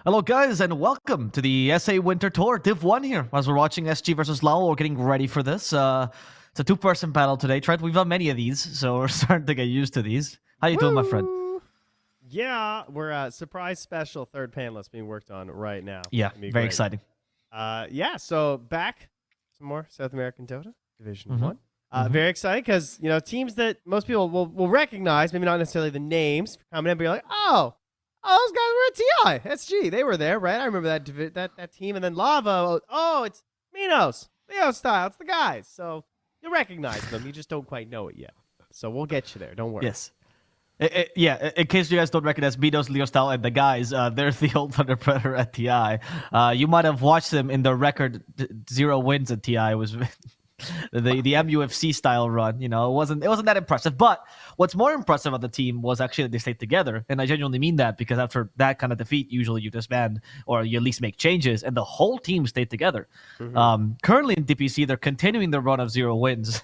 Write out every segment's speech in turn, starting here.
Hello, guys, and welcome to the SA Winter Tour, Div 1 here. As we're watching SG versus Lowell, we're getting ready for this. It's a two-person battle today, Trent. We've done many of these, so we're starting to get used to these. How you doing, my friend? Yeah, we're surprise special third panelist being worked on right now. Yeah, very exciting. Yeah, so back some more South American Dota Division 1. Mhm. Very exciting because, you know, teams that most people will recognize, maybe not necessarily the names coming in, but you're like, oh, those guys were at TI. SG, they were there, right? I remember that team. And then Lava, oh, it's Minos, Leo Style, it's the guys. So you recognize them. You just don't quite know it yet. So we'll get you there. Don't worry. Yes. Yeah, in case you guys don't recognize Minos, Leo Style, and the guys, they're the old Thunder Predator at TI. You might have watched them in the record 0 wins at TI. It was the MUFC style run. You know, it wasn't that impressive. But what's more impressive about the team was actually that they stayed together, and I genuinely mean that, because after that kind of defeat, usually you disband or you at least make changes, and the whole team stayed together. Currently in DPC, they're continuing their run of 0 wins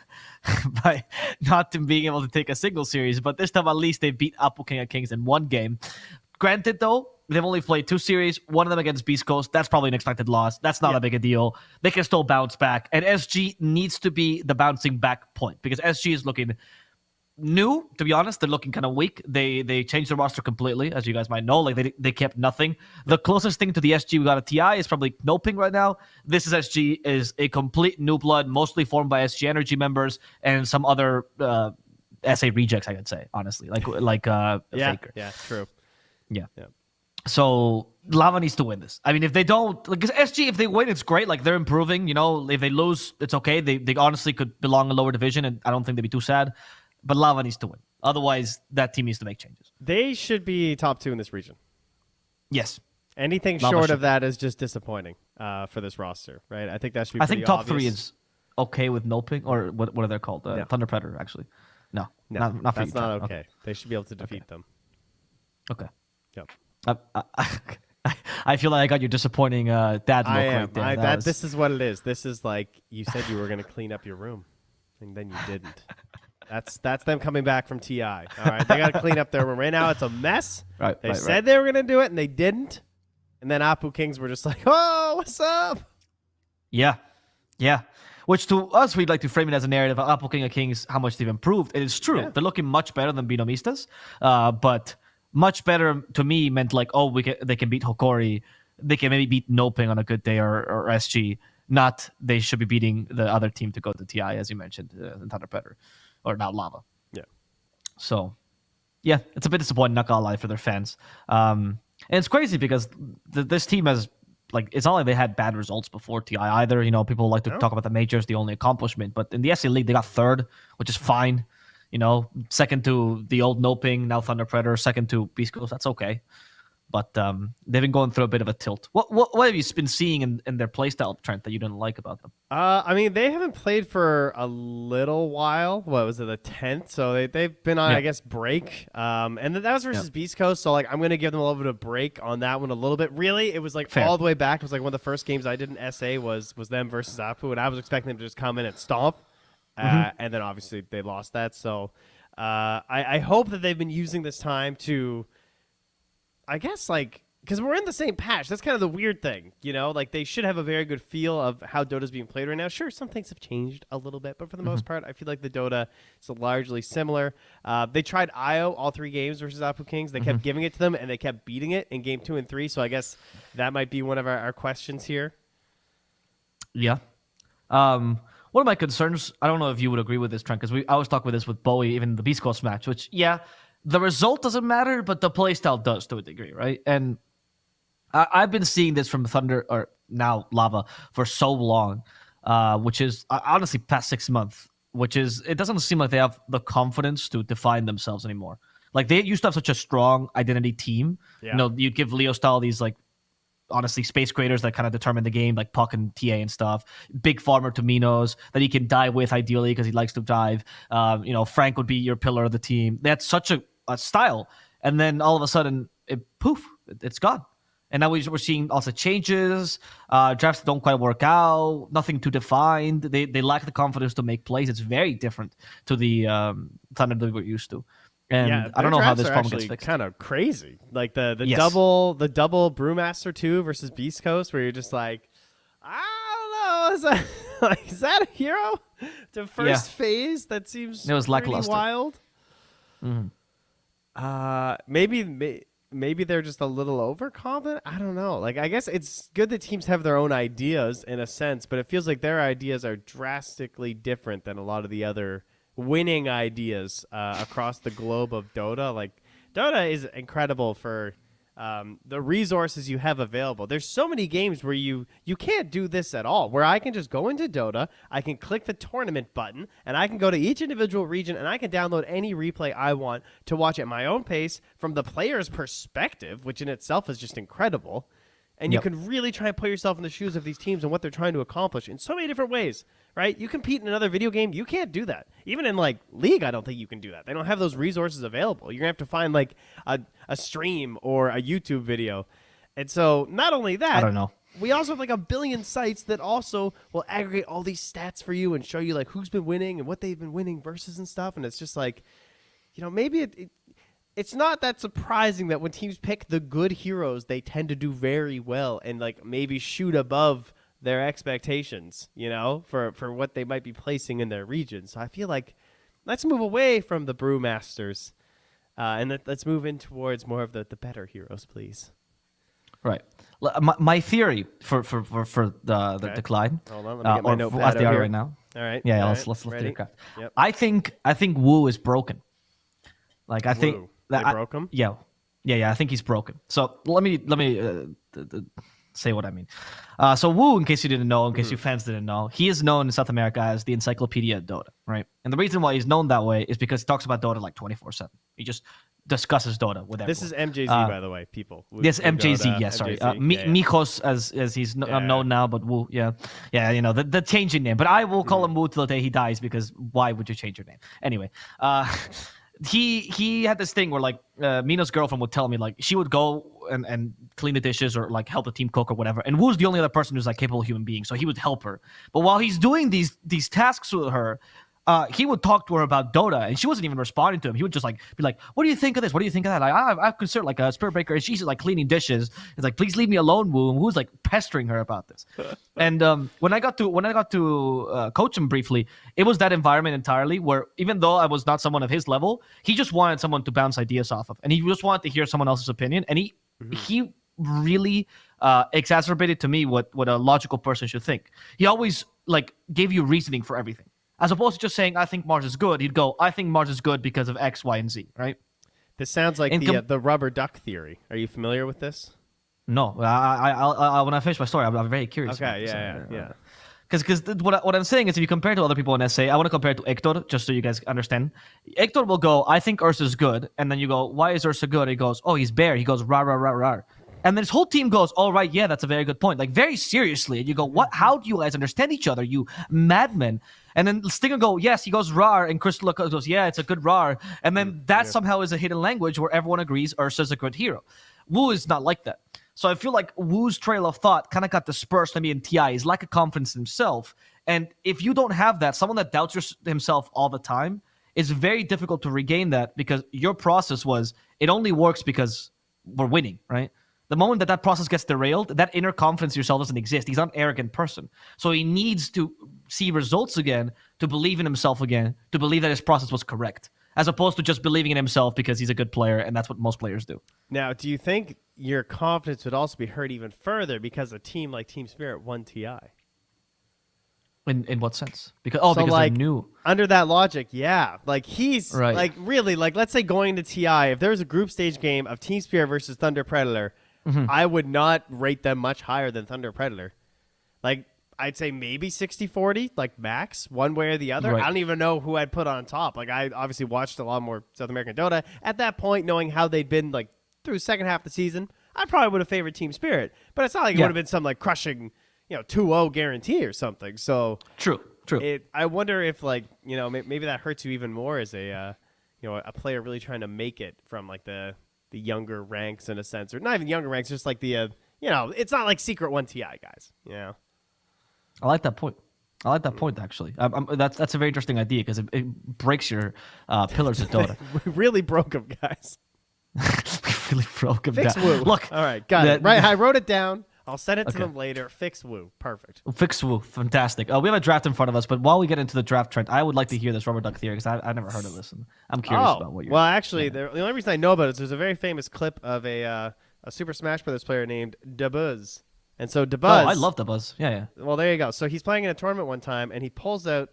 by not being able to take a single series, but this time at least they beat Apple King of Kings in 1 game. Granted, though, they've only played 2 series, one of them against Beast Coast. That's probably an expected loss. That's not a big a deal. They can still bounce back. And SG needs to be the bouncing back point, because SG is looking new, to be honest. They're looking kind of weak. They changed the roster completely, as you guys might know. Like, they kept nothing. The closest thing to the SG we got at TI is probably Noping right now. This is SG, is a complete new blood, mostly formed by SG Energy members and some other SA rejects, I could say, honestly. Like Faker. Yeah, true. Yeah. So Lava needs to win this. I mean, if they don't, because SG, if they win, it's great. Like, they're improving. You know, if they lose, it's okay. They honestly could belong in lower division, and I don't think they'd be too sad. But Lava needs to win. Otherwise, that team needs to make changes. They should be top 2 in this region. Yes. Anything short of that is just disappointing for this roster, right? I think that should be pretty I think top obvious. 3 is okay with Noping, or what are they called? Thunder Predator, actually. No, not for that's you, not Trent. okay. They should be able to defeat them. Okay. Yep. I feel like I got your disappointing dad look right there. This is what it is. This is like you said you were going to clean up your room, and then you didn't. That's them coming back from TI. All right, they got to clean up their room. Right now, it's a mess. They said they were going to do it, and they didn't. And then Apu Kings were just like, oh, what's up? Yeah. Which to us, we'd like to frame it as a narrative of Apple King of Kings, how much they've improved. It is true. Yeah. They're looking much better than Binomistas. But much better to me meant like, oh, they can beat Hokori. They can maybe beat Noping on a good day, or SG. Not they should be beating the other team to go to TI, as you mentioned, Thunder Predator. Or now Lava. Yeah. So, yeah, it's a bit disappointing, not gonna lie, for their fans. And it's crazy because this team has, like, it's not like they had bad results before TI either. You know, people like to talk about the majors, the only accomplishment. But in the SA League, they got 3rd, which is fine. You know, 2nd to the old Noping, now Thunder Predator, 2nd to Beast Coast. That's okay. But they've been going through a bit of a tilt. What have you been seeing in their playstyle, Trent, that you didn't like about them? I mean, they haven't played for a little while. What was it, the 10th? So they've been on, I guess, break. And that was versus Beast Coast. So, like, I'm going to give them a little bit of break on that one a little bit. Really, it was, like, all the way back. It was, like, one of the first games I did in SA was them versus Apu. And I was expecting them to just come in and stomp. And then, obviously, they lost that. So I hope that they've been using this time to, I guess, like, because we're in the same patch. That's kind of the weird thing, you know? Like, they should have a very good feel of how Dota's being played right now. Sure, some things have changed a little bit, but for the most part, I feel like the Dota is largely similar. They tried IO all 3 games versus Apu Kings. They kept giving it to them, and they kept beating it in game 2 and 3, so I guess that might be one of our questions here. Yeah. One of my concerns, I don't know if you would agree with this, Trent, because I was talking with this with Bowie, even the Beast Coast match, which, the result doesn't matter, but the playstyle does to a degree, right? And I've been seeing this from Thunder, or now Lava, for so long, which is honestly past 6 months, which is, it doesn't seem like they have the confidence to define themselves anymore. Like, they used to have such a strong identity team. You know, you'd give Leo Style these, like, honestly, space creators that kind of determine the game, like Puck and TA and stuff. Big farmer to Minos that he can dive with, ideally, because he likes to dive. You know, Frank would be your pillar of the team. They had such a style. And then all of a sudden, it's gone. And now we're seeing also changes. Drafts don't quite work out. Nothing too defined. They lack the confidence to make plays. It's very different to the Thunder that we're used to. And I don't know how this problem gets fixed. Kind of crazy, like the Yes. double Brewmaster 2 versus Beast Coast, where you're just like, I don't know, is that a hero? The first phase that seems it was pretty lackluster. wild. Maybe they're just a little overconfident. I don't know. Like, I guess it's good that teams have their own ideas in a sense, but it feels like their ideas are drastically different than a lot of the other winning ideas across the globe of Dota. Like, Dota is incredible for the resources you have available. There's so many games where you can't do this at all, where I can just go into Dota, I can click the tournament button, and I can go to each individual region, and I can download any replay I want to watch at my own pace from the player's perspective, which in itself is just incredible. And you can really try and put yourself in the shoes of these teams and what they're trying to accomplish in so many different ways, right? You compete in another video game, you can't do that. Even in, like, League, I don't think you can do that. They don't have those resources available. You're going to have to find, like, a stream or a YouTube video. And so, not only that, I don't know. we also have, like, a billion sites that also will aggregate all these stats for you and show you, like, who's been winning and what they've been winning versus and stuff. And it's just like, you know, maybe it's not that surprising that when teams pick the good heroes, they tend to do very well and, like, maybe shoot above their expectations, you know, for what they might be placing in their region. So I feel like let's move away from the Brewmasters and let's move in towards more of the better heroes, please. Right. My theory for the decline. Hold on, let me get my notepad as they are here. right now. All right. Yeah, all let's right. do Ready? the craft. Yep. I think Wu is broken. Like I think Woo. that They broke him? Yeah. I think he's broken. So let me say what I mean. So Wu, in case you didn't know, in case you fans didn't know, he is known in South America as the encyclopedia of Dota, right? And the reason why he's known that way is because he talks about Dota like 24/7. He just discusses Dota with everyone. This is MJZ, by the way, people. Yes, MJZ. Yeah, sorry. Mikos, as he's known now, but Wu. Yeah. You know the changing name, but I will call him Wu till the day he dies because why would you change your name anyway? He had this thing where like Mina's girlfriend would tell me like she would go and clean the dishes or like help the team cook or whatever, and Wu's the only other person who's like capable human being, so he would help her. But while he's doing these tasks with her, he would talk to her about Dota, and she wasn't even responding to him. He would just like be like, "What do you think of this? What do you think of that?" Like, I've considered like a spirit breaker, and she's like cleaning dishes. It's like, "Please leave me alone, Wu." And Wu's like pestering her about this. And when I got to coach him briefly, it was that environment entirely where even though I was not someone of his level, he just wanted someone to bounce ideas off of, and he just wanted to hear someone else's opinion, and he really exacerbated to me what a logical person should think. He always like gave you reasoning for everything. As opposed to just saying, I think Mars is good, he'd go, I think Mars is good because of X, Y, and Z, right? This sounds like the rubber duck theory. Are you familiar with this? No. I when I finish my story, I'm very curious. Okay, yeah. Because what I'm saying is if you compare to other people in SA, I want to compare it to Hector, just so you guys understand. Hector will go, I think Ursa is good. And then you go, why is Ursa good? He goes, oh, he's bear. He goes, rah, rah, rah, rah. And then his whole team goes, all right, yeah, that's a very good point. Like, very seriously. And you go, what? How do you guys understand each other, you madmen? And then Stinger go, yes, he goes rar, and Crystal goes, yeah, it's a good rar. And then that somehow is a hidden language where everyone agrees Ursa's a good hero. Wu is not like that. So I feel like Wu's trail of thought kind of got dispersed maybe in TI. He's like a confidence in himself. And if you don't have that, someone that doubts himself all the time, it's very difficult to regain that because your process was, it only works because we're winning, right? The moment that process gets derailed, that inner confidence in yourself doesn't exist. He's not an arrogant person. So he needs to see results again, to believe in himself again, to believe that his process was correct, as opposed to just believing in himself because he's a good player, and that's what most players do. Now, do you think your confidence would also be hurt even further because a team like Team Spirit won TI? In what sense? Because they're new. Under that logic, yeah. Like he's right. Like really, like let's say going to TI, if there was a group stage game of Team Spirit versus Thunder Predator, I would not rate them much higher than Thunder Predator. Like, I'd say maybe 60-40, like max, one way or the other. Right. I don't even know who I'd put on top. Like, I obviously watched a lot more South American Dota. At that point, knowing how they'd been, like, through the second half of the season, I probably would have favored Team Spirit. But it's not like it would have been some, like, crushing, 2-0 guarantee or something. So True. I wonder if, like, maybe that hurts you even more as a player really trying to make it from, like, the younger ranks in a sense, or not even younger ranks, just like the, it's not like Secret 1 TI guys, I like that point. I like that point actually. That's a very interesting idea because it breaks your pillars of Dota. We really broke him, guys. Really broke him Fix down. Woo. Look, All right, got it. Right, I wrote it down. I'll send it to them later. Fix Woo. Perfect. Fix Woo. Fantastic. We have a draft in front of us, but while we get into the draft trend, I would like to hear this rubber duck theory because I never heard of this. And I'm curious about what you're. Well, actually, the only reason I know about it is there's a very famous clip of a Super Smash Brothers player named Dabuz. And so Dabuz. Oh, I love Dabuz. Yeah. Well, there you go. So he's playing in a tournament one time, and he pulls out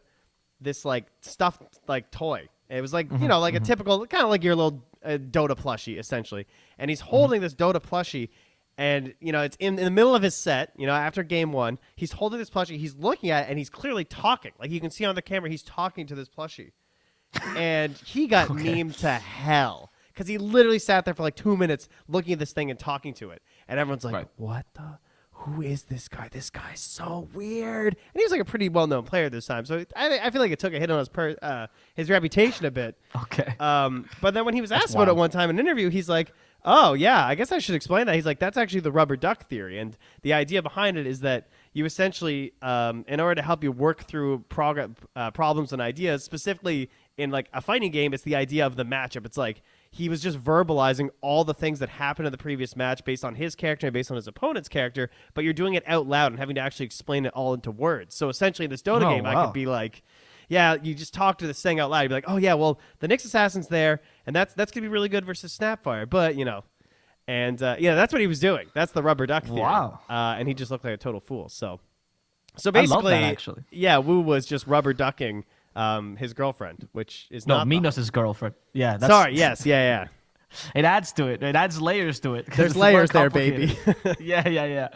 this like stuffed like toy. It was like like a typical kind of like your little Dota plushie essentially, and he's holding this Dota plushie. And, it's in the middle of his set, after game one. He's holding this plushie. He's looking at it, and he's clearly talking. Like, you can see on the camera, he's talking to this plushie. And he got memed to hell. Because he literally sat there for like 2 minutes looking at this thing and talking to it. And everyone's like, what the? Who is this guy? This guy's so weird. And he was like a pretty well-known player this time. So I feel like it took a hit on his reputation a bit. Okay. But then when he was asked about it one time in an interview, he's like, oh, yeah, I guess I should explain that. He's like, that's actually the rubber duck theory. And the idea behind it is that you essentially, in order to help you work through problems and ideas, specifically in like a fighting game, it's the idea of the matchup. It's like he was just verbalizing all the things that happened in the previous match based on his character and based on his opponent's character, but you're doing it out loud and having to actually explain it all into words. So essentially in this Dota game, I could be like, yeah, you just talk to this thing out loud. You'd be like, oh, yeah, well, the Nyx Assassin's there, and that's going to be really good versus Snapfire. But, and, that's what he was doing. That's the rubber duck theory. Wow. And he just looked like a total fool. So basically, I love that, actually. Yeah, Wu was just rubber ducking his girlfriend, which is not Minos' girlfriend. Yeah. Sorry, yes, yeah. It adds to it. It adds layers to it. There's layers there, baby. Yeah.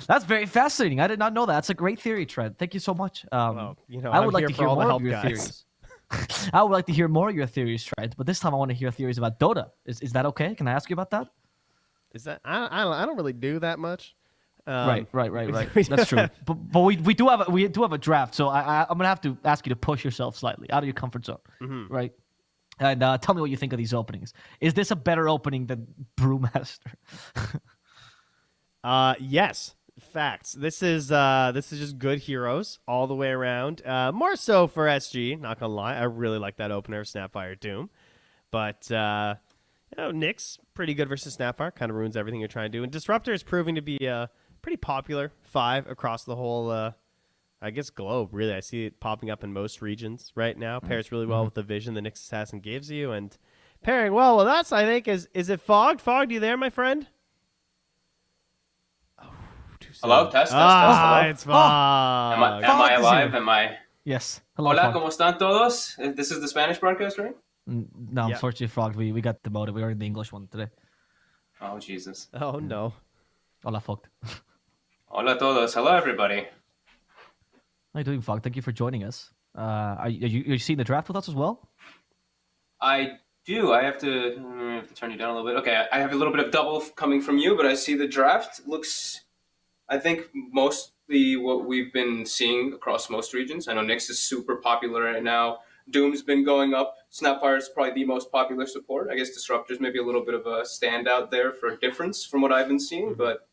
That's very fascinating. I did not know that. That's a great theory, Trent. Thank you so much. I would like to hear more of your theories. I would like to hear more of your theories, Trent. But this time I want to hear theories about Dota. Is that okay? Can I ask you about that? Is that I don't really do that much. Right. That's true. But we do have a draft, so I'm gonna have to ask you to push yourself slightly out of your comfort zone, right? And tell me what you think of these openings. Is this a better opening than Brewmaster? Yes. Facts. This is just good heroes all the way around. More so for SG, not gonna lie. I really like that opener of Snapfire Doom. But Nyx, pretty good versus Snapfire, kind of ruins everything you're trying to do. And Disruptor is proving to be pretty popular 5 across the whole I guess globe, really. I see it popping up in most regions right now. Pairs really well with the vision the Nyx Assassin gives you, and pairing well with us, I think, is it Fogged? Fogged, you there, my friend? Oh, hello, test. Hello. It's Fogged. Am I alive? Am I? Yes. Hello, Hola, Fogged. ¿cómo están todos? This is the Spanish broadcast, right? No, unfortunately, Fogged, we got demoted. We are in the English one today. Oh, Jesus. Oh, no. Hola, Fogged. Hola todos. Hello, everybody. How are you doing, Fogged? Thank you for joining us. Are you seeing the draft with us as well? I do. I have to turn you down a little bit. Okay, I have a little bit of double coming from you, but I see the draft looks, I think, mostly what we've been seeing across most regions. I know Nyx is super popular right now. Doom's been going up. Snapfire is probably the most popular support. I guess Disruptor's maybe a little bit of a standout there for a difference from what I've been seeing, but...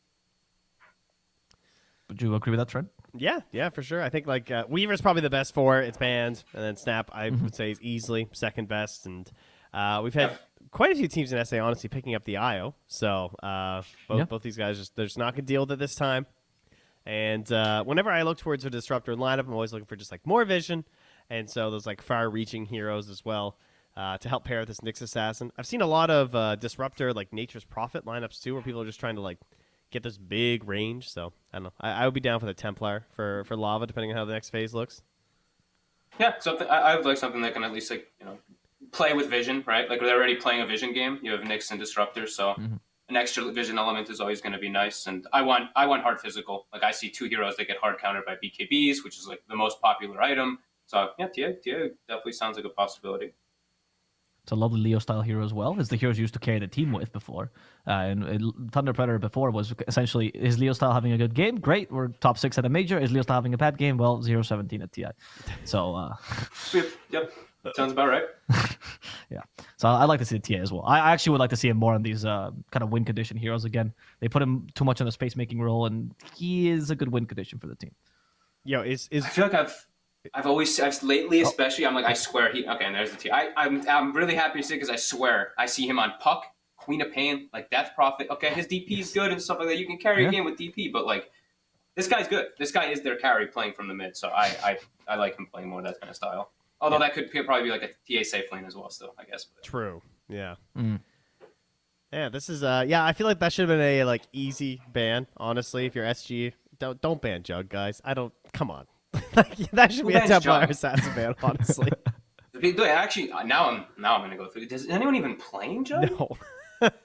Would you agree with that, Trent? Yeah, for sure. I think like Weaver's probably the best for it. It's banned, and then Snap I would say is easily second best. And we've had quite a few teams in SA honestly picking up the IO. So both these guys they're just not gonna deal with it this time. And whenever I look towards a Disruptor lineup, I'm always looking for just like more vision, and so those like far-reaching heroes as well to help pair with this Nyx Assassin. I've seen a lot of Disruptor like Nature's Prophet lineups too, where people are just trying to like get this big range. So I don't know. I would be down for the Templar for Lava, depending on how the next phase looks. Yeah, something I would like something that can at least like play with vision, right? Like they're already playing a vision game. You have Nyx and Disruptor, so an extra vision element is always going to be nice. And I want hard physical. Like I see 2 heroes that get hard countered by BKBs, which is like the most popular item. So yeah, TA definitely sounds like a possibility. It's a lovely Leo style hero as well. It's the heroes used to carry the team with before. And Thunder Predator before was essentially, is Leo style having a good game? Great, we're top 6 at a major. Is Leo style having a bad game? Well, 0-17 at TI. So yep, sounds about right. Yeah. So I'd like to see the TA as well. I actually would like to see him more on these kind of win condition heroes again. They put him too much in the space making role, and he is a good win condition for the team. I feel like I've lately, especially, I'm like, I swear okay, and there's the T. I'm really happy to see because I swear I see him on Puck, Queen of Pain, like Death Prophet. Okay, his DP is good and stuff like that. You can carry a game with DP, but like, this guy's good. This guy is their carry playing from the mid, so I like him playing more of that kind of style. Although that could probably be like a TA safe lane as well, still, I guess. But. True. Yeah. Mm. Yeah, this is I feel like that should have been a like easy ban, honestly. If you're SG, don't ban Jug, guys. Come on. That should be a Templar assassin ban, honestly. Actually, now I'm gonna go through. Does anyone even playing Jug? No.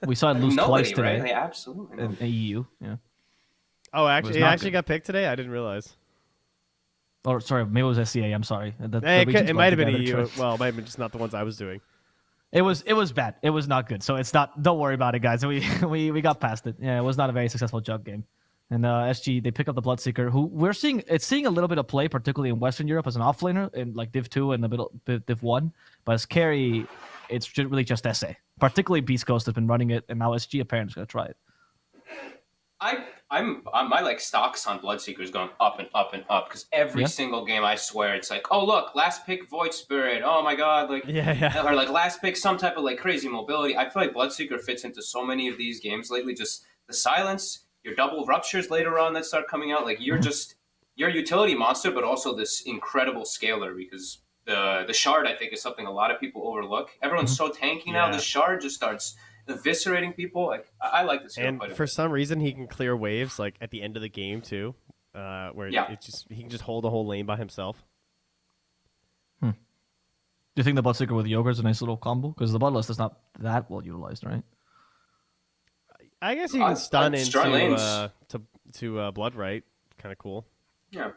We saw it lose twice today. Right? They absolutely. In EU, yeah. Oh, actually, he actually good. got picked today. I didn't realize. Or sorry, maybe it was SCA. I'm sorry. It might have been EU. Well, it might have been just not the ones I was doing. It was bad. It was not good. So it's not. Don't worry about it, guys. We got past it. Yeah, it was not a very successful Jug game. And SG, they pick up the Bloodseeker, who we're seeing a little bit of play, particularly in Western Europe as an offlaner in like Div 2 and the middle Div 1. But as carry, it's really just SA. Particularly Beast Coast has been running it, and now SG apparently is going to try it. My like stocks on Bloodseeker is going up and up and up because every single game I swear it's like, oh look, last pick Void Spirit, oh my god, like or like last pick some type of like crazy mobility. I feel like Bloodseeker fits into so many of these games lately. Just the silence, your double ruptures later on that start coming out, like you're a utility monster, but also this incredible scaler because the shard I think is something a lot of people overlook. Everyone's so tanky now. The shard just starts eviscerating people. Like I like this. And for some reason, he can clear waves like at the end of the game too, where he can just hold the whole lane by himself. Do you think the Bloodseeker with Yoga is a nice little combo? Because the Bloodlust is not that well utilized, right? I guess you can stun into Bloodright. Kind of cool. Yeah,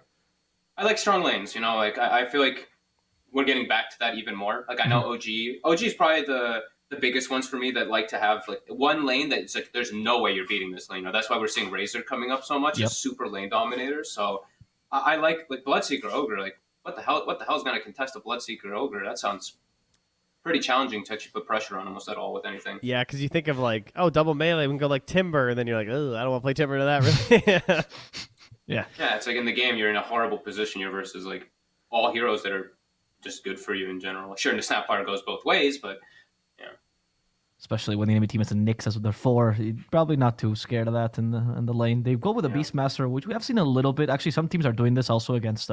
I like strong lanes. You know, like I feel like we're getting back to that even more. Like I know OG is probably the biggest ones for me that like to have like one lane that's like there's no way you're beating this lane. You know, that's why we're seeing Razor coming up so much as super lane dominators. So I like Bloodseeker Ogre. Like what the hell is going to contest a Bloodseeker Ogre? That sounds pretty challenging to actually put pressure on almost at all with anything. Yeah, because you think of like double melee, we can go like Timber, and then you're like, oh, I don't want to play Timber to that really. Yeah, it's like in the game you're in a horrible position. You're versus like all heroes that are just good for you in general. Sure, the Snapfire goes both ways, but. Especially when the enemy team has a Nyx as their 4. You're probably not too scared of that in the lane. They go with a Beastmaster, which we have seen a little bit. Actually, some teams are doing this also against,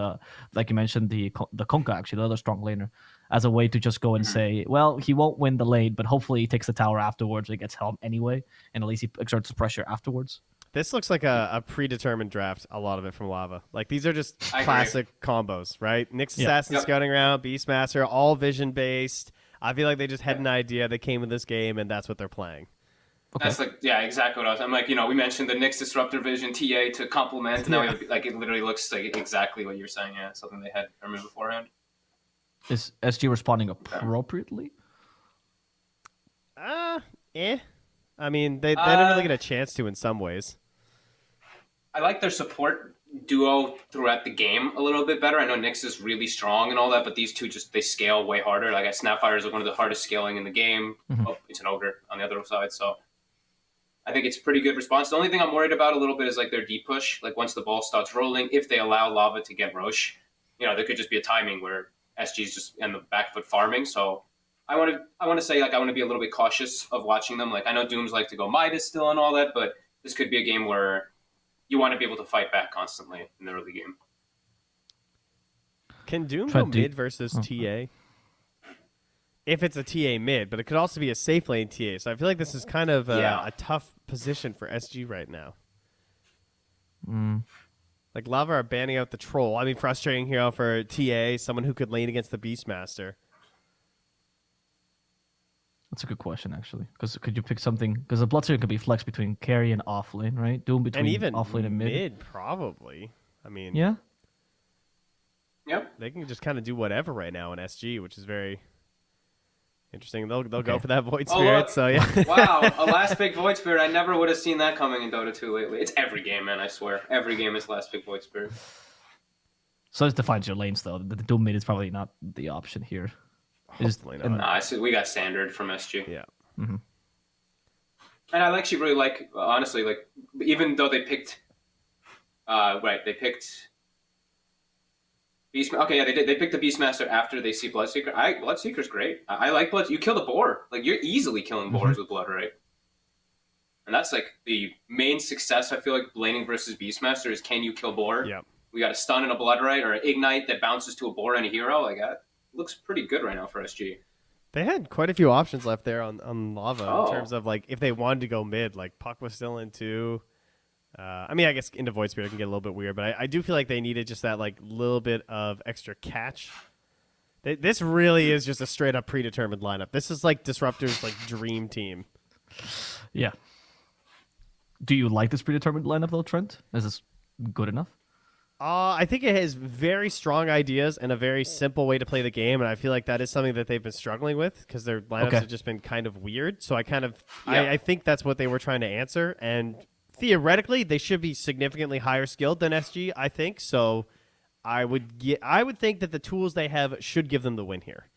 like you mentioned, the Konka, actually, the other strong laner, as a way to just go and say, well, he won't win the lane, but hopefully he takes the tower afterwards. He gets helm anyway, and at least he exerts pressure afterwards. This looks like a predetermined draft, a lot of it from Lava. Like, these are just classic combos, right? Nyx Assassin scouting round, Beastmaster, all vision-based. I feel like they just had an idea. They came in this game, and that's what they're playing. Okay. That's like, exactly what I'm like, we mentioned the Nyx Disruptor Vision TA to complement, and now we have, like, it literally looks like exactly what you're saying, something they had determined beforehand. Is SG responding appropriately? I mean, they didn't really get a chance to in some ways. I like their support duo throughout the game a little bit better. I know Nyx is really strong and all that, but these two they scale way harder. Like Snapfire is one of the hardest scaling in the game. Oh, it's an Ogre on the other side, so I think it's pretty good response. The only thing I'm worried about a little bit is like their deep push. Like once the ball starts rolling, if they allow Lava to get Roche, there could just be a timing where SG's just in the back foot farming. So I want to say like I want to be a little bit cautious of watching them. Like I know Dooms like to go Midas still and all that, but this could be a game where you want to be able to fight back constantly in the early game. Can Doom go mid versus TA? If it's a TA mid, but it could also be a safe lane TA. So I feel like this is kind of a tough position for SG right now. Like Lava are banning out the Troll. I mean, frustrating hero for TA, someone who could lane against the Beastmaster. That's a good question, actually. Because could you pick something? Because the Bloodseeker could be flexed between carry and offlane, right? Doom between offlane and mid. Probably. I mean, yeah. Yep. They can just kind of do whatever right now in SG, which is very interesting. They'll go for that Void Spirit. So yeah. Wow, a last pick Void Spirit. I never would have seen that coming in Dota 2 lately. It's every game, man. I swear, every game is last pick Void Spirit. So it defines your lanes, though. The Doom mid is probably not the option here. Hopefully not. Nah, we got standard from SG. Yeah. Mm-hmm. And I actually really like, honestly, like, even though they picked, they picked Okay, yeah, they did. They picked the Beastmaster after they see Bloodseeker. Bloodseeker's great. I like Blood. You kill the boar. Like you're easily killing boars with Blood, right? And that's like the main success. I feel like Blading versus Beastmaster is can you kill boar? Yeah. We got a stun and a blood right, or an ignite that bounces to a boar and a hero. Like that looks pretty good right now for SG. They had quite a few options left there on Lava in terms Oh. of like if they wanted to go mid. Like Puck was still in too. I mean, I guess into Void Spirit can get a little bit weird, but I do feel like they needed just that like little bit of extra catch. This really is just a straight up predetermined lineup. This is like Disruptor's like dream team. Yeah. Do you like this predetermined lineup though, Trent? Is this good enough? I think it has very strong ideas and a very simple way to play the game, and I feel like that is something that they've been struggling with because their lineups have just been kind of weird. So I think that's what they were trying to answer, and theoretically they should be significantly higher skilled than SG. I think so. I would think that the tools they have should give them the win here.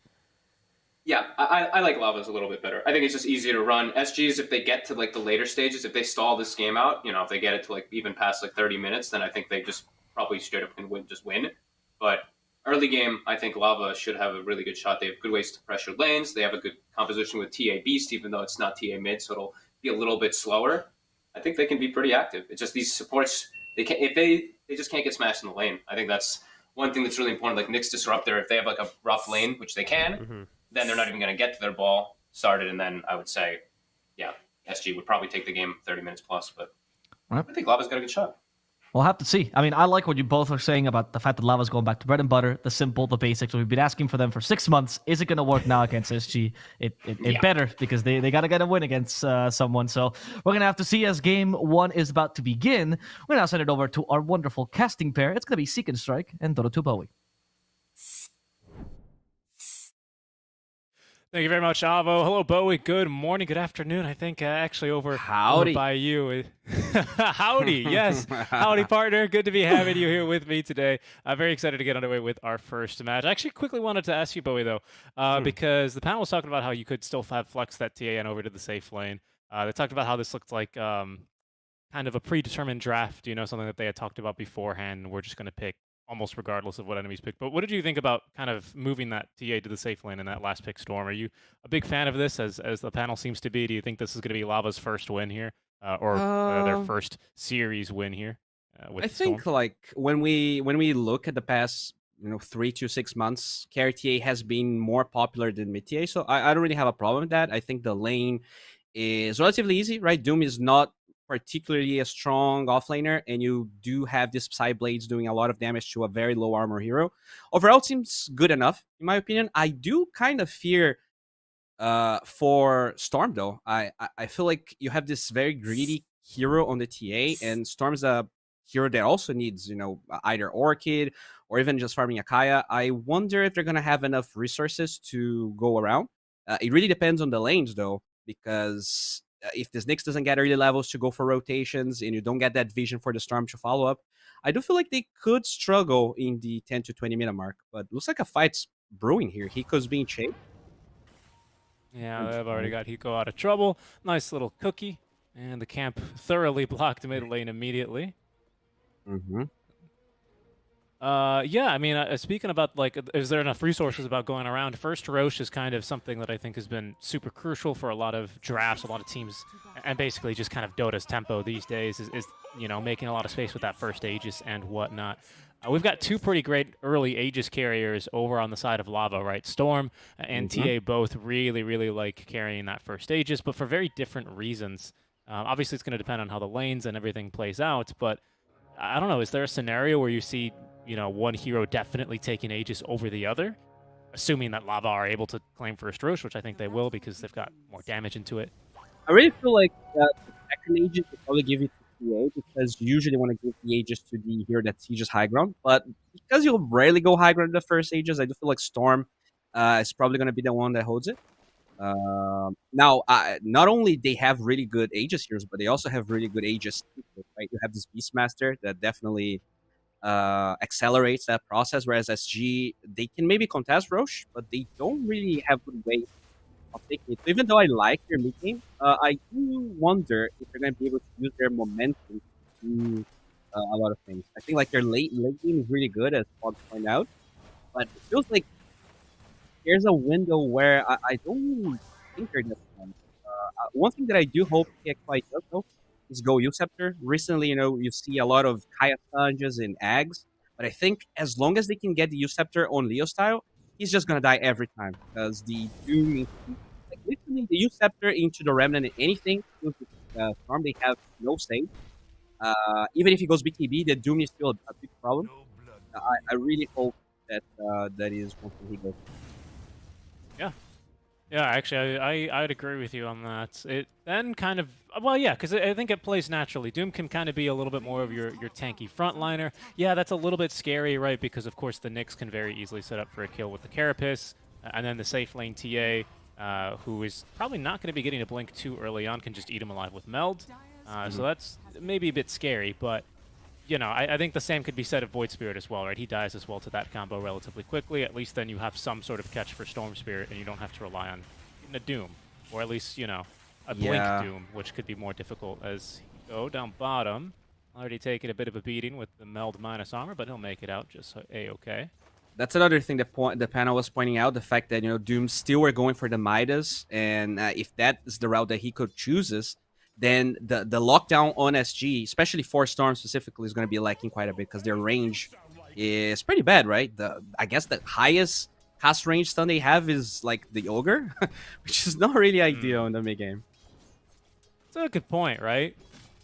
Yeah, I like Lava's a little bit better. I think it's just easier to run. SGs, if they get to like the later stages, if they stall this game out, if they get it to like even past like 30 minutes, then I think they just probably straight up can win. But early game, I think Lava should have a really good shot. They have good ways to pressure lanes. They have a good composition with TA Beast, even though it's not TA mid, so it'll be a little bit slower. I think they can be pretty active. It's just these supports, they just can't get smashed in the lane. I think that's one thing that's really important. Like Nyx Disruptor, if they have like a rough lane, which they can, then they're not even going to get to their ball started. And then I would say, yeah, SG would probably take the game 30 minutes plus. But I think Lava's got a good shot. We'll have to see. I mean, I like what you both are saying about the fact that Lava's going back to bread and butter, the simple, the basics. We've been asking for them for 6 months. Is it going to work now against SG? It better, because they got to get a win against someone. So we're going to have to see as game one is about to begin. We're now send it over to our wonderful casting pair. It's going to be SeekNStrike and Dota2 Bowie. Thank you very much, Avo. Hello, Bowie. Good morning, good afternoon. I think actually over by you. Howdy, yes. Howdy, partner. Good to be having you here with me today. I'm very excited to get underway with our first match. I actually quickly wanted to ask you, Bowie, though, because the panel was talking about how you could still have flex that TAN over to the safe lane. They talked about how this looked like kind of a predetermined draft, something that they had talked about beforehand, and we're just going to pick almost regardless of what enemies pick. But what did you think about kind of moving that TA to the safe lane in that last pick, Storm? Are you a big fan of this, as the panel seems to be? Do you think this is going to be Lava's first win here, or their first series win here? With I think like when we look at the past 3 to 6 months, carry TA has been more popular than mid TA, so I don't really have a problem with that. I think the lane is relatively easy, right? Doom is not particularly a strong offlaner, and you do have these Psy Blades doing a lot of damage to a very low armor hero. Overall, it seems good enough, in my opinion. I do kind of fear for Storm, though. I feel like you have this very greedy hero on the TA, and Storm's a hero that also needs, either Orchid or even just farming Akaya. I wonder if they're going to have enough resources to go around. It really depends on the lanes, though, because if this Nyx doesn't get early levels to go for rotations and you don't get that vision for the Storm to follow up, I do feel like they could struggle in the 10 to 20 minute mark. But looks like a fight's brewing here. Hiko's being chased. Yeah, they've already got Hiko out of trouble. Nice little cookie. And the camp thoroughly blocked mid lane immediately. Yeah, I mean, speaking about, like, is there enough resources about going around? First Roche is kind of something that I think has been super crucial for a lot of drafts, a lot of teams, and basically just kind of Dota's tempo these days is making a lot of space with that first Aegis and whatnot. We've got two pretty great early Aegis carriers over on the side of Lava, right? Storm and TA both really, really like carrying that first Aegis, but for very different reasons. Obviously, it's going to depend on how the lanes and everything plays out, but I don't know, is there a scenario where you see one hero definitely taking Aegis over the other, assuming that Lava are able to claim first Roche, which I think they will because they've got more damage into it? I really feel like the second Aegis will probably give it to TA, because you usually want to give the Aegis to the hero that sieges high ground. But because you'll rarely go high ground in the first Aegis, I do feel like Storm is probably going to be the one that holds it. Now, not only they have really good Aegis heroes, but they also have really good Aegis, right? You have this Beastmaster that definitely accelerates that process, whereas SG, they can maybe contest Roche, but they don't really have good ways of taking it. So even though I like their mid game, I do wonder if they're going to be able to use their momentum to do a lot of things. I think like their late game is really good, as Pod pointed out, but it feels like there's a window where I don't really think they're that one. One thing that I do hope KXY does though is go Scepter. Recently, you see a lot of Kaya Sponges and Ags, but I think as long as they can get the Scepter on Leo style, he's just gonna die every time because the Doom, like literally the Scepter into the Remnant and anything with the Storm, they have no save. Even if he goes BKB, the Doom is still a big problem. I really hope that that is one thing he goes. Yeah. Yeah, actually, I'd agree with you on that. It then kind of, well, yeah, because I think it plays naturally. Doom can kind of be a little bit more of your tanky frontliner. Yeah, that's a little bit scary, right? Because of course the Nyx can very easily set up for a kill with the Carapace, and then the safe lane TA, who is probably not going to be getting a blink too early on, can just eat him alive with Meld. So that's maybe a bit scary, but I think the same could be said of Void Spirit as well, right? He dies as well to that combo relatively quickly. At least then you have some sort of catch for Storm Spirit, and you don't have to rely on a Doom, or at least a Blink Doom, which could be more difficult as he go down bottom. Already taking a bit of a beating with the Meld minus armor, but he'll make it out just a-okay. That's another thing that the panel was pointing out, the fact that Doom still were going for the Midas, and if that is the route that he could chooses, then the lockdown on SG, especially for Storm specifically, is going to be lacking quite a bit because their range is pretty bad, right? I guess the highest cast range stun they have is like the Ogre, which is not really ideal in the mid game. That's a good point, right?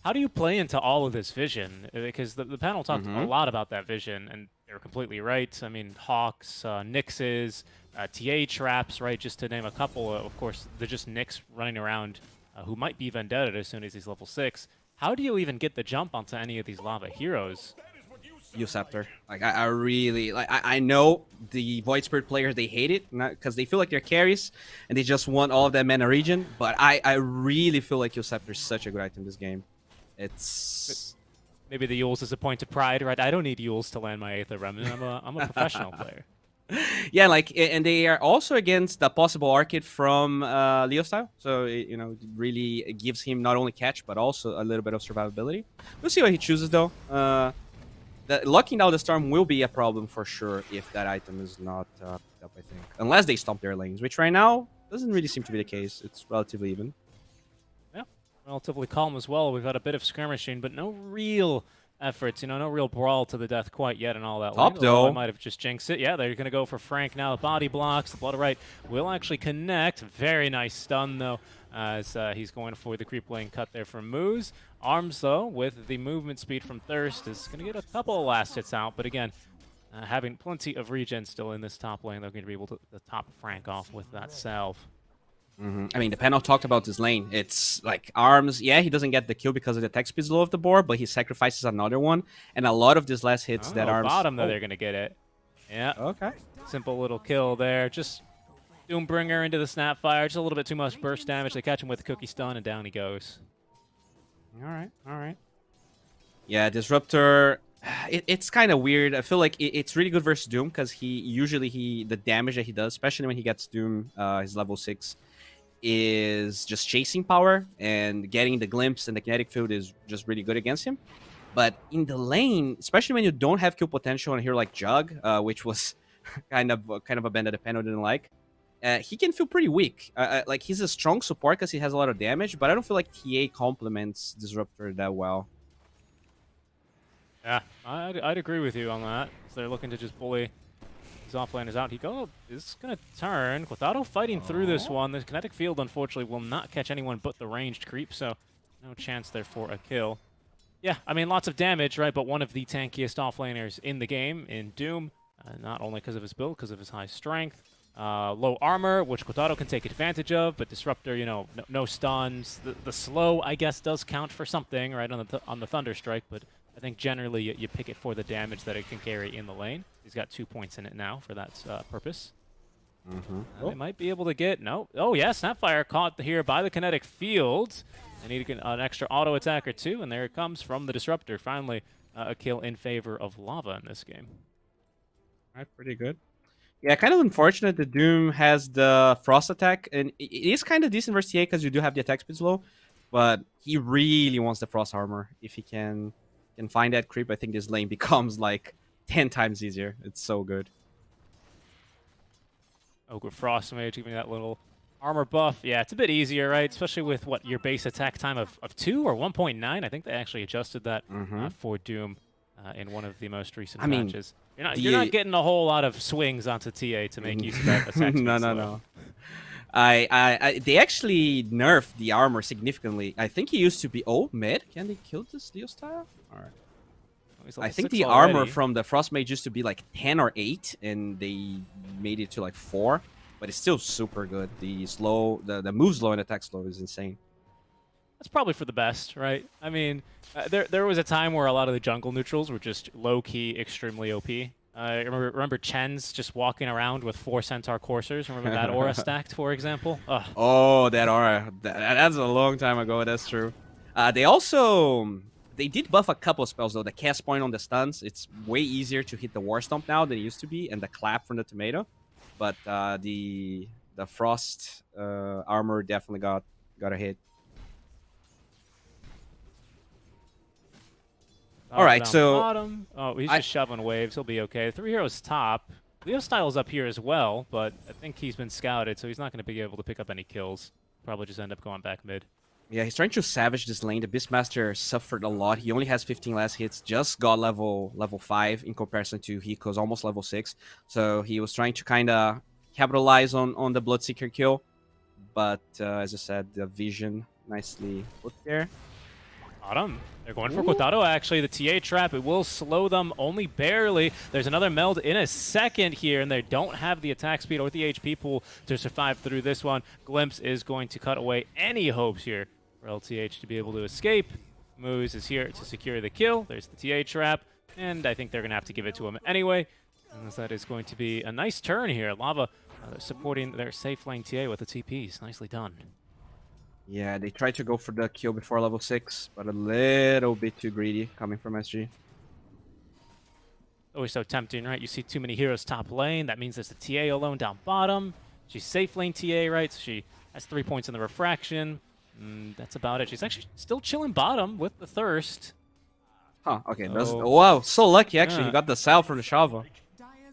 How do you play into all of this vision? Because the panel talked a lot about that vision, and they were completely right. I mean, Hawks, Nyxes, TA traps, right? Just to name a couple. Of course, they're just Nyx running around who might be Vendetta as soon as he's level 6. How do you even get the jump onto any of these lava heroes? Scepter. Like I really like. I know the Void Spirit players, they hate it because they feel like they're carries and they just want all of that mana regen. But I really feel like Scepter is such a good item this game. It's maybe the Yules is a point of pride, right? I don't need Yules to land my Aether Remnant. I'm a professional player. Yeah, like, and they are also against the possible Arcade from Leo style, so it really gives him not only catch but also a little bit of survivability. We'll see what he chooses though. Locking down the Storm will be a problem for sure if that item is not picked up, I think, unless they stomp their lanes, which right now doesn't really seem to be the case. It's relatively even. Yeah, relatively calm as well. We've had a bit of skirmishing, but no real efforts, no real brawl to the death quite yet and all that. Top lane. though. I might have just jinxed it. Yeah, they're going to go for Frank now. The body blocks. The Blood of Right will actually connect. Very nice stun though, as he's going for the creep lane cut there from Moose. Arms though, with the movement speed from Thirst, is going to get a couple of last hits out, but again, having plenty of regen still in this top lane, they're going to be able to top Frank off with that salve. I mean, the panel talked about this lane. It's like Arms, yeah, he doesn't get the kill because of the attack speed low of the board, but he sacrifices another one. And a lot of these last hits that Arms... bottom, though, they're going to get it. Yeah. Okay. Simple little kill there. Just Doombringer into the Snapfire. Just a little bit too much burst damage. They catch him with the Cookie Stun, and down he goes. All right. Yeah, Disruptor... It's kind of weird. I feel like it's really good versus Doom because the damage that he does, especially when he gets Doom, his level 6, is just chasing power, and getting the glimpse and the kinetic field is just really good against him. But in the lane, especially when you don't have kill potential on a hero like Jug, which was kind of a band that the panel didn't like, he can feel pretty weak. Like, he's a strong support because he has a lot of damage, but I don't feel like TA complements Disruptor that well. Yeah, I'd agree with you on that. So they're looking to just bully. His offlane is out. He is going to turn. Quadrado fighting through this one. The kinetic field, unfortunately, will not catch anyone but the ranged creep, so no chance there for a kill. Yeah, I mean, lots of damage, right? But one of the tankiest offlaners in the game in Doom, not only because of his build, because of his high strength. Low armor, which Quadrado can take advantage of, but Disruptor, no stuns. The slow, I guess, does count for something, right, on the Thunderstrike, but I think generally you pick it for the damage that it can carry in the lane. He's got 2 points in it now for that purpose. They might be able to get... No. Oh, yeah, Snapfire caught here by the kinetic field. They need an extra auto attack or two, and there it comes from the Disruptor. Finally, a kill in favor of Lava in this game. All right, pretty good. Yeah, kind of unfortunate that Doom has the Frost attack, and it is kind of decent versus TA because you do have the attack speed low, but he really wants the Frost armor. If he can find that creep, I think this lane becomes like 10 times easier. It's so good. Ogre Frost Mage giving that little armor buff. Yeah, it's a bit easier, right? Especially with what your base attack time of 2 or 1.9. I think they actually adjusted that for Doom in one of the most recent patches. You're not getting a whole lot of swings onto TA to make use of that attack speed. No. They actually nerfed the armor significantly. I think he used to be mid. Can they kill this Leo style? All right. I think the armor from the Frost Mage used to be like 10 or 8, and they made it to like 4. But it's still super good. The move slow and attack slow is insane. That's probably for the best, right? I mean, there was a time where a lot of the jungle neutrals were just low-key, extremely OP. I remember Chen's just walking around with 4 Centaur Coursers. Remember that aura stacked, for example? Ugh. Oh, that aura. That's a long time ago. That's true. They did buff a couple of spells, though. The cast point on the stuns, it's way easier to hit the War Stomp now than it used to be, and the clap from the tomato. But the Frost armor definitely got a hit. All right, so bottom. Oh, he's just shoving waves. He'll be okay. 3 heroes top. Leo Style's up here as well, but I think he's been scouted, so he's not going to be able to pick up any kills. Probably just end up going back mid. Yeah, he's trying to savage this lane. The Beastmaster suffered a lot. He only has 15 last hits. Just got level 5 in comparison to Hiko's almost level 6. So he was trying to kind of capitalize on the Bloodseeker kill. But as I said, the vision nicely put there. Bottom. They're going for Kotaro, actually. The TA trap, it will slow them only barely. There's another meld in a second here, and they don't have the attack speed or the HP pool to survive through this one. Glimpse is going to cut away any hopes here for LTH to be able to escape. Moose is here to secure the kill. There's the TA trap, and I think they're going to have to give it to him anyway. And that is going to be a nice turn here. Lava supporting their safe lane TA with the TPs. Nicely done. Yeah, they tried to go for the kill before level 6, but a little bit too greedy coming from SG. Always so tempting, right? You see too many heroes top lane. That means there's the TA alone down bottom. She's safe lane TA, right? So she has 3 points in the refraction. That's about it. She's actually still chilling bottom with the thirst. Huh, okay. Wow, so lucky, actually. He got the salve from the Shava.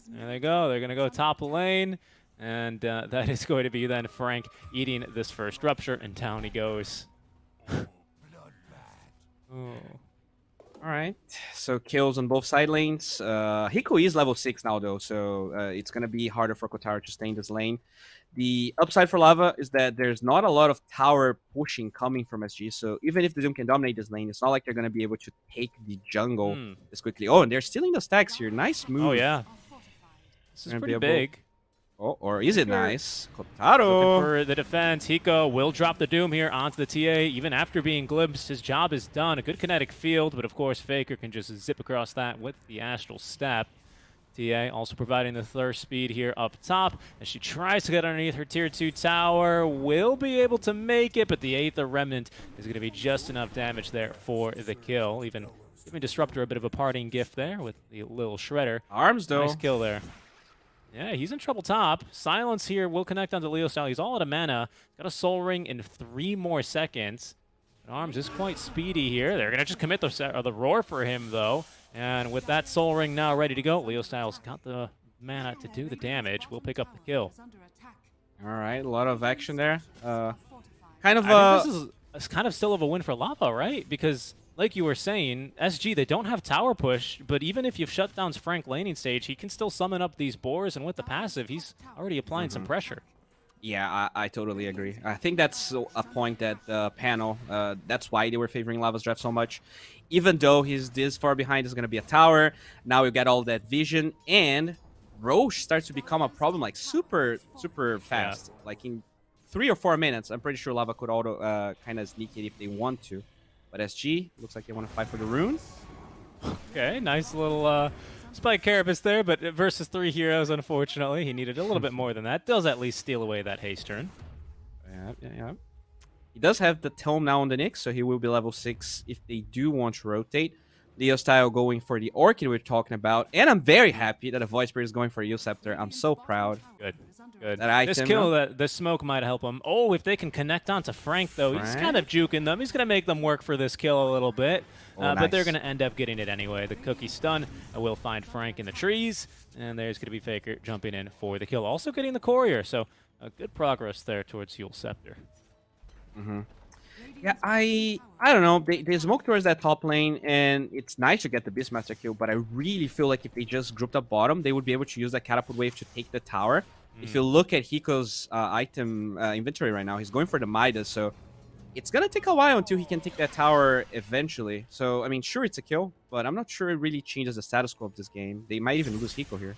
There they go. They're going to go top lane. And that is going to be then Frank eating this first rupture, and down he goes. All right, so kills on both side lanes. Hiko is level 6 now, though, so it's going to be harder for Kotaro to stay in this lane. The upside for Lava is that there's not a lot of tower pushing coming from SG, so even if the Doom can dominate this lane, it's not like they're going to be able to take the jungle as quickly. Oh, and they're stealing the stacks here. Nice move. Oh, yeah. This is pretty big. Oh, or is it nice? Kotaro! Looking for the defense. Hiko will drop the Doom here onto the TA. Even after being glimpsed, his job is done. A good kinetic field, but of course Faker can just zip across that with the Astral Step. TA also providing the thirst speed here up top. As she tries to get underneath her tier 2 tower, will be able to make it, but the Aether Remnant is going to be just enough damage there for the kill. Even giving Disruptor a bit of a parting gift there with the little Shredder. Arms, though. Nice kill there. Yeah, he's in trouble top. Silence here will connect onto Leo Style. He's all out of mana. Got a Soul Ring in 3 more seconds. And Arms is quite speedy here. They're going to just commit the roar for him, though. And with that Soul Ring now ready to go, Leo Styles got the mana to do the damage. We'll pick up the kill. All right, a lot of action there. This is kind of still of a win for Lava, right? Because like you were saying, SG, they don't have tower push, but even if you've shut down Frank laning stage, he can still summon up these boars, and with the passive, he's already applying some pressure. Yeah, I totally agree. I think that's a point that the panel, that's why they were favoring Lava's draft so much. Even though he's this far behind, is going to be a tower. Now we get all that vision, and Roche starts to become a problem, like super fast. Yeah. Like in 3 or 4 minutes, I'm pretty sure Lava could auto kind of sneak it if they want to. But SG, looks like they want to fight for the rune. Okay, nice little Spike Carapace there, but versus 3 heroes, unfortunately. He needed a little bit more than that. Does at least steal away that haste turn. Yeah. He does have the Tome now on the Nyx, so he will be level 6 if they do want to rotate. Leo Style going for the Orchid we're talking about. And I'm very happy that a Void Spirit is going for a Scepter. I'm so proud. Good. Good. That This item, kill, no? the smoke might help him. Oh, if they can connect onto Frank, though, he's Frank? kind of juking them. He's going to make them work for this kill a little bit. Oh, But they're nice. going to end up getting it anyway. The cookie stun will find Frank in the trees. And there's going to be Faker jumping in for the kill. Also getting the Courier. So good progress there towards Yule Scepter. Yeah, I don't know. They smoke towards that top lane, and it's nice to get the Beastmaster kill, but I really feel like if they just grouped up bottom, they would be able to use that Catapult Wave to take the tower. If you look at Hiko's item inventory right now, he's going for the Midas, so it's going to take a while until he can take that tower eventually. So, I mean, sure, it's a kill, but I'm not sure it really changes the status quo of this game. They might even lose Hiko here.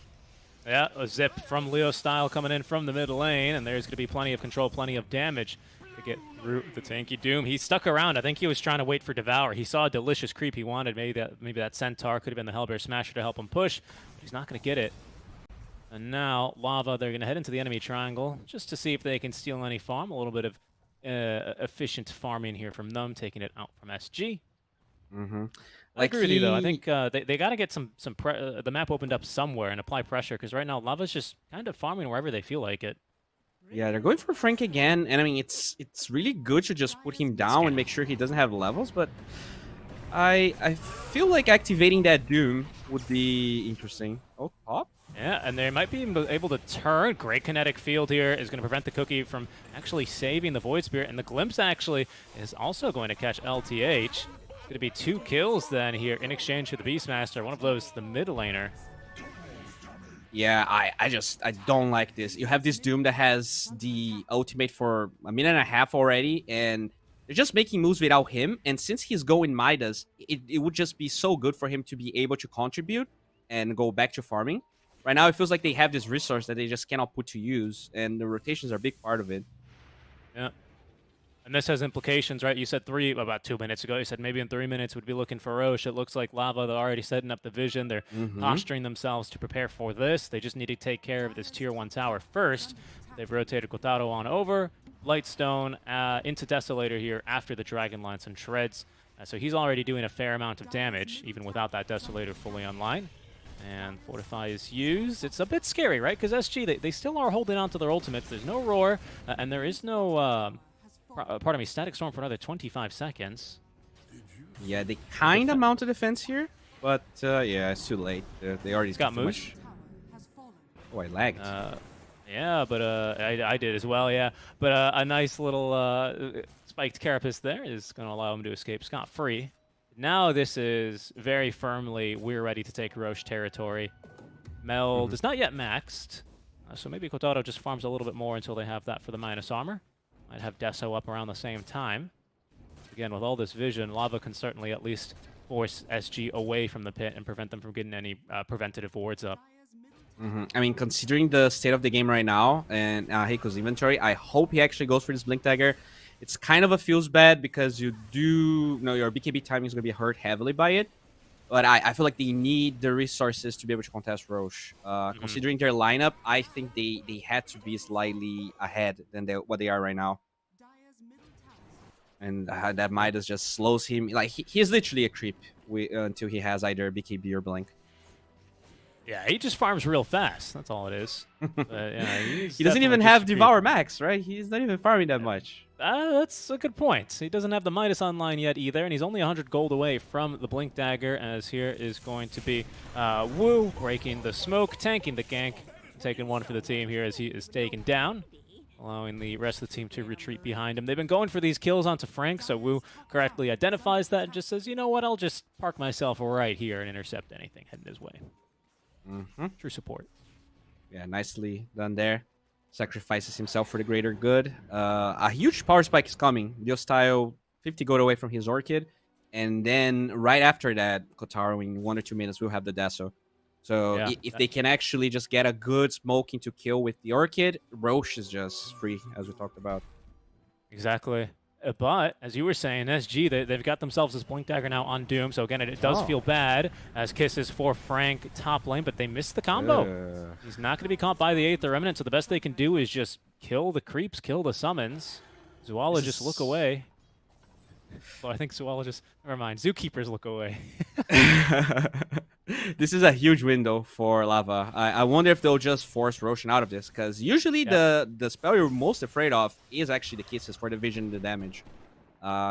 Yeah, a zip from Leo Style coming in from the mid lane, and there's going to be plenty of control, plenty of damage to get through the tanky Doom. He stuck around. I think he was trying to wait for Devour. He saw a delicious creep he wanted. Maybe that Centaur could have been the Hellbear Smasher to help him push. But he's not going to get it. And now Lava, they're going to head into the enemy triangle just to see if they can steal any farm. A little bit of efficient farming here from them, taking it out from SG. I agree with you, though. I think they got to get the map opened up somewhere and apply pressure, because right now Lava's just kind of farming wherever they feel like it. Yeah, they're going for Frank again, and I mean, it's really good to just put him down and make sure he doesn't have levels, but I feel like activating that Doom would be interesting. Oh, pop? Yeah, and they might be able to turn. Great kinetic field here is going to prevent the Cookie from actually saving the Void Spirit, and the Glimpse actually is also going to catch LTH. It's going to be 2 kills then here in exchange for the Beastmaster. One of those, the mid laner. Yeah, I don't like this. You have this Doom that has the ultimate for a minute and a half already, and they're just making moves without him. And since he's going Midas, it would just be so good for him to be able to contribute and go back to farming. Right now, it feels like they have this resource that they just cannot put to use, and the rotations are a big part of it. Yeah. And this has implications, right? You said about 2 minutes ago. You said maybe in 3 minutes we'd be looking for Roche. It looks like Lava, they're already setting up the vision. They're posturing themselves to prepare for this. They just need to take care of this tier 1 tower first. They've rotated Kotaro on over. Lightstone into Desolator here after the Dragon Lance and Shreds. So he's already doing a fair amount of damage, even without that Desolator fully online. And Fortify is used. It's a bit scary, right? Because SG, they still are holding on to their ultimates. There's no Roar, and there is no... pardon me, Static Storm for another 25 seconds. Yeah, they kind of mounted defense here, but yeah, it's too late. They already Got too Moosh. much. Oh, I lagged. Yeah, but I did as well, yeah. But a nice little spiked Carapace there is going to allow him to escape scot-free. Now this is very firmly, we're ready to take Roche territory. Meld is not yet maxed, so maybe Kotaro just farms a little bit more until they have that for the minus armor. Might have Deso up around the same time. Again, with all this vision, Lava can certainly at least force SG away from the pit and prevent them from getting any preventative wards up. I mean, considering the state of the game right now and Heiko's inventory, I hope he actually goes for this Blink Dagger. It's kind of feels bad because you do know your BKB timing is going to be hurt heavily by it. But I feel like they need the resources to be able to contest Roche. Considering their lineup, I think they had to be slightly ahead than what they are right now. And that Midas just slows him. Like, he's literally a creep until he has either BKB or Blink. Yeah, he just farms real fast. That's all it is. Yeah, he doesn't even have Devour Max, right? He's not even farming that much. That's a good point. He doesn't have the Midas online yet either, and he's only 100 gold away from the Blink Dagger, as here is going to be Wu breaking the smoke, tanking the gank, taking one for the team here as he is taken down, allowing the rest of the team to retreat behind him. They've been going for these kills onto Frank, so Wu correctly identifies that and just says, you know what, I'll just park myself right here and intercept anything heading his way. True support. Yeah, nicely done there. Sacrifices himself for the greater good. A huge power spike is coming. Diostyle 50 gold away from his Orchid. And then right after that, Kotaro in 1 or 2 minutes will have the Deso. So Yeah. if they can actually just get a good smoking to kill with the Orchid, Roche is just free, as we talked about. Exactly. But, as you were saying, SG, they've got themselves this Blink Dagger now on Doom, so again, it does feel bad as kisses for Frank top lane, but they missed the combo. He's not going to be caught by the 8th Remnant, so the best they can do is just kill the creeps, kill the summons. Zoala just look away. So I think zoologists, never mind, zookeepers look away. This is a huge window for Lava. I wonder if they'll just force Roshan out of this, because usually the spell you're most afraid of is actually the kisses for the vision and the damage.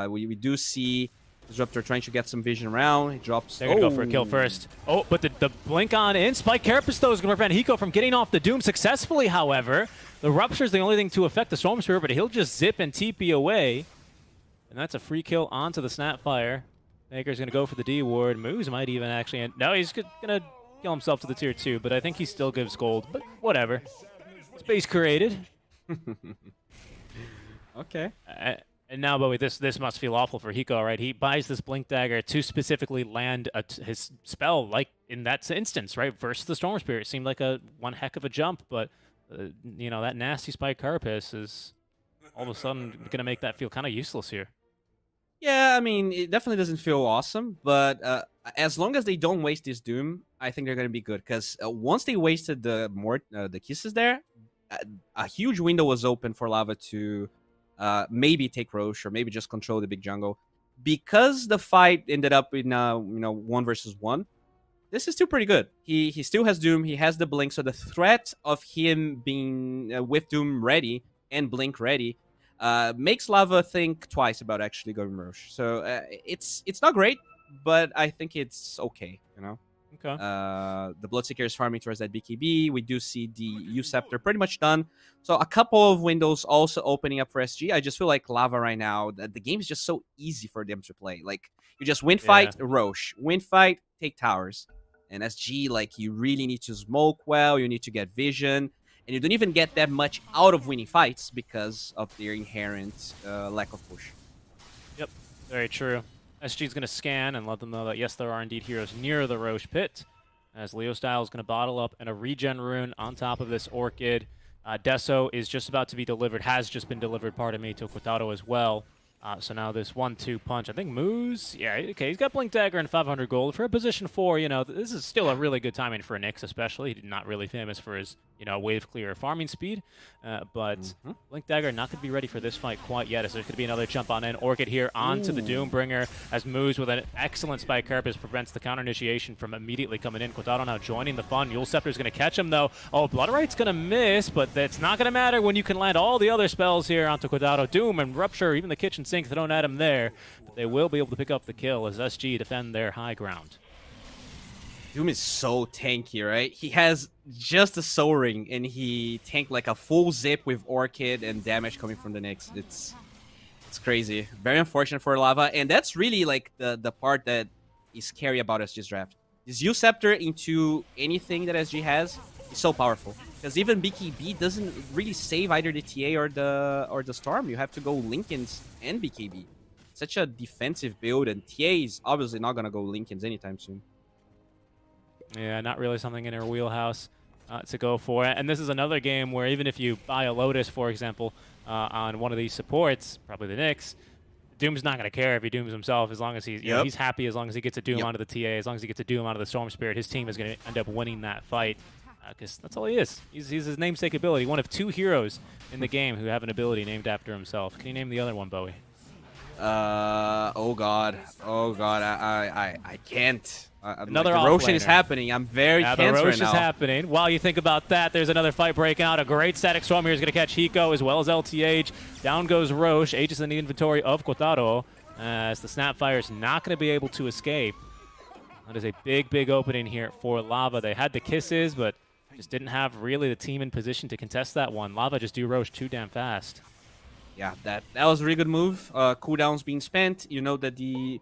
We do see Disruptor trying to get some vision around. He drops. They're going to go for a kill first. Oh, but the blink on in. Spike Carapace, though, is going to prevent Hiko from getting off the Doom successfully, however. The Rupture is the only thing to affect the Storm Spirit, but he'll just zip and TP away. And that's a free kill onto the Snapfire. Maker's going to go for the D ward. Moose might even actually... No, he's going to kill himself to the tier 2, but I think he still gives gold. But whatever. Space created. Okay. And now, Bowie, this must feel awful for Hiko, right? He buys this Blink Dagger to specifically land his spell, like in that instance, right? Versus the Storm Spirit. Seemed like one heck of a jump, but, you know, that nasty Spike Carapace is all of a sudden going to make that feel kind of useless here. Yeah, I mean, it definitely doesn't feel awesome, but as long as they don't waste this Doom, I think they're going to be good. Because once they wasted the kisses there, a huge window was open for Lava to maybe take Roche or maybe just control the big jungle. Because the fight ended up in 1 versus 1, this is still pretty good. He still has Doom, he has the Blink, so the threat of him being with Doom ready and Blink ready makes Lava think twice about actually going Roche. So it's not great, but I think it's okay, you know? Okay. The Bloodseeker is farming towards that BKB. We do see the U-Scepter pretty much done. So a couple of windows also opening up for SG. I just feel like Lava right now, the game is just so easy for them to play. Like, you just win fight, Roche. Win fight, take towers. And SG, like, you really need to smoke well. You need to get vision. And you don't even get that much out of winning fights because of their inherent lack of push. Yep, very true. SG's going to scan and let them know that, yes, there are indeed heroes near the Roche pit. As Leo Style is going to bottle up and a regen rune on top of this Orchid. Deso is just about to be delivered, has just been delivered, pardon me, to Quintado as well. So now this 1-2 punch. I think Moose, yeah, okay, he's got Blink Dagger and 500 gold. For a position 4, you know, this is still a really good timing for Nyx, especially. He's not really famous for his, you know, wave clear farming speed. But Blink Dagger not going to be ready for this fight quite yet, as there's going to be another jump on in. Orchid here onto the Doombringer, as Moose with an excellent Spike Carapace prevents the counter initiation from immediately coming in. Quintado now joining the fun. Yule Scepter's going to catch him, though. Oh, Bloodright's going to miss, but that's not going to matter when you can land all the other spells here onto Quintado. Doom and Rupture, even the Kitchen Sink thrown at him there. But they will be able to pick up the kill as SG defend their high ground. Doom is so tanky, right? He has just a Soul Ring, and he tanked like a full zip with Orchid and damage coming from the Nyx. It's crazy. Very unfortunate for Lava, and that's really like the part that is scary about SG's draft. This U-Scepter into anything that SG has is so powerful. Because even BKB doesn't really save either the TA or the Storm. You have to go Linken's and BKB. Such a defensive build, and TA is obviously not going to go Linken's anytime soon. Yeah, not really something in her wheelhouse to go for. And this is another game where even if you buy a Lotus, for example, on one of these supports, probably the Nyx, Doom's not going to care if he dooms himself as long as he's, you know, he's happy as long as he gets a Doom onto the TA, as long as he gets a Doom onto the Storm Spirit. His team is going to end up winning that fight because that's all he is. He's his namesake ability, one of 2 heroes in the game who have an ability named after himself. Can you name the other one, Bowie? Oh god, I can't. Another like, the Roshan is happening. I'm very tense right now. The Roche is happening. While you think about that, there's another fight break out. A great static storm here is going to catch Hiko as well as LTH. Down goes Roche. H is in the inventory of Quintado as the Snapfire is not going to be able to escape. That is a big, big opening here for Lava. They had the kisses, but just didn't have really the team in position to contest that one. Lava just do Roche too damn fast. Yeah, that was a really good move. Cooldowns being spent. You know that the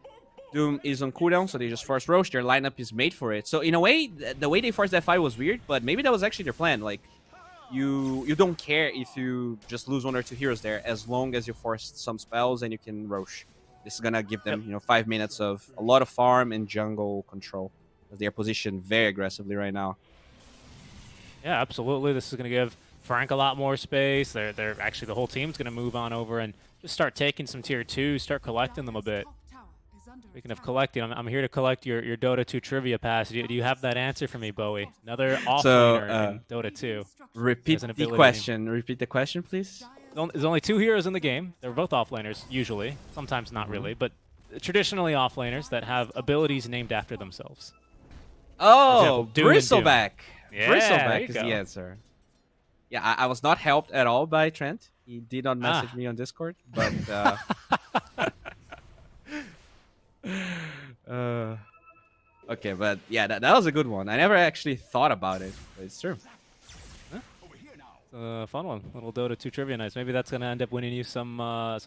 Doom is on cooldown, so they just force Roche. Their lineup is made for it. So in a way, the way they forced that fight was weird, but maybe that was actually their plan. Like, you don't care if you just lose 1 or 2 heroes there, as long as you force some spells and you can Roche. This is gonna give them, 5 minutes of a lot of farm and jungle control, as they are positioned very aggressively right now. Yeah, absolutely. This is gonna give Frank a lot more space. They're actually, the whole team's gonna move on over and just start taking some tier 2, start collecting them a bit. Speaking of collecting, I'm here to collect your Dota 2 trivia pass. Do you have that answer for me, Bowie? Another offlaner in Dota 2. Repeat the question. Repeat the question, please. there's only 2 heroes in the game. They're both offlaners, usually. Sometimes not really, but traditionally offlaners that have abilities named after themselves. Oh, Doom and Doom. Bristleback. Yeah, there Bristleback you is go. the answer. Yeah, I was not helped at all by Trent. He did not message me on Discord, but okay, but yeah, that was a good one. I never actually thought about it, but it's true. Fun one, little Dota 2 trivia nights. Maybe that's gonna end up winning you some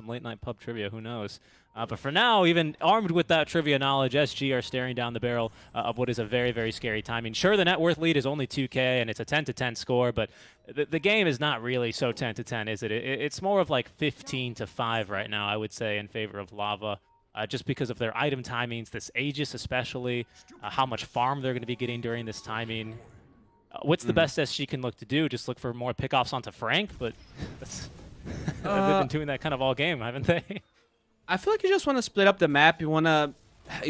late night pub trivia. Who knows? But for now, even armed with that trivia knowledge, SG are staring down the barrel of what is a very, very scary timing. Sure, the net worth lead is only 2K and it's a 10-10 score, but the game is not really so 10-10, is it? It's more of like 15-5 right now, I would say, in favor of Lava. Just because of their item timings, this Aegis especially, how much farm they're going to be getting during this timing. What's the best SG can look to do? Just look for more pickoffs onto Frank, but that's they've been doing that kind of all game, haven't they? I feel like you just want to split up the map. You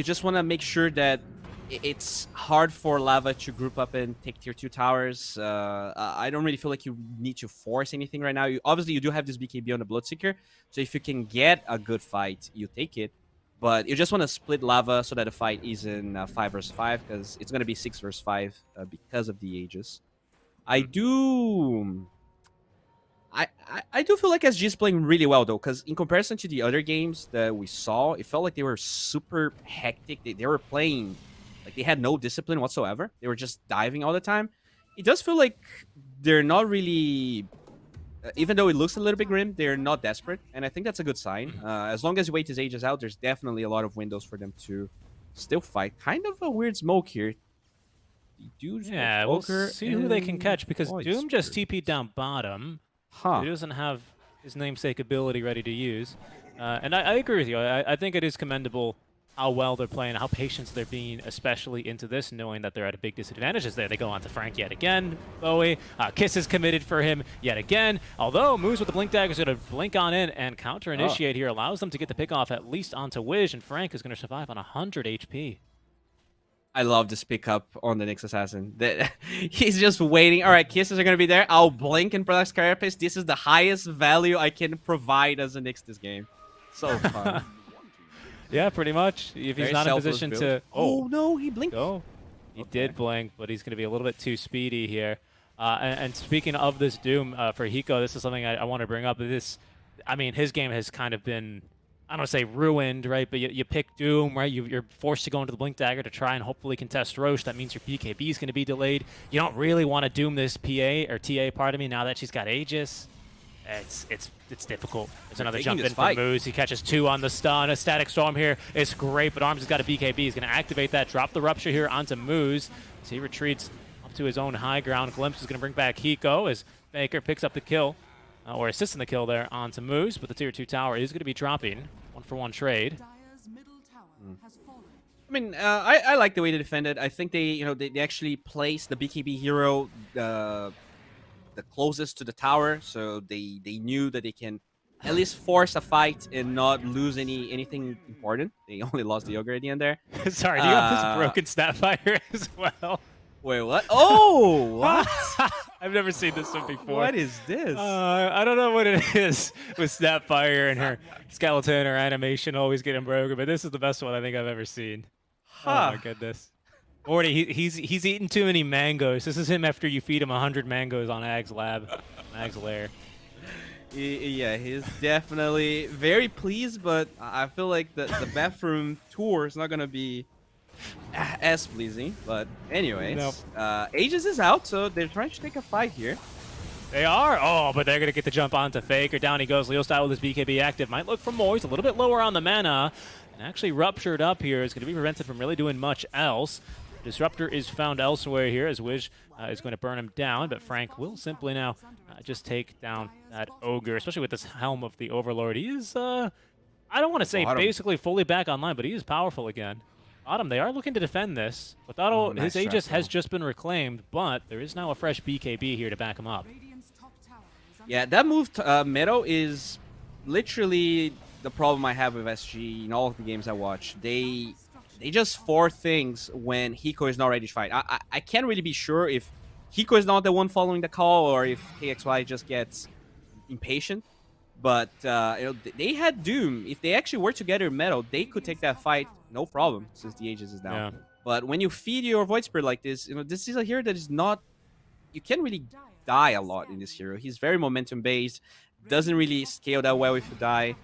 just want to make sure that it's hard for Lava to group up and take tier 2 towers. I don't really feel like you need to force anything right now. Obviously, you do have this BKB on the Bloodseeker, so if you can get a good fight, you take it. But you just want to split Lava so that the fight isn't 5 versus 5, because it's going to be 6 versus 5 because of the Aegis. I do feel like SG is playing really well, though, because in comparison to the other games that we saw, it felt like they were super hectic. They were playing like they had no discipline whatsoever. They were just diving all the time. It does feel like they're not really... even though it looks a little bit grim, they're not desperate, and I think that's a good sign. As long as you wait his Aegis out, there's definitely a lot of windows for them to still fight. Kind of a weird smoke here. Yeah, we'll see who they can catch, because Doom just TP'd down bottom. Huh. He doesn't have his namesake ability ready to use. And I agree with you. I think it is commendable how well they're playing, how patient they're being, especially into this, knowing that they're at a big disadvantage as they go on to Frank yet again. Bowie, Kiss is committed for him yet again. Although Moose with the Blink Dagger is going to blink on in and counter-initiate here, allows them to get the pick off at least onto Wiz, and Frank is going to survive on 100 HP. I love this pickup on the Nyx Assassin. He's just waiting. All right, Kisses are going to be there. I'll blink and Product Carapace. This is the highest value I can provide as a Nyx this game. So fun. Yeah, pretty much. If he's not in position to... Oh, no, he blinked. Go. He did blink, but he's going to be a little bit too speedy here. And speaking of this Doom for Hiko, this is something I want to bring up. I mean, his game has kind of been, I don't want to say ruined, right? But you pick Doom, right? You're forced to go into the Blink Dagger to try and hopefully contest Roche. That means your BKB is going to be delayed. You don't really want to Doom this PA, or TA, pardon me, now that she's got Aegis. It's difficult. There's another jump in from Moose. He catches 2 on the stun. A Static Storm here is great, but Arms has got a BKB. He's going to activate that, drop the Rupture here onto Moose. So he retreats up to his own high ground. Glimpse is going to bring back Hiko as Baker picks up the kill, or assists in the kill there onto Moose, but the tier 2 tower is going to be dropping. 1-for-1 trade. I mean, I like the way they defended. I think they actually placed the BKB hero the closest to the tower, so they knew that they can at least force a fight and not lose anything important. They only lost the Ogre at the end there. Sorry, do you have this broken Snapfire as well? Wait, what? Oh, what? I've never seen this one before. What is this? I don't know what it is with Snapfire and her skeleton or animation always getting broken, but this is the best one I think I've ever seen. Huh. Oh my goodness. Morty, he's eaten too many mangoes. This is him after you feed him 100 mangoes on Ag's lab, Ag's lair. Yeah, he's definitely very pleased, but I feel like the bathroom tour is not going to be as pleasing. But anyways, nope. Aegis is out, so they're trying to take a fight here. They are? Oh, but they're going to get the jump onto Faker. Down he goes. Leo style with his BKB active. Might look for more. He's a little bit lower on the mana. And actually ruptured up here is going to be prevented from really doing much else. Disruptor is found elsewhere here as Wiz is going to burn him down, but Frank will simply now just take down that Ogre, especially with this Helm of the Overlord. He is, I don't want to say basically fully back online, but he is powerful again. Bottom, they are looking to defend this. Without his Aegis has just been reclaimed, but there is now a fresh BKB here to back him up. Yeah, that move to Meadow is literally the problem I have with SG in all of the games I watch. They just force things when Hiko is not ready to fight. I can't really be sure if Hiko is not the one following the call or if KXY just gets impatient. But they had Doom. If they actually were together in metal, they could take that fight no problem since the Aegis is down. Yeah. But when you feed your Void Spirit like this, this is a hero that is not. You can't really die a lot in this hero. He's very momentum based. Doesn't really scale that well if you die.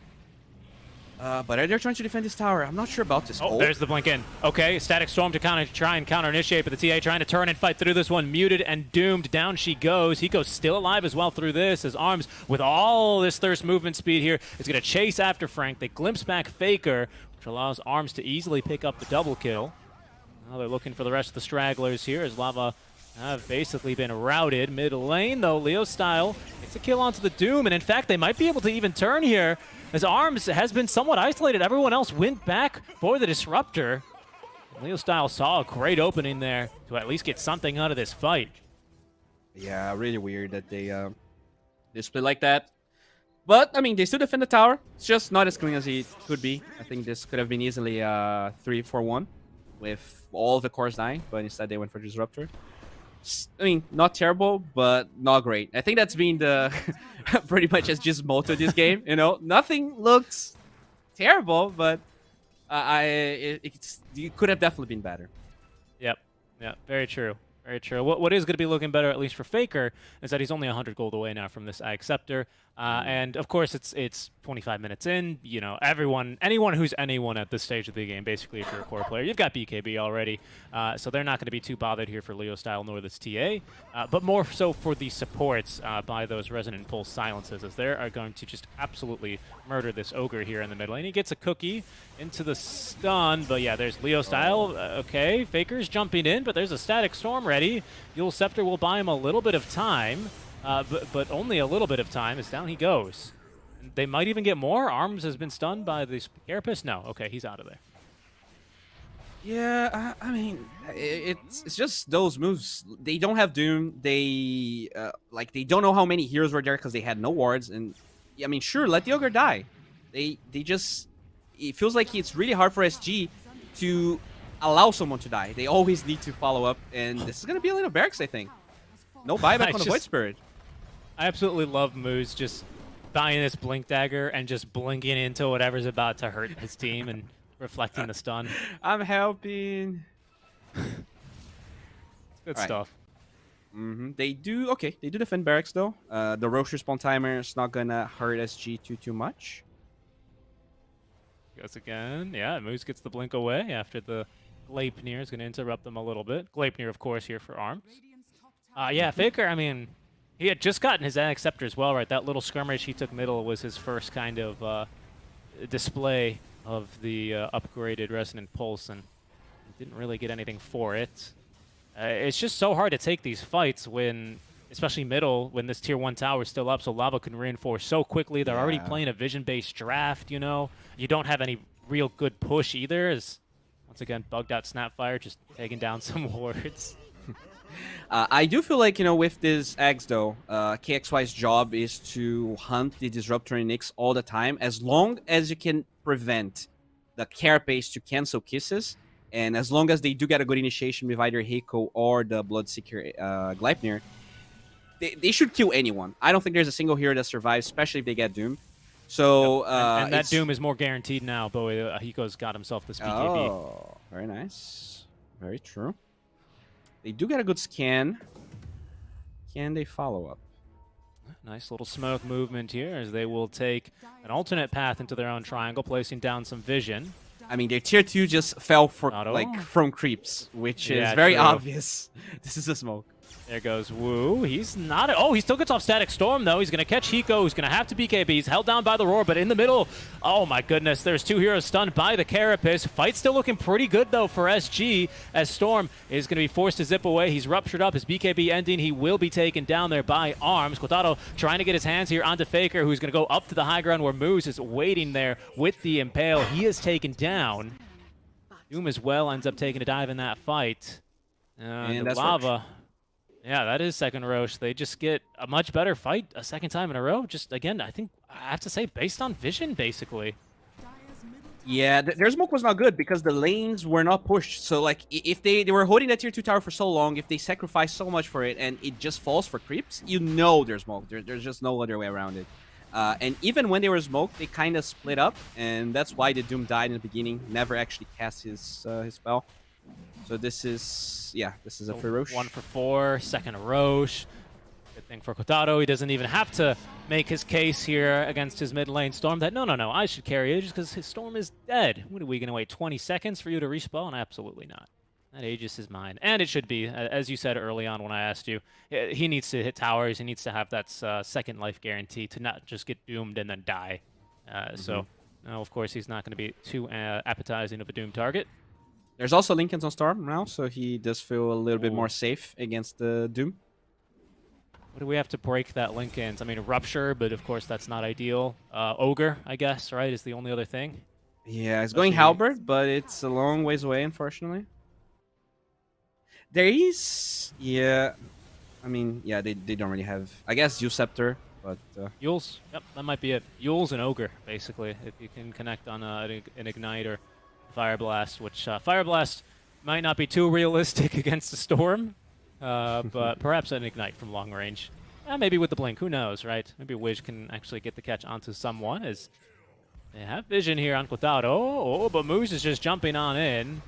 But they're trying to defend this tower. I'm not sure about this. Oh, there's the blink in. Okay, Static Storm to try and counter initiate, but the TA trying to turn and fight through this one. Muted and doomed. Down she goes. Hiko's still alive as well through this. His arms, with all this Thirst movement speed here, is going to chase after Frank. They glimpse back Faker, which allows Arms to easily pick up the double kill. Now they're looking for the rest of the stragglers here as Lava have basically been routed. Mid lane, though, Leo Style gets a kill onto the Doom, and in fact, they might be able to even turn here as Arms has been somewhat isolated. Everyone else went back for the Disruptor. Leo Style saw a great opening there to at least get something out of this fight. Yeah, really weird that they split like that. But, I mean, they still defend the tower. It's just not as clean as it could be. I think this could have been easily 3-4-1 with all the cores dying, but instead they went for Disruptor. I mean, not terrible, but not great. I think that's been the pretty much as just motto this game. Nothing looks terrible, but it could have definitely been better. Yep, very true. Very true. What is going to be looking better, at least for Faker, is that he's only 100 gold away now from this Ag Scepter. And of course, it's 25 minutes in. Anyone who's anyone at this stage of the game, basically, if you're a core player, you've got BKB already. So they're not going to be too bothered here for Leo Style nor this TA. But more so for the supports by those Resonant Pulse silences, as they are going to just absolutely murder this Ogre here in the mid lane. He gets a cookie into the stun, but yeah, there's Leo Style. Okay, Faker's jumping in, but there's a Static Storm ready. Yule Scepter will buy him a little bit of time, but only a little bit of time, as down he goes. They might even get more. Arms has been stunned by the Carapace. No, okay, he's out of there. Yeah, I mean, it's just those moves. They don't have Doom. They they don't know how many heroes were there because they had no wards. And I mean, sure, let the Ogre die. They just, it feels like it's really hard for SG to allow someone to die. They always need to follow up, and this is gonna be a little barracks, I think. No buyback on the Void Spirit. I absolutely love Moose just buying this Blink Dagger and just blinking into whatever's about to hurt his team and reflecting the stun. I'm helping. Good stuff. They do defend barracks though. The Roche respawn timer is not gonna hurt SG too much. Goes again. Yeah, Moose gets the blink away after the Gleipnir is going to interrupt them a little bit. Gleipnir, of course, here for Arms. Yeah, Faker, I mean, he had just gotten his Ag Scepter as well, right? That little skirmish he took middle was his first kind of display of the upgraded Resonant Pulse, and he didn't really get anything for it. It's just so hard to take these fights when, especially middle, when this tier 1 tower is still up, so Lava can reinforce so quickly. They're already playing a vision-based draft, You don't have any real good push either, as, once again, bugged out Snapfire, just taking down some wards. I do feel like, with this Ags, though, KXY's job is to hunt the Disruptor and Nyx all the time, as long as you can prevent the Carapace to cancel kisses, and as long as they do get a good initiation with either Hiko or the Bloodseeker Gleipnir, they should kill anyone. I don't think there's a single hero that survives, especially if they get Doom. So and that Doom is more guaranteed now. Bowie, Hiko's got himself this BKB. Oh, very nice. Very true. They do get a good scan. Can they follow up? Nice little smoke movement here as they will take an alternate path into their own triangle, placing down some vision. I mean, their tier 2 just fell for from creeps, which is very obvious. This is a smoke. There goes Wu. He's not... Oh, he still gets off Static Storm, though. He's going to catch Hiko. He's going to have to BKB. He's held down by the Roar, but in the middle... Oh, my goodness. There's 2 heroes stunned by the Carapace. Fight still looking pretty good, though, for SG, as Storm is going to be forced to zip away. He's ruptured up. His BKB ending. He will be taken down there by Arms. Quotado trying to get his hands here onto Faker, who's going to go up to the high ground where Moose is waiting there with the Impale. He is taken down. Doom as well ends up taking a dive in that fight. And that's Lava... Roche. Yeah, that is second Roche. They just get a much better fight a second time in a row. Just, again, I think I have to say based on vision, basically. Yeah, their smoke was not good because the lanes were not pushed. So, if they were holding that tier 2 tower for so long, if they sacrifice so much for it and it just falls for creeps, there's smoke. There's just no other way around it. And even when they were smoked, they kind of split up, and that's why the Doom died in the beginning. Never actually cast his spell. So this is a free Roche. 1 for 4, second Roche. Good thing for Kotaro, he doesn't even have to make his case here against his mid lane Storm that no, I should carry Aegis because his Storm is dead. What are we going to wait 20 seconds for you to respawn? Absolutely not. That Aegis is mine. And it should be, as you said early on when I asked you, he needs to hit towers. He needs to have that second life guarantee to not just get doomed and then die. So, no, of course, he's not going to be too appetizing of a Doom target. There's also Linken's on Storm now, so he does feel a little bit more safe against the Doom. What do we have to break that Linken's? I mean, Rupture, but of course that's not ideal. Ogre, I guess, right, is the only other thing. Yeah, it's going Halberd, but it's a long ways away, unfortunately. There is... Yeah. I mean, yeah, they don't really have... I guess Scepter, but... Yules. Yep, that might be it. Yules and Ogre, basically, if you can connect on an Ignite or Fire Blast, which Fire Blast might not be too realistic against the Storm, but perhaps an Ignite from long range. Maybe with the Blink, who knows, right? Maybe Wiz can actually get the catch onto someone, as they have vision here on Kotaro. Oh, but Moose is just jumping on in,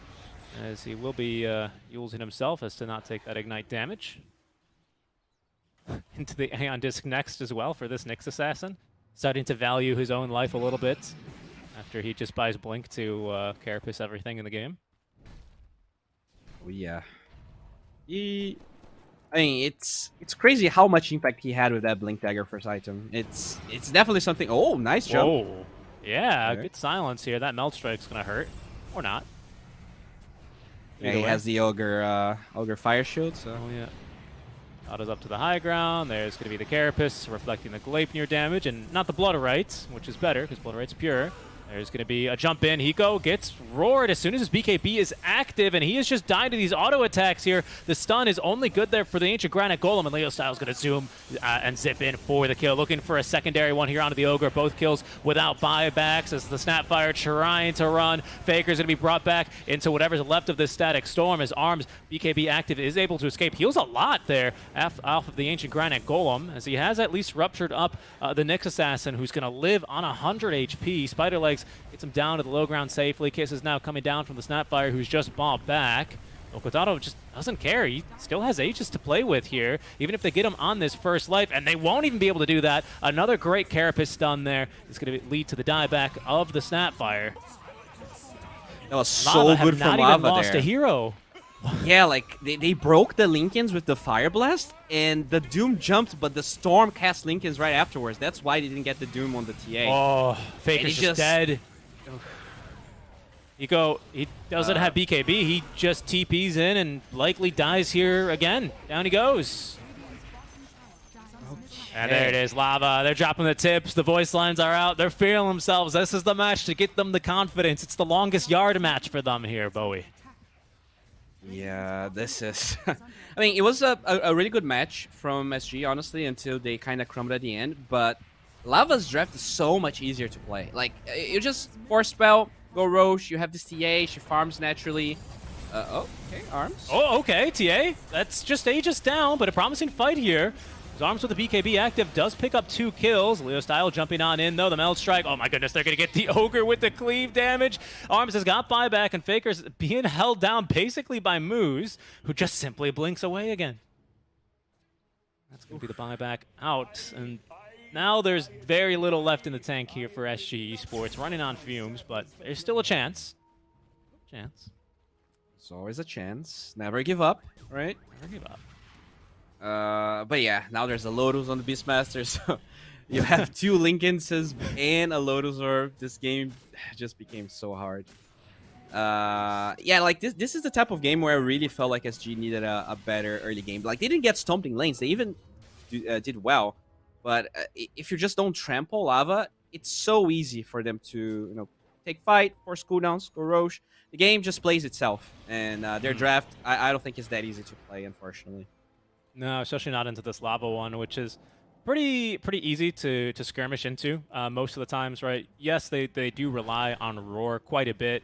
as he will be using himself as to not take that Ignite damage. Into the Aeon Disc next as well for this Nyx Assassin. Starting to value his own life a little bit after he just buys Blink to carapace everything in the game. Oh, yeah. I mean, it's crazy how much impact he had with that Blink Dagger first item. It's definitely something... Oh, nice jump. Whoa. Yeah, good silence here. That Melt Strike's going to hurt. Or not. Yeah, he has the Ogre Fire Shield, so... Oh, yeah. Otto's up to the high ground. There's going to be the Carapace, reflecting the Gleipnir damage, and not the Blooderites, which is better, because Blooderites pure. There's going to be a jump in. Hiko gets roared as soon as his BKB is active, and he has just died to these auto attacks here. The stun is only good there for the Ancient Granite Golem, and Leo Styles going to zoom and zip in for the kill. Looking for a secondary one here onto the Ogre. Both kills without buybacks as the Snapfire trying to run. Faker's going to be brought back into whatever's left of this Static Storm. His arms, BKB active, is able to escape. Heals a lot there off of the Ancient Granite Golem, as he has at least ruptured up the Nyx Assassin, who's going to live on 100 HP. Spider Legs gets him down to the low ground safely. Kiss is now coming down from the Snapfire, who's just bombed back. Okotaro just doesn't care. He still has Aegis to play with here, even if they get him on this first life, and they won't even be able to do that. Another great Carapace stun there is going to lead to the dieback of the Snapfire. That was so good from Lava there. Not even lost a hero. Yeah, like, they broke the Linken's with the Fire Blast, and the Doom jumped, but the Storm cast Linken's right afterwards. That's why they didn't get the Doom on the TA. Oh, Faker's just dead. Hiko, he doesn't have BKB. He just TPs in and likely dies here again. Down he goes. Okay. And there it is, Lava. They're dropping the tips. The voice lines are out. They're feeling themselves. This is the match to get them the confidence. It's the longest yard match for them here, Bowie. Yeah, this is... I mean, it was a really good match from SG, honestly, until they kind of crumbled at the end. But Lava's draft is so much easier to play. Like, you just Force Spell, go Roche, you have this TA, she farms naturally. Oh, okay, Arms. Oh, okay, TA. That's just Aegis down, but a promising fight here. His Arms with the BKB active does pick up 2 kills. Leo Style jumping on in, though. The Meld Strike. Oh, my goodness. They're going to get the Ogre with the cleave damage. Arms has got buyback, and Faker's being held down basically by Moose, who just simply blinks away again. That's going to be the buyback out. And now there's very little left in the tank here for SG Esports. Running on fumes, but there's still a chance. Chance. There's always a chance. Never give up, right? Never give up. But yeah, now there's a Lotus on the Beastmaster, so you have 2 Linken's and a Lotus Orb. This game just became so hard. Yeah, like this is the type of game where I really felt like SG needed a better early game. Like, they didn't get stomping lanes. They even did well. But if you just don't trample Lava, it's so easy for them to, take fight, force cooldowns, go Roche. The game just plays itself. And their draft, I don't think is that easy to play, unfortunately. No, especially not into this Lava one, which is pretty easy to skirmish into most of the times, right? Yes, they do rely on Roar quite a bit.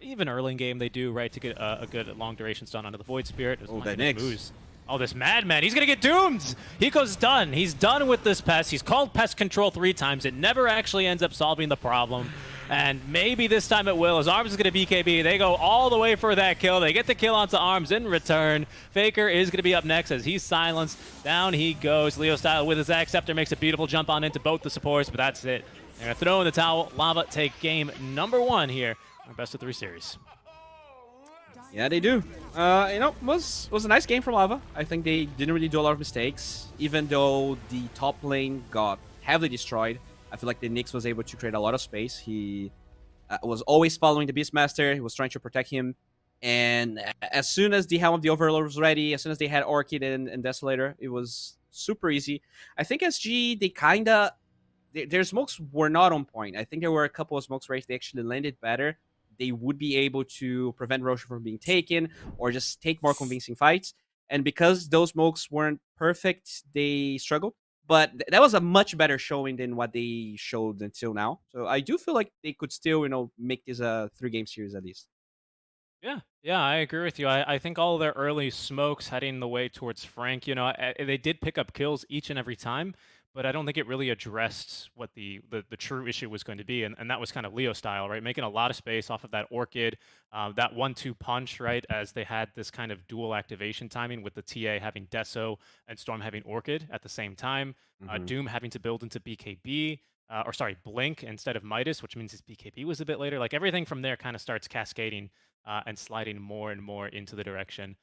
Even early in game they do, right, to get a good long duration stun onto the Void Spirit. Oh, that Nyx. Oh, this madman, he's gonna get doomed! Hiko's done. He's done with this pest. He's called pest control 3 times. It never actually ends up solving the problem. And maybe this time it will, as Arms is gonna BKB. They go all the way for that kill. They get the kill onto Arms in return. Faker is gonna be up next as he's silenced. Down he goes. Leo Style with his Axe Scepter makes a beautiful jump on into both the supports, but that's it. They're gonna throw in the towel. Lava take game number 1 here. Our best of 3 series. Yeah, they do. Was a nice game from Lava. I think they didn't really do a lot of mistakes, even though the top lane got heavily destroyed. I feel like the Nyx was able to create a lot of space. He was always following the Beastmaster. He was trying to protect him. And as soon as the Helm of the Overlord was ready, as soon as they had Orchid and Desolator, it was super easy. I think SG, they kinda... Their smokes were not on point. I think there were a couple of smokes where if they actually landed better, they would be able to prevent Roshan from being taken or just take more convincing fights. And because those smokes weren't perfect, they struggled. But that was a much better showing than what they showed until now. So I do feel like they could still, make this a 3-game series at least. Yeah, I agree with you. I think all of their early smokes heading the way towards Frank, they did pick up kills each and every time, but I don't think it really addressed what the true issue was going to be, and that was kind of Leo style, right? Making a lot of space off of that Orchid, that 1-2 punch, right? As they had this kind of dual activation timing with the TA having Deso and Storm having Orchid at the same time, Doom having to build into BKB, Blink instead of Midas, which means his BKB was a bit later. Like everything from there kind of starts cascading and sliding more and more into the direction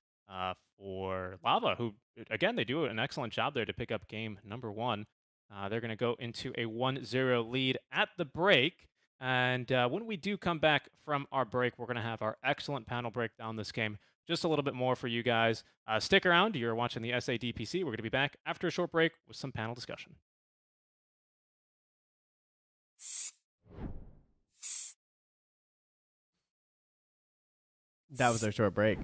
for Lava, who, again, they do an excellent job there to pick up game number 1. They're going to go into a 1-0 lead at the break. And when we do come back from our break, we're going to have our excellent panel breakdown this game. Just a little bit more for you guys. Stick around. You're watching the SA DPC. We're going to be back after a short break with some panel discussion. That was our short break.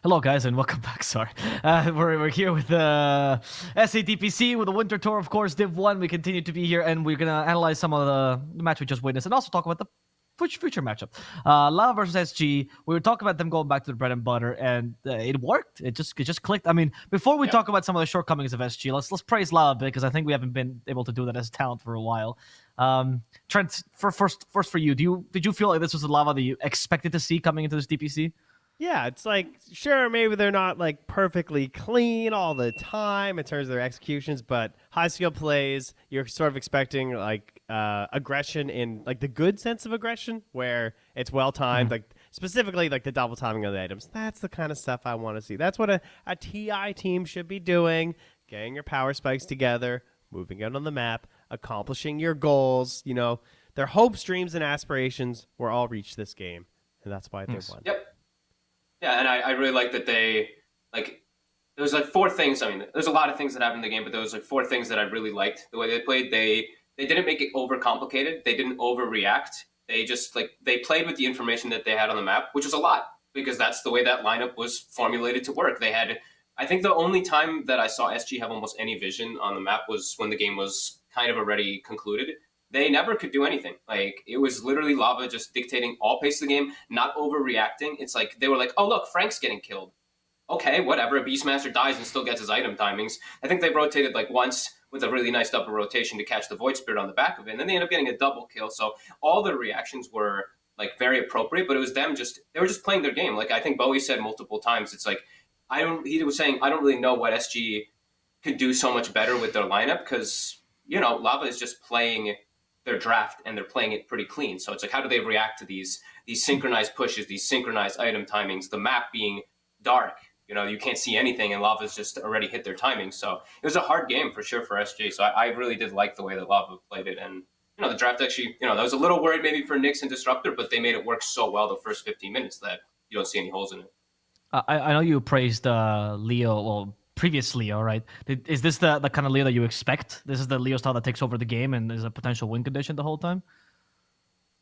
Hello, guys, and welcome back. Sorry. We're here with the DPC with the Winter Tour, of course, Div 1. We continue to be here, and we're going to analyze some of the match we just witnessed and also talk about the future matchup. Lava versus SG. We were talking about them going back to the bread and butter, and it worked. It just clicked. I mean, before we talk about some of the shortcomings of SG, let's praise Lava a bit, because I think we haven't been able to do that as talent for a while. Trent, first for you, did you feel like this was the Lava that you expected to see coming into this DPC? Yeah, it's like, sure, maybe they're not like perfectly clean all the time in terms of their executions, but high skill plays, you're sort of expecting like aggression in like the good sense of aggression, where it's well timed, like specifically like the double timing of the items. That's the kind of stuff I want to see. That's what a TI team should be doing, getting your power spikes together, moving out on the map, accomplishing your goals. You know, their hopes, dreams, and aspirations were all reached this game, and that's why they won. Yep. Yeah, and I really like that they, like, there's like 4 things. I mean, there's a lot of things that happened in the game, but there was like 4 things that I really liked the way they played. They didn't make it overcomplicated. They didn't overreact. They just, like, they played with the information that they had on the map, which was a lot, because that's the way that lineup was formulated to work. They had, I think the only time that I saw SG have almost any vision on the map was when the game was kind of already concluded. They never could do anything. Like, it was literally Lava just dictating all pace of the game, not overreacting. It's like, they were like, oh, look, Frank's getting killed. Okay, whatever. A Beastmaster dies and still gets his item timings. I think they rotated like once with a really nice double rotation to catch the Void Spirit on the back of it, and then they ended up getting a double kill. So all the reactions were like very appropriate, but it was them they were just playing their game. Like, I think Bowie said multiple times, it's like, he was saying, I don't really know what SG could do so much better with their lineup, because, you know, Lava is just playing their draft, and they're playing it pretty clean. So it's like, how do they react to these synchronized pushes, these synchronized item timings, the map being dark? You know, you can't see anything, and Lava's just already hit their timing. So it was a hard game for sure for SG. So I really did like the way that Lava played it. And, you know, the draft actually, you know, I was a little worried maybe for Nyx and Disruptor, but they made it work so well the first 15 minutes that you don't see any holes in it. I know you praised Leo, well, previous Leo, right? Is this the kind of Leo that you expect? This is the Leo style that takes over the game and is a potential win condition the whole time?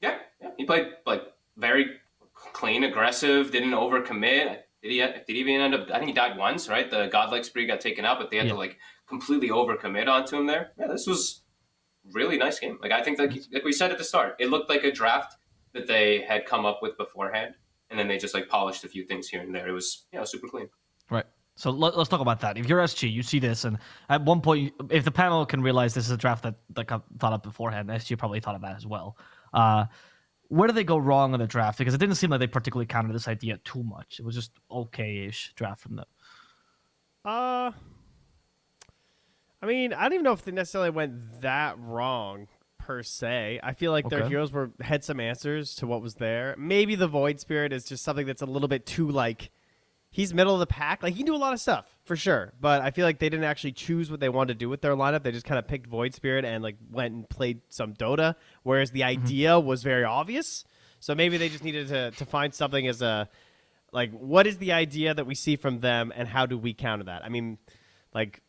Yeah. He played like very clean, aggressive, didn't overcommit. Did he even end up? I think he died once, right? The godlike spree got taken out, but they had to like completely overcommit onto him there. Yeah, this was really nice game. Like, I think like we said at the start, it looked like a draft that they had come up with beforehand, and then they just like polished a few things here and there. It was, you know, super clean. Right. So let's talk about that. If you're SG, you see this, and at one point, if the panel can realize this is a draft that got thought up beforehand, SG probably thought of that as well. Where did they go wrong in the draft? Because it didn't seem like they particularly countered this idea too much. It was just okay-ish draft from them. I mean, I don't even know if they necessarily went that wrong per se. I feel like their heroes had some answers to what was there. Maybe the Void Spirit is just something that's a little bit too, like, he's middle of the pack. Like, he can do a lot of stuff, for sure. But I feel like they didn't actually choose what they wanted to do with their lineup. They just kind of picked Void Spirit and, like, went and played some Dota, whereas the idea was very obvious. So maybe they just needed to find something as a, like, what is the idea that we see from them, and how do we counter that? I mean, like,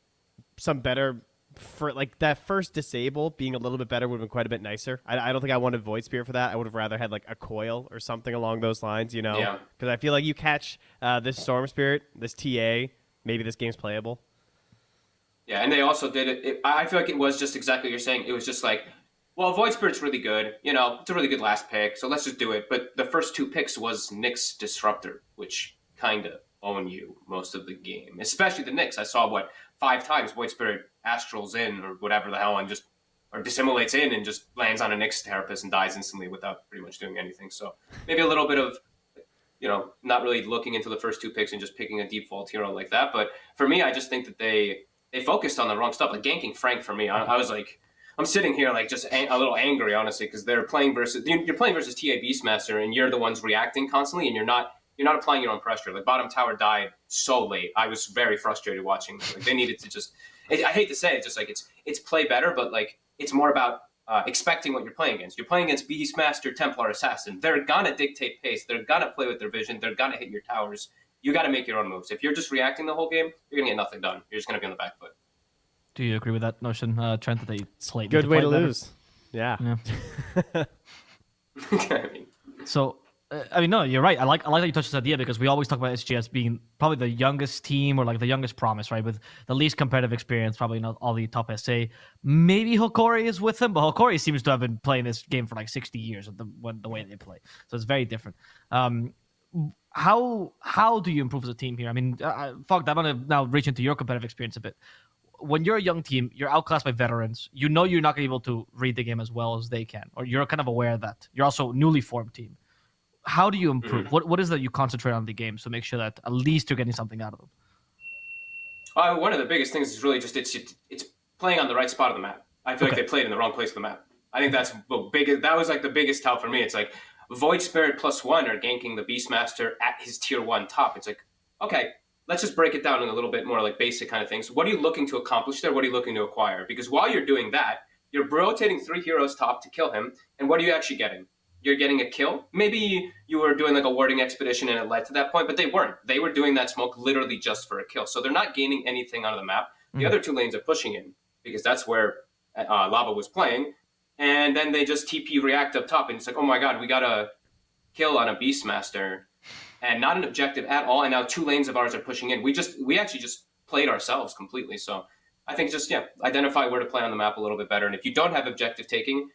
some better... For like that first disable being a little bit better would have been quite a bit nicer. I don't think I wanted Void Spirit for that. I would have rather had like a coil or something along those lines, you know? Yeah. Because I feel like you catch this Storm Spirit, this TA, maybe this game's playable. Yeah, and they also did it. I feel like it was just exactly what you're saying. It was just like, well, Void Spirit's really good. You know, it's a really good last pick, so let's just do it. But the first 2 picks was Nyx Disruptor, which kind of own you most of the game, especially the Nyx. I saw, 5 times Void Spirit astrals in or whatever the hell and just or dissimulates in and just lands on a Nyx therapist and dies instantly without pretty much doing anything. So maybe a little bit of, you know, not really looking into the first 2 picks and just picking a default hero like that. But for me, I just think that they focused on the wrong stuff. Like ganking Frank for me, I was like, I'm sitting here like just a little angry, honestly, because they're playing versus TA Beastmaster and you're the ones reacting constantly and you're not applying your own pressure. Like, bottom tower died so late. I was very frustrated watching them. Like, they needed to just... I hate to say it, just like it's play better, but like it's more about expecting what you're playing against. You're playing against Beastmaster, Templar, Assassin. They're gonna dictate pace. They're gonna play with their vision. They're gonna hit your towers. You got to make your own moves. If you're just reacting the whole game, you're gonna get nothing done. You're just gonna be on the back foot. Do you agree with that notion, Trent? That they good way to lose. Yeah. I mean, So I mean, no, you're right. I like that you touched this idea because we always talk about SGS being probably the youngest team or like the youngest promise, right? With the least competitive experience, probably not all the top SA. Maybe Hokori is with them, but Hokori seems to have been playing this game for like 60 years the way they play. So it's very different. How do you improve as a team here? I mean, fuck, I'm gonna now reach into your competitive experience a bit. When you're a young team, you're outclassed by veterans. You know you're not gonna be able to read the game as well as they can, or you're kind of aware of that. You're also a newly formed team. How do you improve? What is that you concentrate on the game to make sure that at least you're getting something out of them? One of the biggest things is really just it's playing on the right spot of the map. I feel like they played in the wrong place of the map. I think that's the biggest. That was like the biggest tell for me. It's like Void Spirit +1 are ganking the Beastmaster at his tier 1 top. It's like, okay, let's just break it down in a little bit more like basic kind of things. What are you looking to accomplish there? What are you looking to acquire? Because while you're doing that, you're rotating 3 heroes top to kill him. And what are you actually getting? You're getting a kill. Maybe you were doing like a warding expedition and it led to that point, but they weren't. They were doing that smoke literally just for a kill. So they're not gaining anything out of the map. The other 2 lanes are pushing in because that's where Lava was playing. And then they just TP react up top. And it's like, oh my God, we got a kill on a Beastmaster and not an objective at all. And now 2 lanes of ours are pushing in. We actually just played ourselves completely. So I think just, identify where to play on the map a little bit better. And if you don't have objective taking,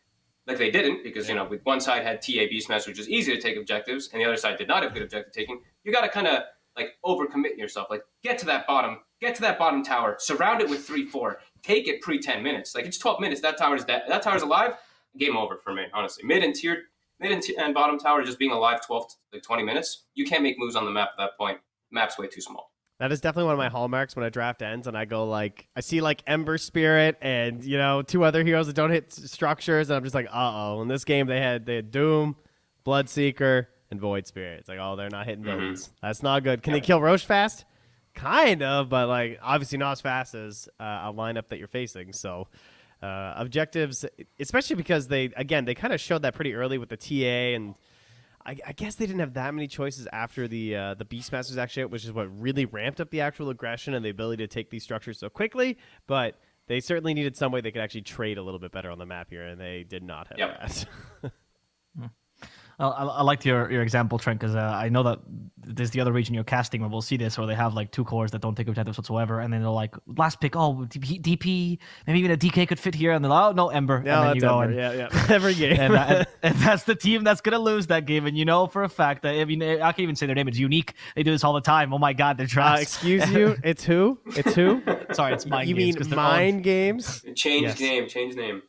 like they didn't, because, with one side had TA Beastmaster, which is easy to take objectives, and the other side did not have good objective taking, you got to kind of, like, overcommit yourself. Like, get to that bottom tower, surround it with 3-4, take it pre-10 minutes. Like, it's 12 minutes, that tower's dead. That tower's alive, game over for me, honestly. Mid and bottom tower just being alive 12 to like 20 minutes, you can't make moves on the map at that point. Map's way too small. That is definitely one of my hallmarks when a draft ends and I go like, I see like Ember Spirit and, 2 other heroes that don't hit structures. And I'm just like, uh-oh. In this game, they had Doom, Bloodseeker, and Void Spirit. It's like, oh, they're not hitting buildings. That's not good. Can they kill Roche fast? Kind of, but like obviously not as fast as a lineup that you're facing. So objectives, especially because they kind of showed that pretty early with the TA and I guess they didn't have that many choices after the Beastmasters actually, which is what really ramped up the actual aggression and the ability to take these structures so quickly. But they certainly needed some way they could actually trade a little bit better on the map here, and they did not have that. I liked your example, Trent, because I know that there's the other region you're casting where we'll see this, where they have like 2 cores that don't take objectives whatsoever, and then they're like, last pick, oh, DP, maybe even a DK could fit here, and they're like, oh, no, Ember. No, and then you go Ember. Yeah. Every game. and that's the team that's going to lose that game, and you know for a fact that, I mean, I can't even say their name, it's Unique. They do this all the time. Oh my God, they're trash. Excuse you, it's who? It's who? Sorry, it's Mind You Games. mean Mind Games? Change name.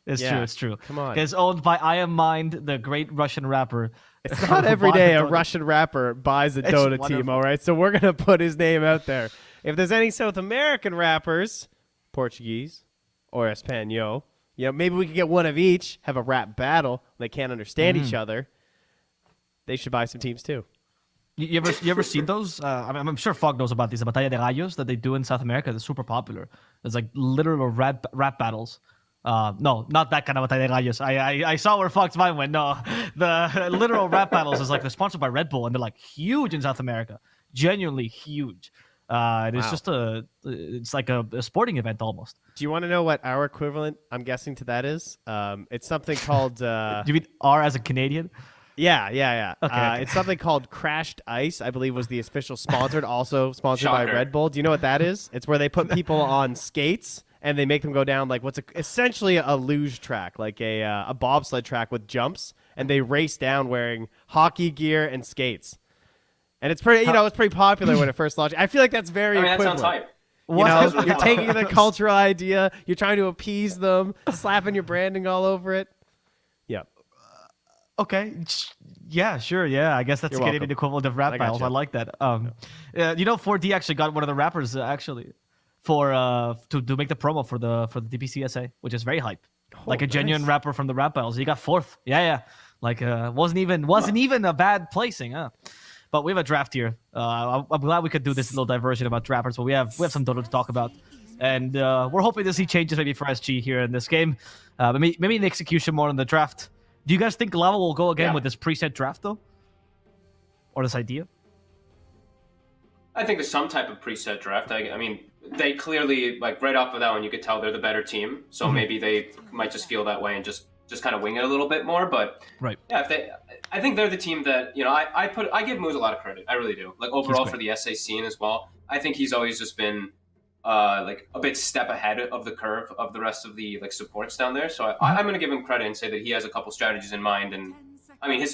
It's true. Come on. It's owned by I Am Mind, the great Russian rapper. It's not every day a Russian rapper buys a Dota team, all right? So we're going to put his name out there. If there's any South American rappers, Portuguese or Espanol, maybe we could get one of each, have a rap battle. They can't understand each other. They should buy some teams too. You ever seen those? I'm sure Fog knows about these, the Batalla de Gallos that they do in South America. They're super popular. It's like literal rap battles. No, not that kind of Batalla de Gallos. I saw where Fog's mind went. No, the literal rap battles is like they're sponsored by Red Bull and they're like huge in South America, genuinely huge. It's just it's like a sporting event almost. Do you want to know what our equivalent, I'm guessing, to that is? It's something called. Do you mean R as a Canadian? Yeah. Okay. It's something called Crashed Ice, I believe was the official sponsored, also sponsored by Shocker. Red Bull. Do you know what that is? It's where they put people on skates and they make them go down like what's essentially a luge track, like a bobsled track with jumps, and they race down wearing hockey gear and skates. And it's pretty, it's pretty popular when it first launched. I feel like that's very That equivalent. sounds hype. You're taking the cultural idea, you're trying to appease them, slapping your branding all over it. Yeah. Okay. Yeah, sure. Yeah, I guess that's You're getting welcome. an equivalent of rap battles. gotcha. I like that. 4D actually got one of the rappers actually for to make the promo for the DPC SA, which is very hype. Like a genuine nice. rapper from the rap battles. He got 4th. Yeah. Like wasn't even a bad placing. Huh? But we have a draft here. I'm glad we could do this little diversion about drafters, but we have some Dota to talk about. And we're hoping to see changes maybe for SG here in this game. Maybe an execution more in the draft. Do you guys think Lava will go again with this preset draft, though? Or this idea? I think there's some type of preset draft. I mean, they clearly, like, right off of that one, you could tell they're the better team. So maybe they might just feel that way and just just kind of wing it a little bit more. But Right. yeah, I think they're the team that I give Moose a lot of credit. I really do. Like overall for the SA scene as well. I think he's always just been like a bit step ahead of the curve of the rest of the like supports down there. So I'm going to give him credit and say that he has a couple strategies in mind. And I mean,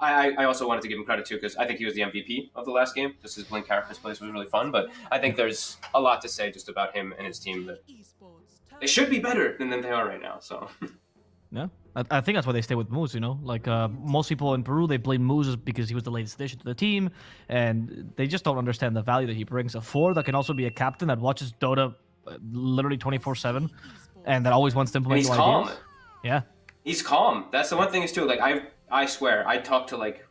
I also wanted to give him credit too because I think he was the MVP of the last game. Just his Blink Carapace plays was really fun. But I think there's a lot to say just about him and his team that they should be better than they are right now. So Yeah, I think that's why they stay with Moose, Like, most people in Peru, they blame Moose because he was the latest addition to the team, and they just don't understand the value that he brings. A 4 that can also be a captain that watches Dota literally 24/7, and that always wants to implement he's new calm. ideas. Yeah. He's calm. That's the one thing is too. Like I swear, I talk to like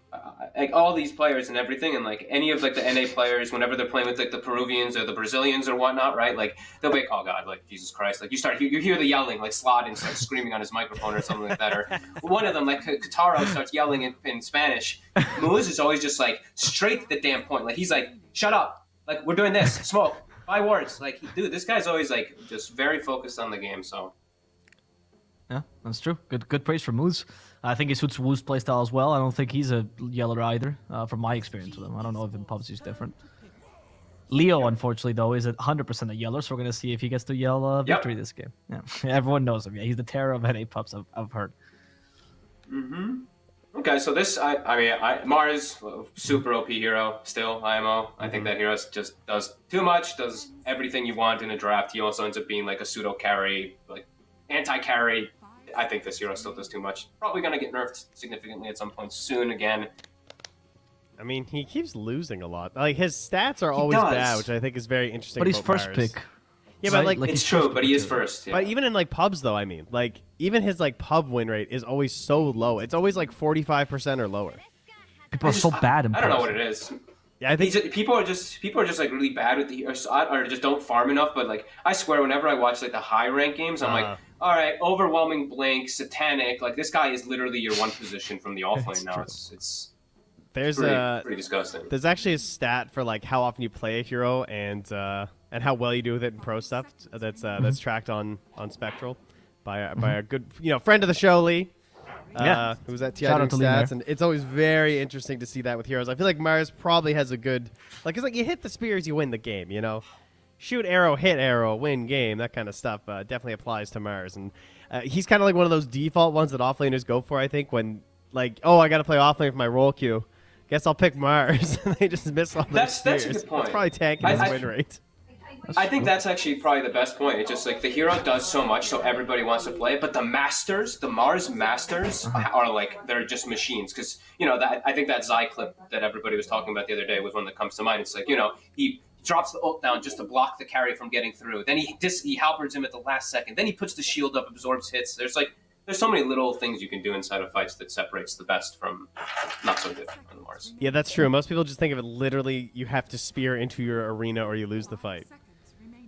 all these players and everything, and like any of like the NA players, whenever they're playing with like the Peruvians or the Brazilians or whatnot, right? Like they'll be like, "Oh God, like Jesus Christ!" Like you hear the yelling, like Slot and starts screaming on his microphone or something like that. Or one of them, like Kataro, starts yelling in Spanish. Moose is always just like straight to the damn point. Like he's like, "Shut up! Like we're doing this. Smoke. 5 words." Like dude, this guy's always like just very focused on the game. So. Yeah, that's true. Good praise for Moose. I think he suits Wu's playstyle as well. I don't think he's a yeller either, from my experience with him. I don't know if in pubs he's different. Leo, unfortunately, though, is 100% a yeller, so we're going to see if he gets to yell victory this game. Yeah, everyone knows him. Yeah, he's the terror of NA pubs, I've heard. Mm-hmm. Okay, so this, Mars, super OP hero, still, IMO. I think that hero just does too much, does everything you want in a draft. He also ends up being like a pseudo carry, like anti-carry. I think this hero still does too much. Probably going to get nerfed significantly at some point soon again. I mean, he keeps losing a lot. Like, his stats are always bad, which I think is very interesting. But he's about first Mars. pick. Yeah, right? but like it's true, but he is first. Yeah. But even in like pubs, though, I mean, like even his like pub win rate is always so low. It's always like 45% or lower. People are so bad in I don't know pubs. what it is. Yeah, I think people are just like really bad with the or just don't farm enough. But like I swear, whenever I watch like the high rank games, I'm like, all right, overwhelming blink, satanic. Like this guy is literally your one position from the offlane now. True. It's there's pretty disgusting. There's actually a stat for like how often you play a hero and how well you do with it in pro stuff. That's tracked on Spectral by a good friend of the show, Lee. Who's at TI doing stats, and it's always very interesting to see that with heroes. I feel like Mars probably has a good, like, it's like you hit the spears, you win the game, shoot arrow, hit arrow, win game, that kind of stuff definitely applies to Mars, and he's kind of like one of those default ones that offlaners go for, I think, when like, oh, I got to play offlane for my role queue, guess I'll pick Mars, and they just miss all their spears. That's a good point. It's probably tanking his win rate. I think that's actually probably the best point. It's just like the hero does so much, so everybody wants to play it. But the masters, the Mars masters, are like they're just machines. Because that I think that Zai clip that everybody was talking about the other day was one that comes to mind. It's like he drops the ult down just to block the carry from getting through. Then he halberds him at the last second. Then he puts the shield up, absorbs hits. There's so many little things you can do inside of fights that separates the best from not so good on the Mars. Yeah, that's true. Most people just think of it literally. You have to spear into your arena or you lose the fight.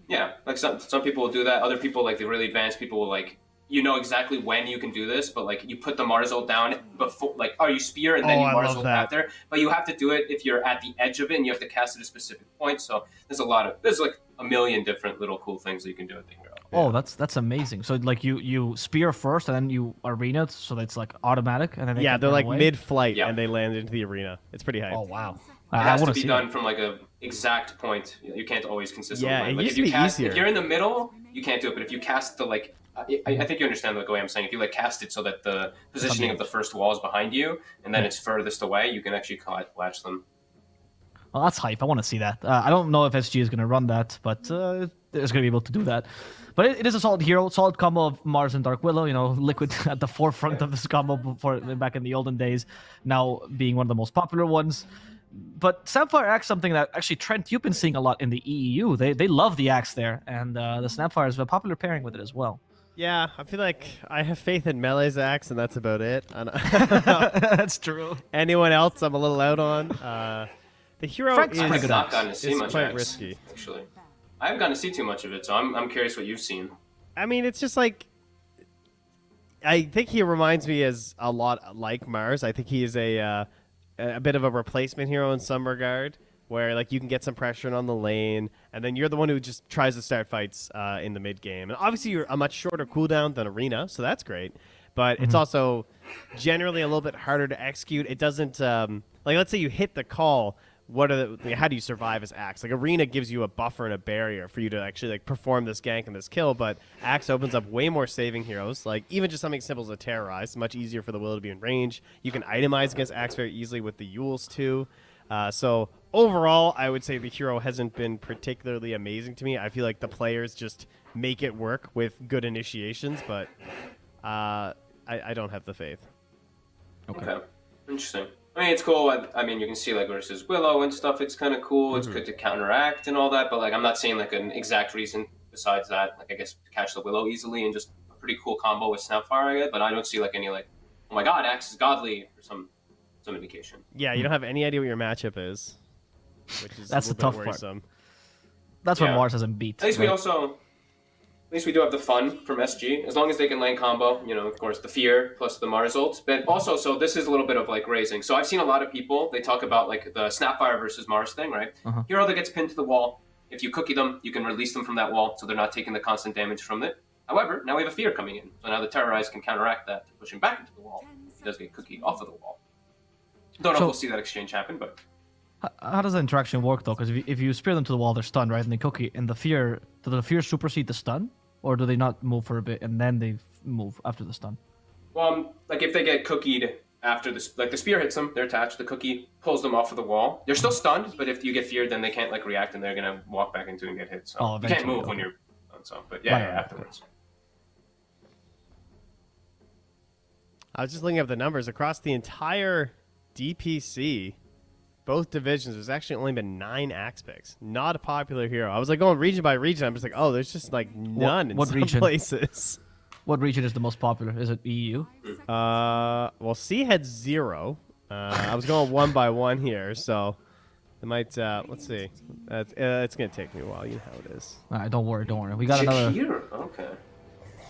Yeah, like some people will do that. Other people, like the really advanced people, will like exactly when you can do this, but like you put the Mars ult down before, like you spear and then you Mars ult after. But you have to do it if you're at the edge of it and you have to cast it at a specific point. So there's like a million different little cool things that you can do with the hero. Oh, that's amazing. So like you spear first and then you arena, so that's like automatic, and then they're like away? mid-flight and they land into the arena. It's pretty hype. Oh wow. It has to be done from like a exact point. You can't always consistently. Yeah, it like used to be easier. If you're in the middle, you can't do it. But if you cast the like, I think you understand the way I'm saying. If you like cast it so that the positioning of the first wall is behind you, and then it's furthest away, you can actually latch them. Well, that's hype. I want to see that. I don't know if SG is going to run that, but it's going to be able to do that. But it is a solid hero, solid combo of Mars and Dark Willow. Liquid at the forefront of this combo back in the olden days, now being one of the most popular ones. But Snapfire Axe, something that actually, Trent, you've been seeing a lot in the EEU. They love the Axe there, and the Snapfire is a popular pairing with it as well. Yeah, I feel like I have faith in Melee's Axe, and that's about it. That's true. Anyone else I'm a little out on. The hero Frank's is not gotten to see much quite Axe, risky. Actually, I haven't gotten to see too much of it, so I'm curious what you've seen. I mean, it's just like, I think he reminds me as a lot like Mars. I think he is a bit of a replacement hero in some regard, where like you can get some pressure on the lane, and then you're the one who just tries to start fights in the mid game. And obviously, you're a much shorter cooldown than Arena, so that's great. but it's also generally a little bit harder to execute. It doesn't like, let's say you hit the call. How do you survive as Axe? Like, Arena gives you a buffer and a barrier for you to actually like perform this gank and this kill, but Axe opens up way more saving heroes. Like, even just something simple as a Terrorize, much easier for the Willow to be in range. You can itemize against Axe very easily with the Yules too. So overall, I would say the hero hasn't been particularly amazing to me. I feel like the players just make it work with good initiations, but I don't have the faith. Okay. Interesting. I mean, it's cool. I mean, you can see, like, versus Willow and stuff, it's kind of cool. It's good to counteract and all that, but, like, I'm not seeing, like, an exact reason besides that. Like, I guess to catch the Willow easily and just a pretty cool combo with Snapfire, I guess, but I don't see, like, any, like, oh my god, Axe is godly, or some indication. Yeah, you don't have any idea what your matchup is, which is That's a the little tough bit worrisome. That's what Mars hasn't beat. At least we do have the fun from SG, as long as they can lane combo, you know, of course, the fear plus the Mars ult. But also, so this is a little bit of, like, raising. So I've seen a lot of people, they talk about, like, the Snapfire versus Mars thing, right? Hero that gets pinned to the wall, if you cookie them, you can release them from that wall, so they're not taking the constant damage from it. However, now we have a fear coming in. So now the Terrorize can counteract that to push him back into the wall. He does get cookied off of the wall. Don't know if we'll see that exchange happen, but... How does the interaction work, though? Because if you spear them to the wall, they're stunned, right? And they cookie, and do the fear supersede the stun? Or do they not move for a bit and then they move after the stun? Well, like, if they get cookied after the spear hits them, they're attached, the cookie pulls them off of the wall. They're still stunned, but if you get feared, then they can't, like, react and they're gonna walk back into and get hit. So you can't move when you're done, so, but yeah, afterwards. I was just looking up the numbers across the entire DPC. Both divisions, there's actually only been 9 Axe picks. Not a popular hero. I was like going region by region. I'm just like, oh, there's just like none in some region? places. What region is the most popular? Is it EU? Well, C had 0. I was going one by one here, so it might. Let's see. It's gonna take me a while. You know how it is. All right, don't worry. We got another. Okay.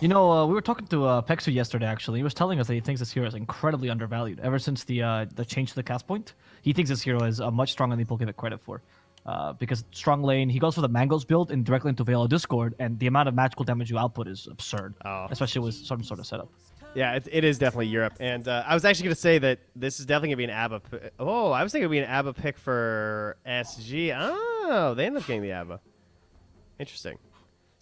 You know, we were talking to Pexu yesterday, actually. He was telling us that he thinks this hero is incredibly undervalued. Ever since the change to the cast point, he thinks this hero is much stronger than people give it credit for. Because strong lane, he goes for the Mangoes build and directly into Veil of Discord, and the amount of magical damage you output is absurd, especially with some sort of setup. Yeah, it is definitely Europe. And I was actually going to say that this is definitely going to be an ABBA. I was thinking it would be an ABBA pick for SG. Oh, they ended up getting the ABBA. Interesting.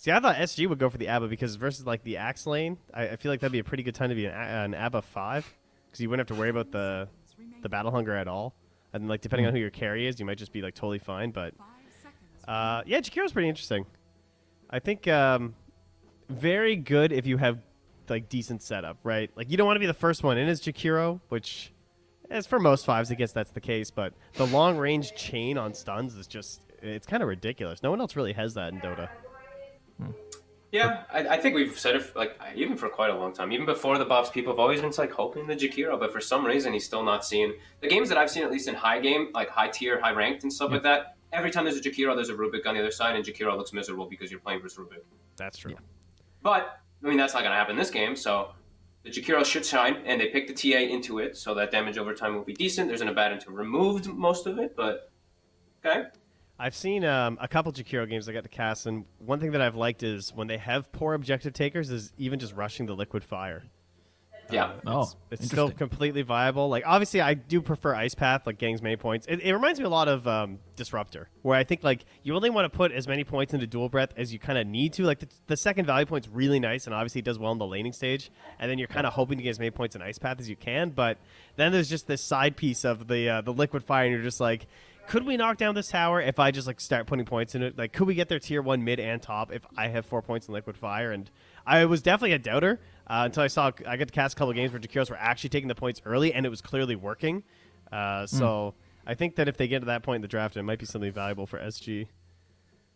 See, I thought SG would go for the ABBA because versus like the Axe lane, I feel like that'd be a pretty good time to be an ABBA 5 because you wouldn't have to worry about the battle hunger at all. And like depending on who your carry is, you might just be like totally fine. But yeah, Jakiro's pretty interesting. I think very good if you have like decent setup, right? Like you don't want to be the first one in as Jakiro, which as for most 5s, I guess that's the case. But the long range chain on stuns is just it's kind of ridiculous. No one else really has that in Dota. Yeah, I think we've said it like even for quite a long time. Even before the buffs, people have always been like hoping the Jakiro, but for some reason he's still not seeing the games that I've seen, at least in high game, like high tier, high ranked and stuff like that. Every time there's a Jakiro, there's a Rubik on the other side, and Jakiro looks miserable because you're playing versus Rubik. That's true. Yeah. But I mean that's not going to happen in this game. So the Jakiro should shine, and they pick the TA into it, so that damage over time will be decent. There's an Abaddon to removed most of it, but okay. I've seen a couple Jakiro games I got to cast, and one thing that I've liked is when they have poor objective takers is even just rushing the liquid fire. Yeah. It's still completely viable. Like obviously, I do prefer Ice Path, like getting as many points. It reminds me a lot of Disruptor, where I think like you only want to put as many points into Dual Breath as you kind of need to. Like the second value point's really nice, and obviously it does well in the laning stage. And then you're kind of hoping to get as many points in Ice Path as you can. But then there's just this side piece of the liquid fire, and you're just like, could we knock down this tower if I just like start putting points in it? Like, could we get their tier 1 mid and top if I have 4 points in liquid fire? And I was definitely a doubter until I got to cast a couple of games where Jakiros were actually taking the points early, and it was clearly working. So I think that if they get to that point in the draft, it might be something valuable for SG.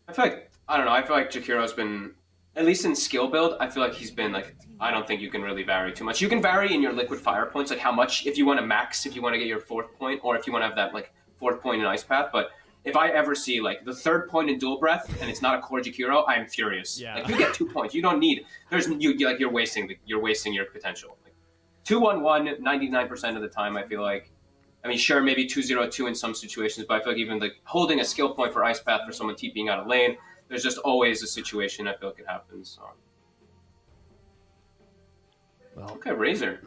I feel like Jakiro's been, at least in skill build, I feel like he's been like, I don't think you can really vary too much. You can vary in your liquid fire points, like how much, if you want to max, if you want to get your 4th point, or if you want to have that like 4th point in Ice Path. But if I ever see like the 3rd point in Dual Breath and it's not a core Jakiro, I am furious. Yeah. Like you get 2 points. You don't need. You're wasting your potential. Like 2-1-1, 99% of the time. I feel like. I mean, sure, maybe 2-0-2 in some situations, but I feel like even like holding a skill point for Ice Path for someone TPing out of lane, there's just always a situation I feel like it happens. So. Okay, Razor.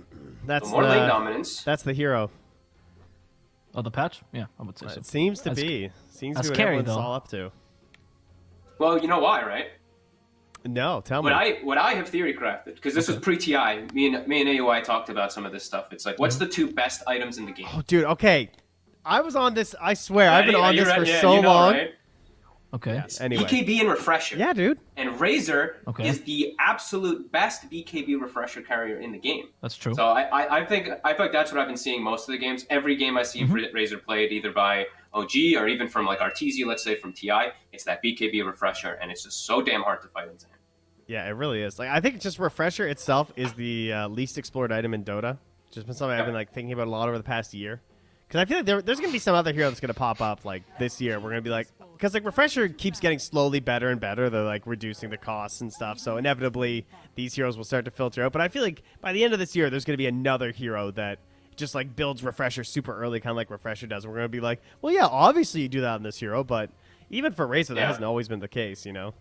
That's More lane dominance. That's the hero. Oh, the patch? Yeah, I would say so. It seems to That's- be. Seems to that's be what scary, everyone's though. all up to. Well, you know why, right? No, tell me. What I have theory crafted, because this was pre-TI. Me and AOI talked about some of this stuff. It's like, what's the 2 best items in the game? Oh, dude, okay. I was on this, I swear, I've been Ready? on Are you this for ready? Yeah, so you know, long. right? Okay. Anyway. BKB and Refresher. Yeah, dude. And Razor Okay. is the absolute best BKB Refresher carrier in the game. That's true. So I think that's what I've been seeing most of the games. Every game I see Razor played, either by OG or even from like Arteezy, let's say from TI, it's that BKB Refresher, and it's just so damn hard to fight into him. Yeah, it really is. Like, I think just Refresher itself is the least explored item in Dota. Just been something I've been like thinking about a lot over the past year. Because I feel like there's going to be some other hero that's going to pop up like this year. We're going to be like, because like Refresher keeps getting slowly better and better. They're like reducing the costs and stuff. So inevitably these heroes will start to filter out. But I feel like by the end of this year, there's going to be another hero that just like builds Refresher super early, kind of like Refresher does. And we're going to be like, well, yeah, obviously you do that on this hero. But even for Razor, that hasn't always been the case, you know?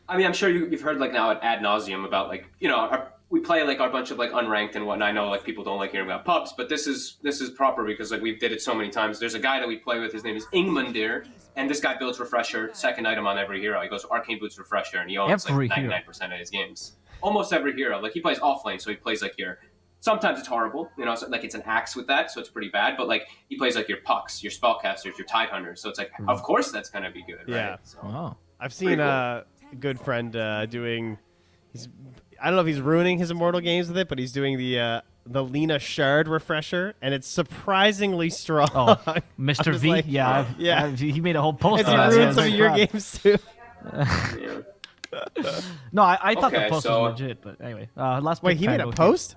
I mean, I'm sure you've heard like now ad nauseum about like, you know, we play like our bunch of like unranked and whatnot. I know like people don't like hearing about pubs, but this is proper because like we've did it so many times. There's a guy that we play with. His name is Ingmandir, and this guy builds Refresher, second item on every hero. He goes Arcane Boots Refresher, and he owns Every like hero. 99% of his games. Almost every hero. Like he plays offlane, so he plays like your. Sometimes it's horrible, you know, so, like it's an axe with that, so it's pretty bad. But like he plays like your pucks, your spellcasters, your tidehunters. So it's like, of course that's gonna be good, right? Yeah. So, Oh. I've seen a good friend doing. I don't know if he's ruining his Immortal games with it, but he's doing the Lena Shard Refresher, and it's surprisingly strong. Oh, I'm Mr. just V? like, yeah, yeah. he made a whole post Has on he that. ruined Yeah, some of it's your like, games too? yeah. No, I thought the Okay, post so- was legit, but anyway. Last Wait, pick, he made a Pango. post?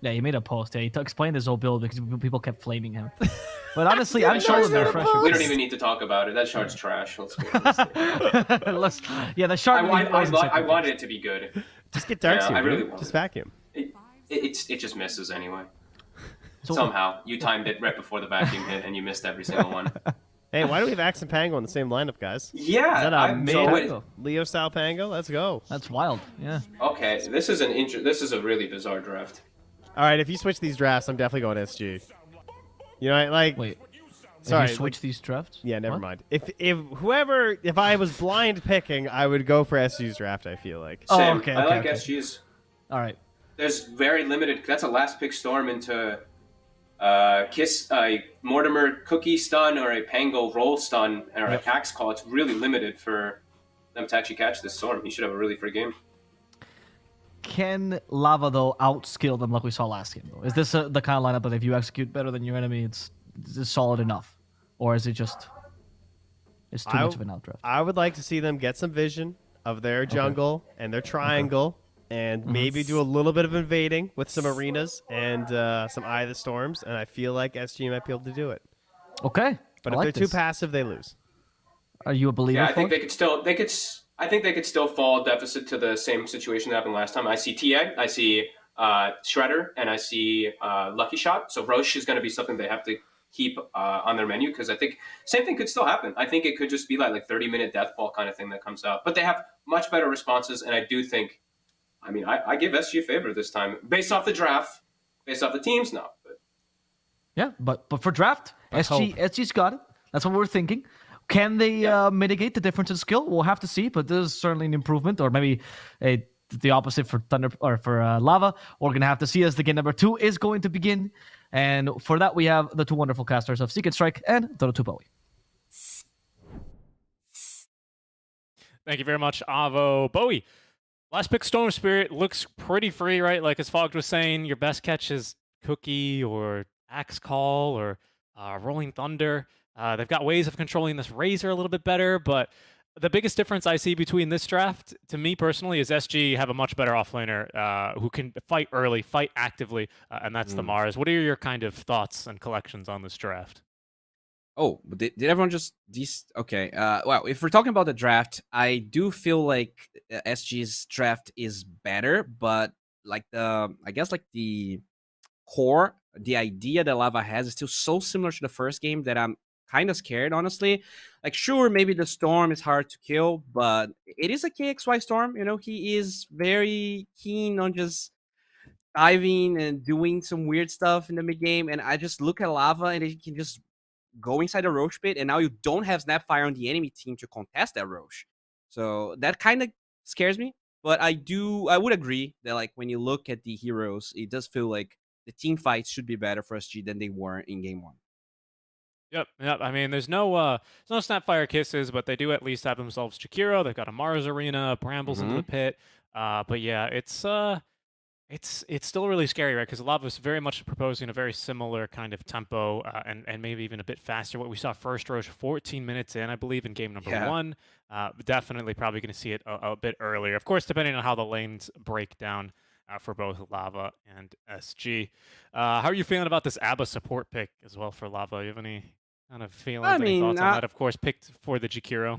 Yeah, he made a post. Yeah, he explained his whole build because people kept flaming him. But honestly, I'm Shard's showing the not a refresher. post. We don't even need to talk about it. That shard's trash. Let's be honest. Yeah, the shard. I wanted it to be good. Just get Dark Yeah, Suit, I really dude. want Just it. vacuum. It just misses anyway. So- Somehow you timed it right before the vacuum hit, and you missed every single one. Hey, why do we have Axe and Pango in the same lineup, guys? Yeah, Is that a I'm mid so Leo style Pango? Let's go. That's wild. Yeah. okay. This is a really bizarre draft. All right, if you switch these drafts, I'm definitely going SG. You know, like, Wait. sorry, If you switch these drafts? yeah, never What? mind. If I was blind picking, I would go for SG's draft. I feel like. Oh, Same. okay, I okay, like okay. SGs. All right. There's very limited. That's a last pick storm into Kiss a Mortimer cookie stun or a Pango roll stun or an axe call. It's really limited for them to actually catch this storm. He should have a really free game. Can Lava though outskill them like we saw last game? Though, is this the kind of lineup that if you execute better than your enemy, it's solid enough, or is it just it's too much of an outdraft? I would like to see them get some vision of their jungle and their triangle, and maybe do a little bit of invading with some arenas and some Eye of the Storms. And I feel like SG might be able to do it. Okay, But I if like they're too this. passive, they lose. Are you a believer? Yeah, I for think it? I think they could still fall deficit to the same situation that happened last time. I see TA, I see Shredder, and I see Lucky Shot. So Roche is going to be something they have to keep on their menu because I think same thing could still happen. I think it could just be like 30-minute death ball kind of thing that comes out. But they have much better responses, and I do think, I mean, I give SG a favor this time based off the draft, based off the teams. No, but Yeah, but for draft, SG's got it. That's what we're thinking. Can they mitigate the difference in skill? We'll have to see, but this is certainly an improvement, or maybe the opposite for Thunder or for Lava. We're gonna have to see as the game number 2 is going to begin, and for that we have the two wonderful casters of SeekNStrike and Dota 2 Bowie. Thank you very much, Avo. Bowie, last pick Storm Spirit looks pretty free, right? Like as Fogged was saying, your best catch is Cookie or Axe Call or Rolling Thunder. They've got ways of controlling this Razor a little bit better, but the biggest difference I see between this draft, to me personally, is SG have a much better offlaner who can fight early, fight actively, and that's the Mars. What are your kind of thoughts and collections on this draft? Oh, did everyone just okay? Well, if we're talking about the draft, I do feel like SG's draft is better, but like I guess like the core, the idea that Lava has is still so similar to the first game that I'm kind of scared, honestly. Like, sure, maybe the Storm is hard to kill, but it is a KXY Storm. You know, he is very keen on just diving and doing some weird stuff in the mid game, and I just look at Lava and he can just go inside the Roche pit, and now you don't have Snapfire on the enemy team to contest that Roche. So that kind of scares me. But I would agree that like when you look at the heroes, it does feel like the team fights should be better for SG than they were in game 1. Yep. I mean, there's no Snapfire kisses, but they do at least have themselves Chikiro. They've got a Mars Arena, Brambles into the pit. But yeah, it's still really scary, right? Because Lava's very much proposing a very similar kind of tempo, and maybe even a bit faster. What we saw first Roche 14 minutes in, I believe, in game number 1. Definitely probably going to see it a bit earlier. Of course, depending on how the lanes break down for both Lava and SG. How are you feeling about this ABBA support pick as well for Lava? You have any kind of feelings, any thoughts on that? Of course, picked for the Jakiro.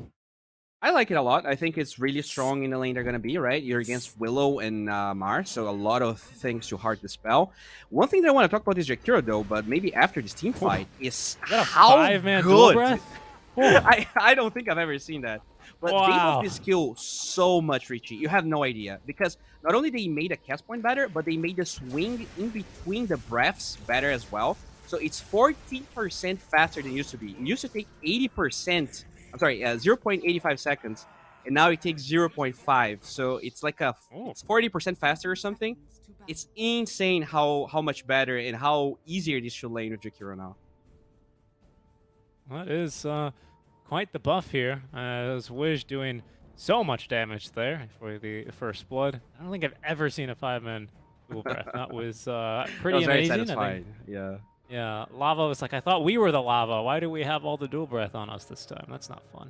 I like it a lot. I think it's really strong in the lane they're going to be, right? You're against Willow and Mars, so a lot of things too hard to spell. One thing that I want to talk about is Jakiro, though, but maybe after this team fight, is how 5-man good. breath? I don't think I've ever seen that. But they buffed this skill so much, Richie. You have no idea. Because not only they made a cast point better, but they made the swing in between the breaths better as well. So it's 14% faster than it used to be. It used to take 80%. I'm sorry, 0.85 seconds, and now it takes 0.5. So it's like it's 40% faster or something. It's insane how much better and how easier it is to lane with Jakiro now. That is quite the buff here. As Wish doing so much damage there for the first blood. I don't think I've ever seen a 5-man dual breath. That was pretty very amazing. satisfying. Yeah. Yeah, Lava was like, I thought we were the Lava. Why do we have all the dual breath on us this time? That's not fun.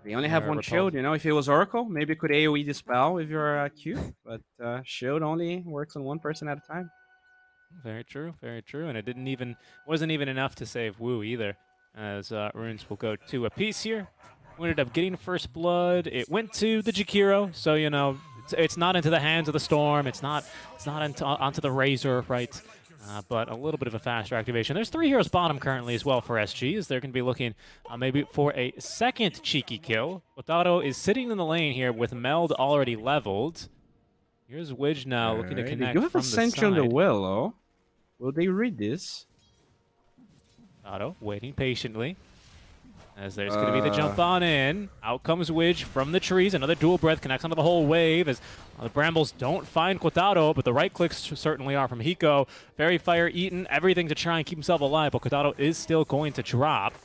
They only have one shield, you know. If it was Oracle, maybe it could AoE dispel if you're Q, but shield only works on one person at a time. Very true, and it wasn't even enough to save Wu either, as Runes will go to a piece here. We ended up getting first blood. It went to the Jakiro, so you know it's not into the hands of the Storm. It's not onto the Razor, right? But a little bit of a faster activation. There's 3 heroes bottom currently as well for SG, as they're going to be looking maybe for a second cheeky kill. Kotaro is sitting in the lane here with Meld already leveled. Here's Widge now looking to connect from the side. You have a Sentry on the Willow. Will they read this? Kotaro waiting patiently. As there's going to be the jump on in. Out comes Widge from the trees. Another dual breath connects onto the whole wave as the Brambles don't find Kotaro, but the right clicks certainly are from Hiko. Fairy Fire eaten, everything to try and keep himself alive, but Kotaro is still going to drop.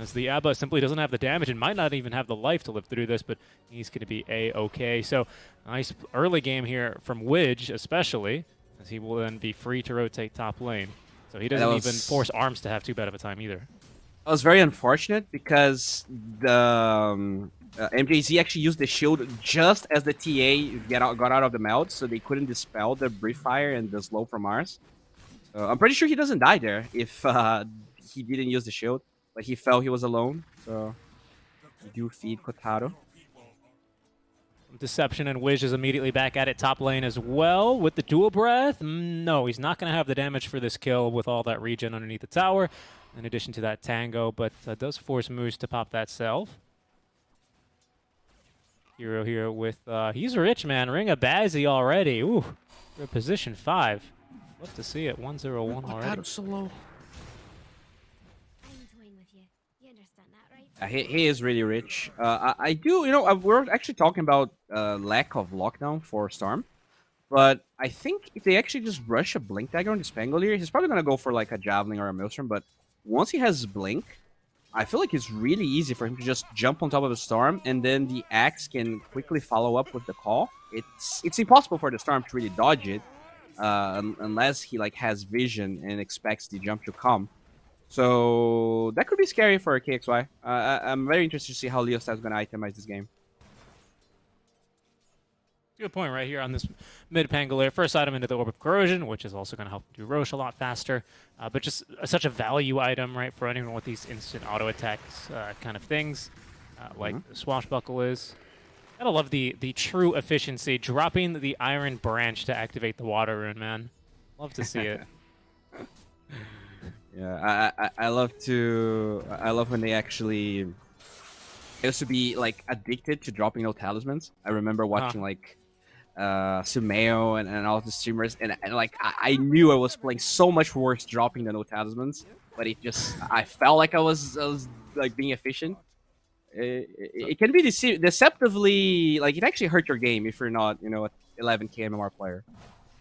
As the ABBA simply doesn't have the damage and might not even have the life to live through this, but he's going to be A-okay. So nice early game here from Widge especially, as he will then be free to rotate top lane. So he doesn't even force Arms to have too bad of a time either. That was very unfortunate because the MJZ actually used the shield just as the TA got out of the meld, so they couldn't dispel the Breath Fire and the slow from Mars. So I'm pretty sure he doesn't die there if he didn't use the shield. Like he felt he was alone, so we do feed Kotaro. Deception, and Wiz is immediately back at it top lane as well with the dual breath. No, he's not going to have the damage for this kill with all that regen underneath the tower, in addition to that tango, but does force Moose to pop that self. Hero here with, he's rich, man. Ring a Bazzy already. Ooh, we're position 5. Love to see it. 1-0-1 already. So low. He is really rich. I do, you know, we're actually talking about lack of lockdown for Storm, but I think if they actually just rush a Blink Dagger on the Spangolier, he's probably going to go for like a Javelin or a Maelstrom, but once he has Blink, I feel like it's really easy for him to just jump on top of the Storm, and then the Axe can quickly follow up with the call. It's impossible for the Storm to really dodge it unless he like has vision and expects the jump to come. So that could be scary for KXY. I'm very interested to see how Leostat is going to itemize this game. Good point right here on this mid Pangolier. First item into the Orb of Corrosion, which is also going to help do Roche a lot faster. But just such a value item, right, for anyone with these instant auto attacks kind of things, like Swashbuckle is. Gotta love the true efficiency. Dropping the Iron Branch to activate the Water Rune, man. Love to see it. Yeah, I love when they actually used to be like addicted to dropping no talismans. I remember watching like Sumeo and all the streamers, and like I knew I was playing so much worse dropping the no talismans, but I felt like I was like being efficient. It can be deceptively, like it actually hurt your game if you're not, you know, an 11k MMR player.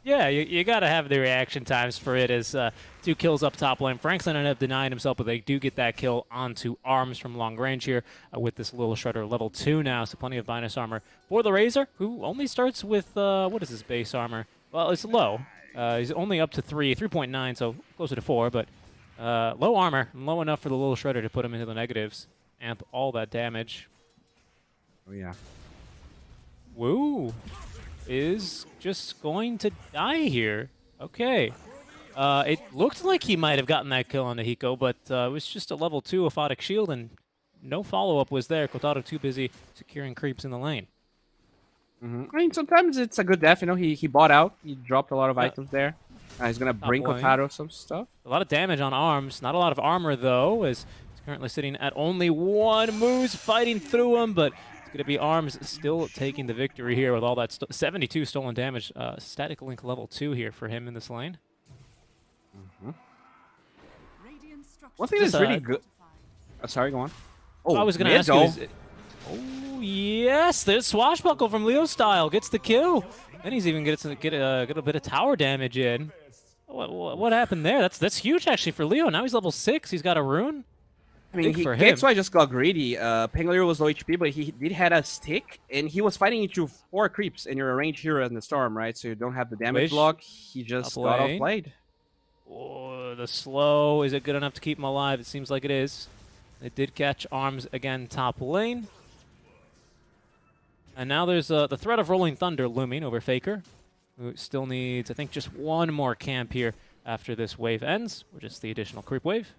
Yeah, you got to have the reaction times for it as 2 kills up top lane. Franklin ended up denying himself, but they do get that kill onto Arms from long range here with this little Shredder level 2 now, so plenty of bonus armor for the Razor, who only starts with, what is his base armor? Well, it's low. He's only up to 3.9, so closer to 4, but low armor, and low enough for the little Shredder to put him into the negatives. Amp all that damage. Oh, yeah. Woo! Is just going to die here. Okay. It looked like he might have gotten that kill on the Hiko, but it was just a level 2 Aphotic Shield, and no follow-up was there. Kotaro too busy securing creeps in the lane. I mean, sometimes it's a good def. You know, he bought out. He dropped a lot of items there. He's going to bring Kotaro some stuff. A lot of damage on Arms. Not a lot of armor, though, as he's currently sitting at only 1. Moose fighting through him, but going to be Arms still taking the victory here with all that 72 stolen damage. Static Link level 2 here for him in this lane. One thing that's really good. Sorry, go on. Oh, I was going to ask you. Oh, yes. There's Swashbuckle from Leo Style. Gets the kill. Then he's even get a bit of tower damage in. What happened there? That's huge, actually, for Leo. Now he's level 6. He's got a rune. I mean, Kexwai just got greedy. Pengalero was low HP, but he did had a stick, and he was fighting into 4 creeps, and you're a ranged hero in the storm, right? So you don't have the damage block. He just got outplayed. Oh, the slow. Is it good enough to keep him alive? It seems like it is. It did catch Arms again top lane. And now there's the threat of Rolling Thunder looming over Faker, who still needs, I think, just 1 more camp here after this wave ends, or just the additional creep wave.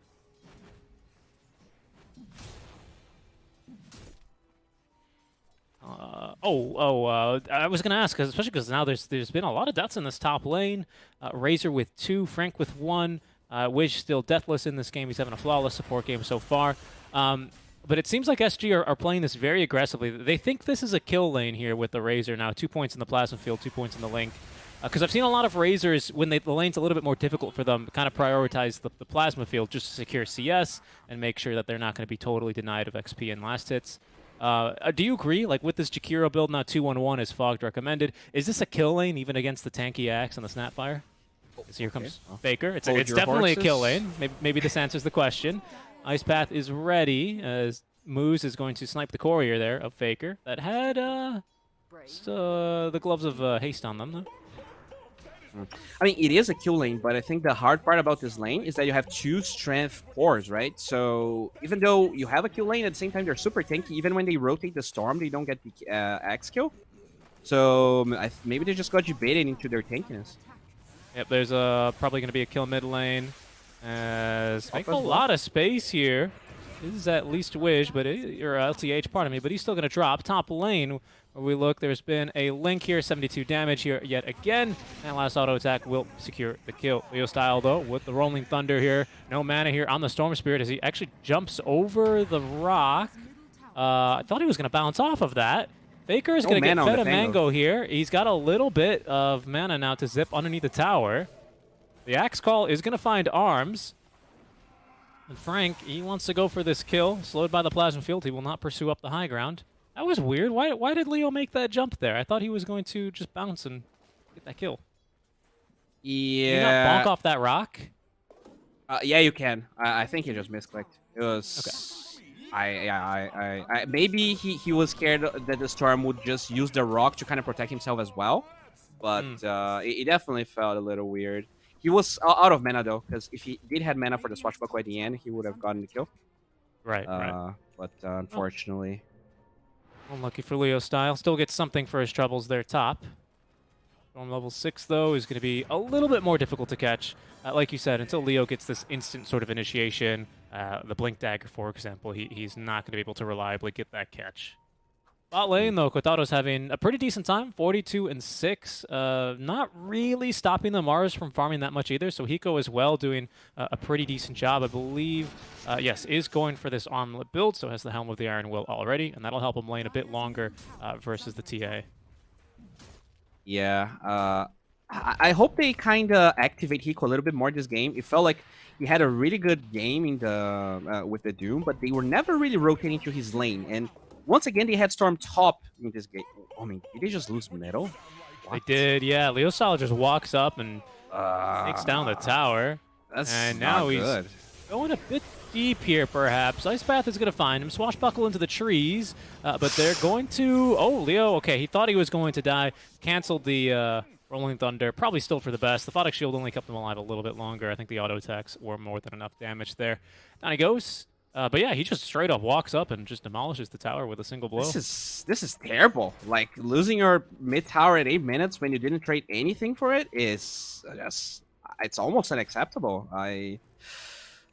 I was going to ask, especially because now there's been a lot of deaths in this top lane. Razor with 2, Frank with 1. Wish still deathless in this game. He's having a flawless support game so far. But it seems like SG are playing this very aggressively. They think this is a kill lane here with the Razor now. 2 points in the plasma field, 2 points in the link. Because I've seen a lot of Razors, when the lane's a little bit more difficult for them, kind of prioritize the plasma field just to secure CS and make sure that they're not going to be totally denied of XP and last hits. Do you agree? Like with this Jakiro build, now 2-1-1 as Fogged recommended, is this a kill lane even against the tanky axe and the Snapfire? So here comes Faker. It's definitely a kill lane. Maybe this answers the question. Ice Path is ready as Moose is going to snipe the courier there of Faker that had the gloves of haste on them, though. I mean, it is a kill lane, but I think the hard part about this lane is that you have 2 strength cores, right? So even though you have a kill lane, at the same time, they're super tanky. Even when they rotate the storm, they don't get the axe kill. So maybe they just got you baited into their tankiness. Yep, there's probably going to be a kill mid lane. Making a lot of space here. This is at least Wish, but or LTH, pardon me, but he's still going to drop top lane. Where we look, there's been a link here, 72 damage here yet again. And last auto attack will secure the kill. Leo Style, though, with the Rolling Thunder here. No mana here on the Storm Spirit as he actually jumps over the rock. I thought he was going to bounce off of that. Faker is going to get fed a mango here. He's got a little bit of mana now to zip underneath the tower. The Axe Call is going to find Arms. And Frank, he wants to go for this kill. Slowed by the Plasma Field, he will not pursue up the high ground. That was weird. Why did Leo make that jump there? I thought he was going to just bounce and get that kill. Yeah. Can you not bonk off that rock? Yeah, you can. I think he just misclicked. It was... Okay. Maybe he was scared that the storm would just use the rock to kind of protect himself as well. But it definitely felt a little weird. He was out of mana, though, because if he did have mana for the Swashbuckle at the end, he would have gotten the kill. Right. But unfortunately... Unlucky for Leo Style. Still gets something for his troubles there top. Storm level 6, though, is going to be a little bit more difficult to catch. Like you said, until Leo gets this instant sort of initiation, the Blink Dagger, for example, he's not going to be able to reliably get that catch. Bot lane, though, Kotaro's having a pretty decent time, 42-6. Not really stopping the Mars from farming that much either, so Hiko as well doing a pretty decent job, I believe. Yes, is going for this armlet build, so has the Helm of the Iron Will already, and that'll help him lane a bit longer versus the TA. Yeah. I hope they kind of activate Hiko a little bit more this game. It felt like he had a really good game in the with the Doom, but they were never really rotating to his lane. And once again, they had Storm top in this game. I mean, did they just lose middle? They did, yeah. Leo Style just walks up and takes down the tower. That's And not now he's good. going a bit deep here, perhaps. Ice Path is going to find him. Swashbuckle into the trees, but they're going to... Oh, Leo, okay, he thought he was going to die. Canceled the Rolling Thunder, probably still for the best. The Photic Shield only kept him alive a little bit longer. I think the auto attacks were more than enough damage there. Down he goes. But yeah, he just straight up walks up and just demolishes the tower with a single blow. This is terrible. Like losing your mid tower at 8 minutes when you didn't trade anything for it is just it's almost unacceptable. I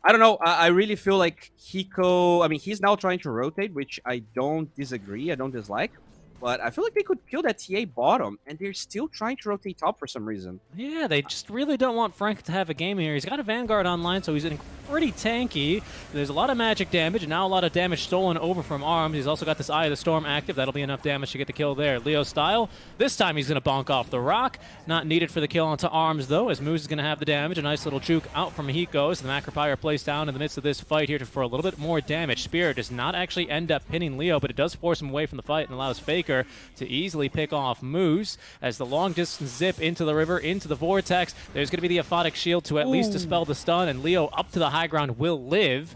don't know. I really feel like Hiko. I mean, he's now trying to rotate, which I don't disagree. I don't dislike. But I feel like they could kill that TA bottom, and they're still trying to rotate top for some reason. Yeah, they just really don't want Frank to have a game here. He's got a Vanguard online, so he's pretty tanky. There's a lot of magic damage, and now a lot of damage stolen over from Arms. He's also got this Eye of the Storm active. That'll be enough damage to get the kill there. Leo Style, this time he's going to bonk off the rock. Not needed for the kill onto Arms, though, as Moose is going to have the damage. A nice little juke out from Hiko, so the Macropyre placed down in the midst of this fight here for a little bit more damage. Spear does not actually end up pinning Leo, but it does force him away from the fight and allows Faker to easily pick off Moose as the long distance zip into the river, into the vortex. There's going to be the Aphotic Shield to at least dispel the stun, and Leo up to the high ground will live.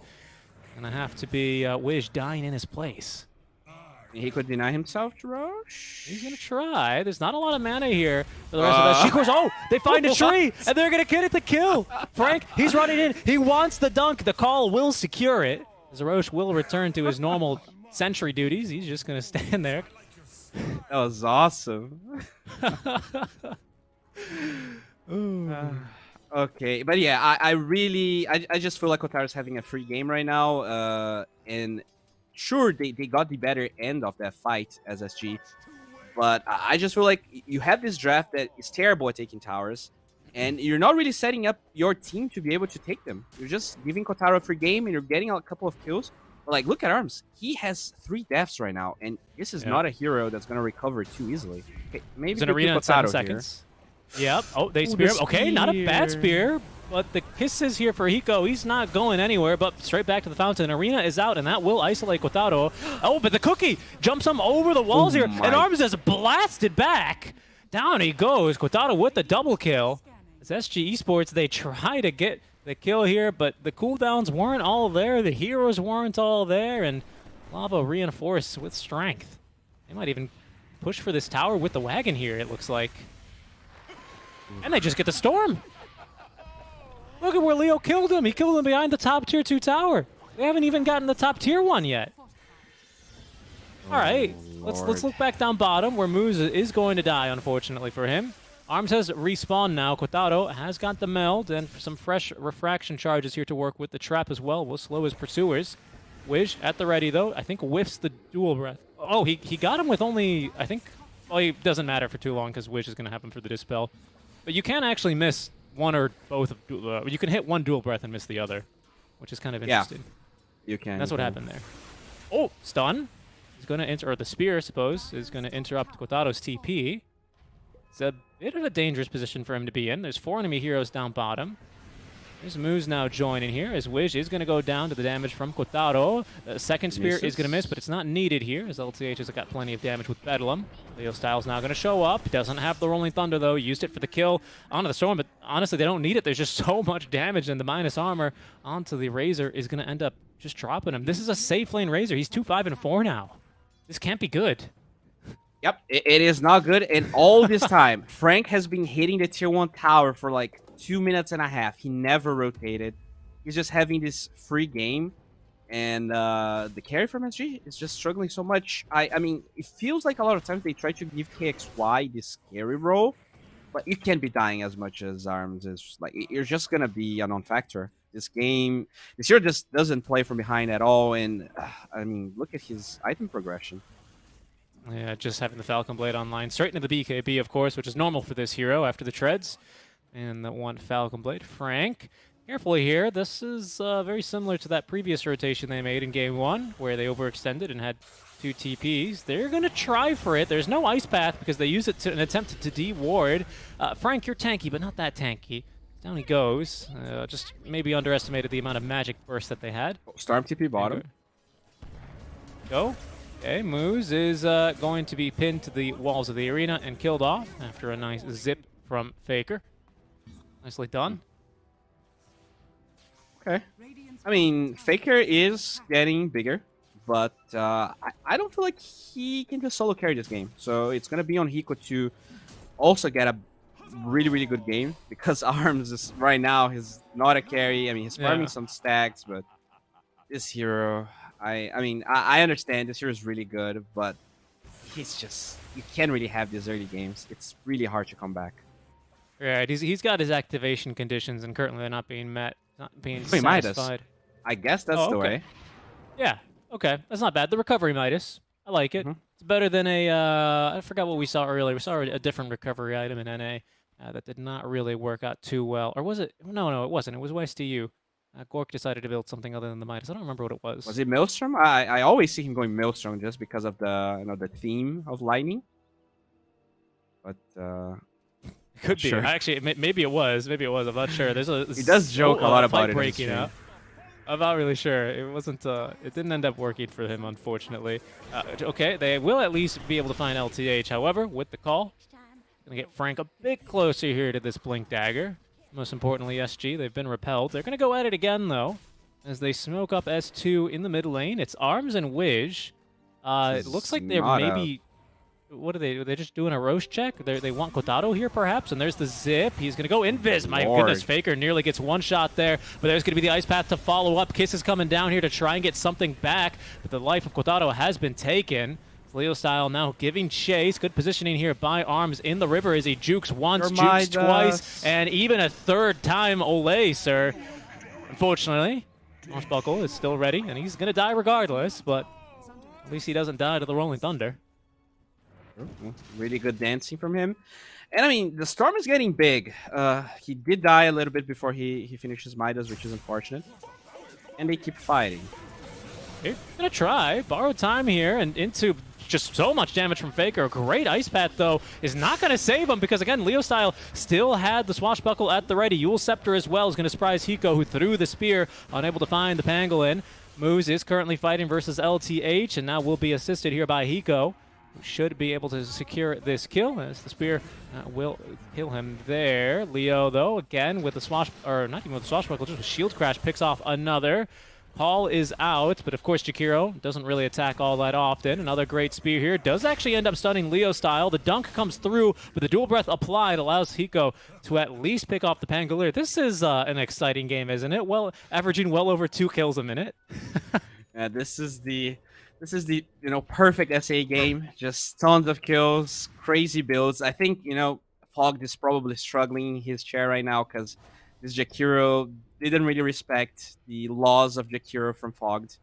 Gonna have to be Wish dying in his place. He could deny himself to Roche. He's gonna try. There's not a lot of mana here for the rest of us. She goes, oh, they find a tree, and they're gonna get it to kill. Frank, he's running in. He wants the dunk. The call will secure it. Roche will return to his normal sentry duties. He's just gonna stand there. That was awesome. Okay, but yeah, I just feel like Otaru's having a free game right now. And sure, they got the better end of that fight as SG, but I just feel like you have this draft that is terrible at taking towers, and you're not really setting up your team to be able to take them. You're just giving Kotaru a free game, and you're getting a couple of kills. But like, look at Arms. He has 3 deaths right now, and this is not a hero that's gonna recover too easily. Okay, maybe It's an arena in 7 seconds. Yep. Oh, they spear him. Okay, not a bad spear, but the kisses here for Hiko. He's not going anywhere, but straight back to the fountain. Arena is out, and that will isolate Kotaro. Oh, but the cookie jumps him over the walls here, and Arms is blasted back. Down he goes. Kotaro with the double kill. As SG Esports, they try to get the kill here, but the cooldowns weren't all there. The heroes weren't all there, and Lava reinforced with strength. They might even push for this tower with the wagon here, it looks like. And they just get the storm. Look at where Leo killed him. He killed him behind the top tier 2 tower. They haven't even gotten the top tier 1 yet. All right, let's look back down bottom where Moose is going to die, unfortunately for him. Arms has respawned now. Kotaro has got the meld and some fresh refraction charges here to work with. The trap as well will slow his pursuers. Wish at the ready, though. I think whiffs the dual breath. Oh, he got him with only, I think, well, it doesn't matter for too long because Wish is going to have him for the dispel. But you can actually miss one or both of, you can hit one dual breath and miss the other, which is kind of interesting. Yeah, you can. That's what happened there. Oh, stun. He's going to enter, or the spear, I suppose, is going to interrupt Kotaro's TP. It's a bit of a dangerous position for him to be in. There's 4 enemy heroes down bottom. There's Moose now joining here, as Wish is going to go down to the damage from Kotaro. The second spear is going to miss, but it's not needed here, as LTH has got plenty of damage with Bedlam. Leo Styles now going to show up. Doesn't have the Rolling Thunder, though. Used it for the kill onto the Storm, but honestly, they don't need it. There's just so much damage, and the minus armor onto the Razor is going to end up just dropping him. This is a safe lane Razor. He's 2-5-4 now. This can't be good. Yep, it is not good. And all this time, Frank has been hitting the tier 1 tower for like 2.5 minutes. He never rotated. He's just having this free game. And the carry from SG is just struggling so much. I mean, it feels like a lot of times they try to give KXY this carry role, but it can't be dying as much as Arms is. Like, you're just going to be a non-factor. This hero just doesn't play from behind at all. And, I mean, look at his item progression. Yeah, just having the Falcon Blade online. Straight into the BKB, of course, which is normal for this hero after the treads. And the one Falcon Blade. Frank Carefully here. This is very similar to that previous rotation they made in game 1, where they overextended and had 2 TPs. They're going to try for it. There's no ice path because they use it to an attempt to de-ward. Frank, you're tanky, but not that tanky. Down he goes. Just maybe underestimated the amount of magic burst that they had. Storm TP bottom. Go. Okay, Moose is going to be pinned to the walls of the arena and killed off after a nice zip from Faker. Nicely done. Okay. I mean, Faker is getting bigger, but I don't feel like he can just solo carry this game. So it's going to be on Hiko to also get a really, really good game, because Arms is right now, he's not a carry. I mean, he's farming some stacks, but this hero, I mean, I understand this hero is really good, but he's just, you can't really have these early games. It's really hard to come back. Right, he's got his activation conditions, and currently they're not being met, not being Wait, satisfied. Midas. I guess that's the way. Yeah, okay, that's not bad. The recovery Midas, I like it. It's better than a, I forgot what we saw earlier. We saw a different recovery item in NA that did not really work out too well. Or was it? No, it wasn't. It was YSTU. Gork decided to build something other than the Midas. I don't remember what it was. Was it Maelstrom? I always see him going Maelstrom just because of the the theme of lightning. But Could be. sure. Actually, maybe it was. Maybe it was. I'm not sure. There's a He does joke a lot about it in his breaking stream. out. I'm not really sure. It wasn't. It didn't end up working for him, unfortunately. Okay, they will at least be able to find LTH. However, with the call, gonna get Frank a bit closer here to this Blink Dagger. Most importantly, SG, they've been repelled. They're gonna go at it again though, as they smoke up S2 in the mid lane. It's Arms and Wiz. It looks like they're maybe. What are they? Are they just doing a roast check? They want Kotaro here, perhaps? And there's the zip. He's going to go invis. My goodness, Faker nearly gets one shot there. But there's going to be the ice path to follow up. Kiss is coming down here to try and get something back. But the life of Kotaro has been taken. Leo Style now giving chase. Good positioning here by Arms in the river as he jukes once, jukes twice, and even a third time Ole, sir. Unfortunately, Swashbuckle is still ready, and he's going to die regardless. But at least he doesn't die to the Rolling Thunder. Really good dancing from him. And I mean, the Storm is getting big. He did die a little bit before he finishes Midas, which is unfortunate. And they keep fighting. They're going to try. Borrow time here and into just so much damage from Faker. A great ice path, though, is not going to save him because, again, Leo Style still had the Swashbuckle at the ready. Yule Scepter as well is going to surprise Hiko, who threw the spear, unable to find the Pangolin. Moose is currently fighting versus LTH, and now will be assisted here by Hiko. Should be able to secure this kill as the spear will kill him there. Leo, though, again with the not even with the Swashbuckle, just with Shield Crash, picks off another. Paul is out, but of course Jakiro doesn't really attack all that often. Another great spear here. Does actually end up stunning Leo Style. The dunk comes through, but the dual breath applied allows Hiko to at least pick off the Pangolier. This is an exciting game, isn't it? Well, averaging well over 2 kills a minute. Yeah, this is the perfect SA game. Just tons of kills, crazy builds. I think Fogged is probably struggling in his chair right now because this Jakiro didn't really respect the laws of Jakiro from Fogged.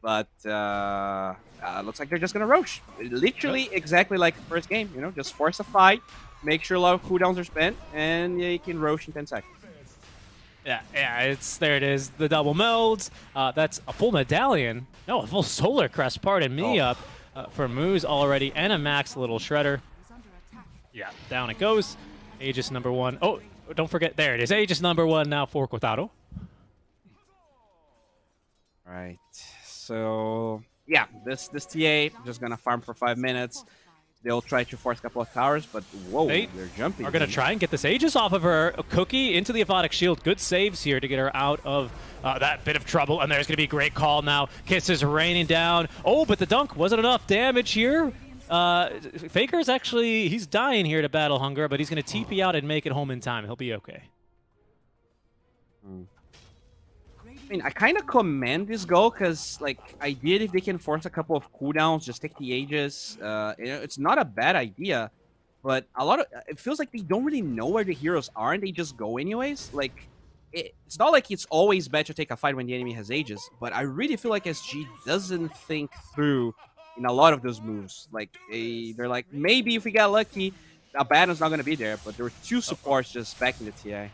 But looks like they're just gonna roach. Literally exactly like the first game. Just force a fight, make sure a lot of cooldowns are spent, and you can roach in 10 seconds. Yeah, there it is, the double melds. That's a full medallion. No, a full solar crest, pardon me, up for Moose already, and a max little shredder. Yeah, down it goes. Aegis #1. Oh, don't forget, there it is. Aegis #1 now for Kotaro. Right. So yeah, this TA just gonna farm for 5 minutes. They'll try to force a couple of towers, but whoa, they're jumping. Are going to try and get this Aegis off of her. A Cookie into the Aphotic Shield. Good saves here to get her out of that bit of trouble. And there's going to be a great call now. Kisses raining down. Oh, but the dunk wasn't enough damage here. Faker's actually, he's dying here to Battle Hunger, but he's going to TP out and make it home in time. He'll be okay. I mean, I kind of commend this goal because, if they can force a couple of cooldowns, just take the Aegis. It's not a bad idea, but it feels like they don't really know where the heroes are, and they just go anyways. It's not like it's always bad to take a fight when the enemy has Aegis, but I really feel like SG doesn't think through in a lot of those moves. They're like, maybe if we get lucky, Abaddon's not going to be there, but there were 2 supports just back in the TA.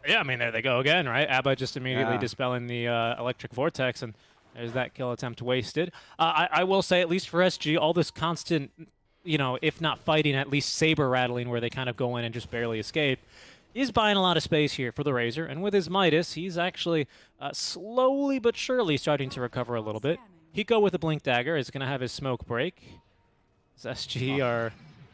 Yeah, I mean, there they go again, right? Abba just immediately Yeah. dispelling the electric vortex, and there's that kill attempt wasted. I will say, at least for SG, all this constant, if not fighting, at least saber rattling where they kind of go in and just barely escape, is buying a lot of space here for the Razor. And with his Midas, he's actually slowly but surely starting to recover a little bit. Hiko with the Blink Dagger is going to have his smoke break. As SG are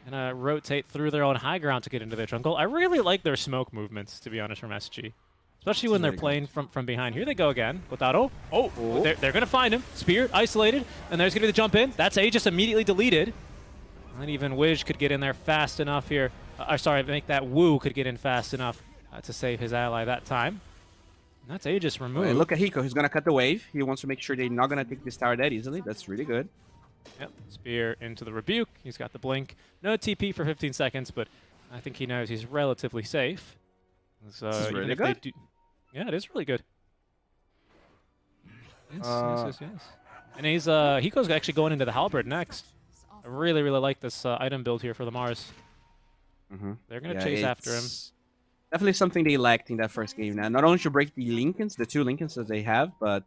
going to rotate through their own high ground to get into their jungle. I really like their smoke movements, to be honest, from SG. Especially when they're playing from behind. Here they go again. Kotaro. Oh, they're going to find him. Spear, isolated. And there's going to be the jump in. That's Aegis immediately deleted. And even Wiz could get in there fast enough here. Sorry, make that Wu could get in fast enough to save his ally that time. And that's Aegis removed. And look at Hiko. He's going to cut the wave. He wants to make sure they're not going to take this tower that easily. That's really good. Yep, Spear into the Rebuke. He's got the Blink. No TP for 15 seconds, but I think he knows he's relatively safe. So This is really good. Yeah, it is really good. Yes. And he's Hiko's actually going into the Halberd next. I really, really like this item build here for the Mars. They're going to chase after him. Definitely something they lacked in that first game. Now, not only to break the Lincolns, the 2 Lincolns that they have, but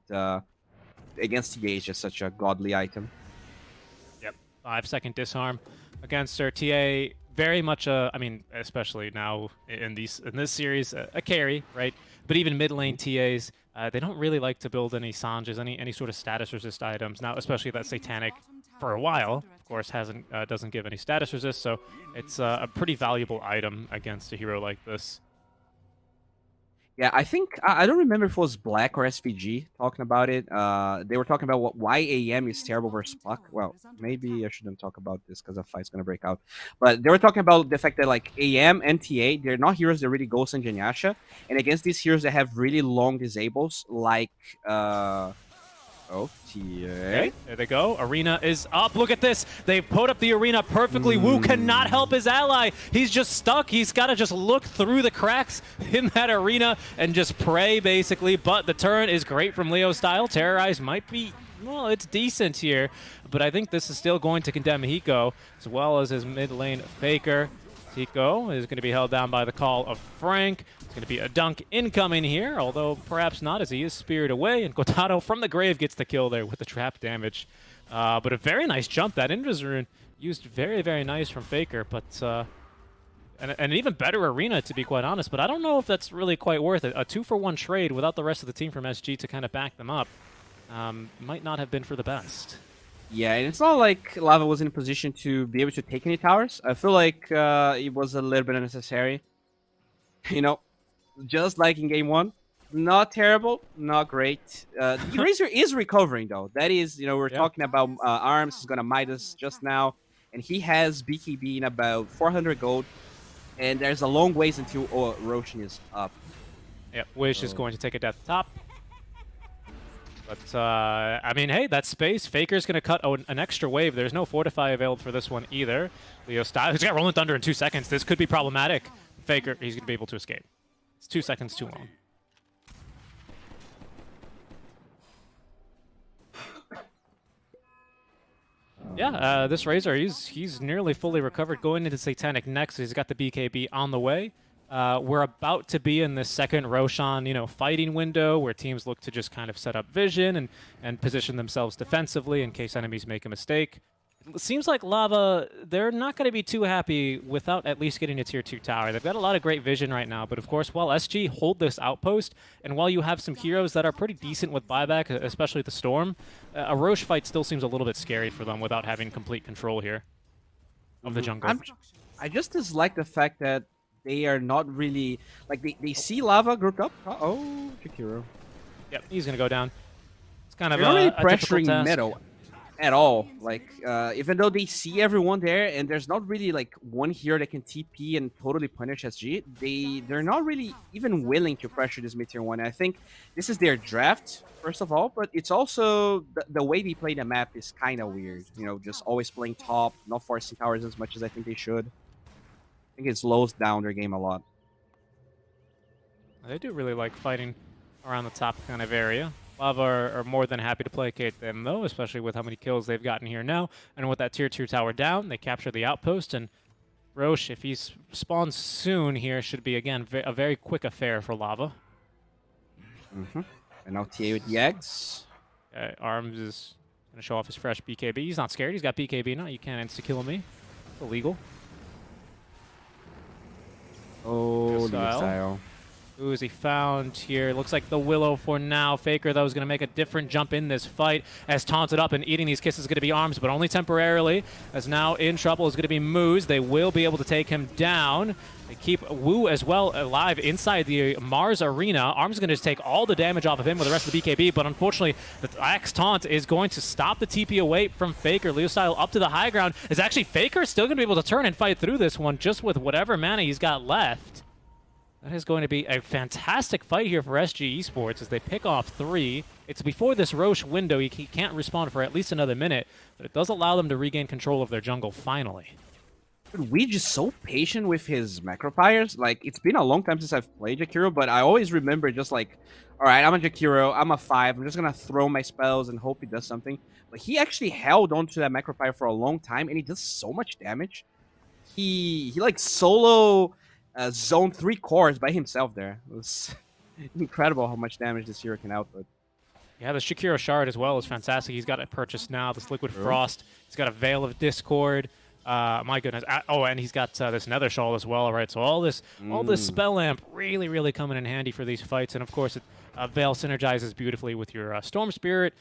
against TA is just such a godly item. Yep, 5-second disarm against her. TA very much I mean, especially now in this series, a carry, right? But even mid lane TAs, they don't really like to build any Sanjas, any sort of status resist items. Now, especially that Satanic, for a while, of course, doesn't give any status resist, so it's a pretty valuable item against a hero like this. Yeah, I think I don't remember if it was Black or SVG talking about it. They were talking about why AM is terrible versus Puck. Well, maybe I shouldn't talk about this because a fight's gonna break out. But they were talking about the fact that like AM and TA, they're not heroes that really Ghost and Genyasha, and against these heroes that have really long disables, like TA. Okay, there they go. Arena is up. Look at this. They put up the arena perfectly. Wu cannot help his ally. He's just stuck. He's got to just look through the cracks in that arena and just pray, basically. But the turn is great from Leo style. Terrorize might be, well, it's decent here. But I think this is still going to condemn Hiko, as well as his mid lane Faker. Hiko is going to be held down by the call of Frank. It's going to be a dunk incoming here, although perhaps not, as he is speared away. And Kotaro from the grave gets the kill there with the trap damage. But a very nice jump. That Invis rune used very, very nice from Faker. But and an even better arena, to be quite honest. But I don't know if that's really quite worth it. A 2-for-1 trade without the rest of the team from SG to kind of back them up might not have been for the best. Yeah, and it's not like Lava was in a position to be able to take any towers. I feel like it was a little bit unnecessary. You know, just like in game 1. Not terrible, not great. The Razor is recovering, though. That is, we're talking about Arms is going to Midas just now. And he has BKB in about 400 gold. And there's a long ways until Roshan is up. Yep, Wish is going to take a death top. But, I mean, hey, that's space. Faker's going to cut an extra wave. There's no Fortify available for this one either. Leo Style, he's got Rolling Thunder in 2 seconds. This could be problematic. Faker, he's going to be able to escape. It's 2 seconds too long. Yeah, this Razor, he's nearly fully recovered. Going into Satanic next, he's got the BKB on the way. We're about to be in the second Roshan, fighting window where teams look to just kind of set up vision and position themselves defensively in case enemies make a mistake. It seems like Lava, they're not going to be too happy without at least getting a tier 2 tower. They've got a lot of great vision right now, but of course, while SG hold this outpost, and while you have some heroes that are pretty decent with buyback, especially the Storm, a Roche fight still seems a little bit scary for them without having complete control here of the jungle. I just dislike the fact that they are not really, like, they see Lava grouped up. Uh-oh, Jakiro. Yep, he's going to go down. It's kind of they're not really a difficult pressuring task. middle at all. Like, even though they see everyone there, and there's not really, like, one hero that can TP and totally punish SG, they're not really even willing to pressure this mid-tier 1. And I think this is their draft, first of all, but it's also the way they play the map is kind of weird. Just always playing top, not forcing towers as much as I think they should. I think it slows down their game a lot. They do really like fighting around the top kind of area. Lava are more than happy to placate them, though, especially with how many kills they've gotten here now. And with that tier 2 tower down, they capture the outpost, and Roche, if he spawns soon here, should be, again, a very quick affair for Lava. And now TA with the eggs. Arms is going to show off his fresh BKB. He's not scared. He's got BKB now. You can't insta-kill me. It's illegal. Oh, style. Who is he found here? Looks like the Willow for now. Faker, though, is going to make a different jump in this fight as taunted up and eating these kisses is going to be Arms, but only temporarily, as now in trouble is going to be Moose. They will be able to take him down. They keep Wu as well alive inside the Mars arena. Arms is going to just take all the damage off of him with the rest of the BKB, but unfortunately, the Axe Taunt is going to stop the TP away from Faker. Leo Style up to the high ground. Is actually Faker still going to be able to turn and fight through this one just with whatever mana he's got left. That is going to be a fantastic fight here for SG Esports as they pick off 3. It's before this Roche window. He can't respawn for at least another minute, but it does allow them to regain control of their jungle finally. Dude, we just so patient with his macropyres. Like, it's been a long time since I've played Jakiro, but I always remember just like, all right, I'm a Jakiro, I'm a 5, I'm just going to throw my spells and hope he does something. But he actually held onto that macropyre for a long time, and he does so much damage. He like solo... zone 3 cores by himself there. It was incredible how much damage this hero can output. Yeah, the Shakira Shard as well is fantastic. He's got it purchased now, this Liquid Frost. He's got a Veil of Discord. My goodness. Oh, and he's got this Nether Shawl as well, right? So all this Spell Amp really coming in handy for these fights. And of course, Veil synergizes beautifully with your Storm Spirit,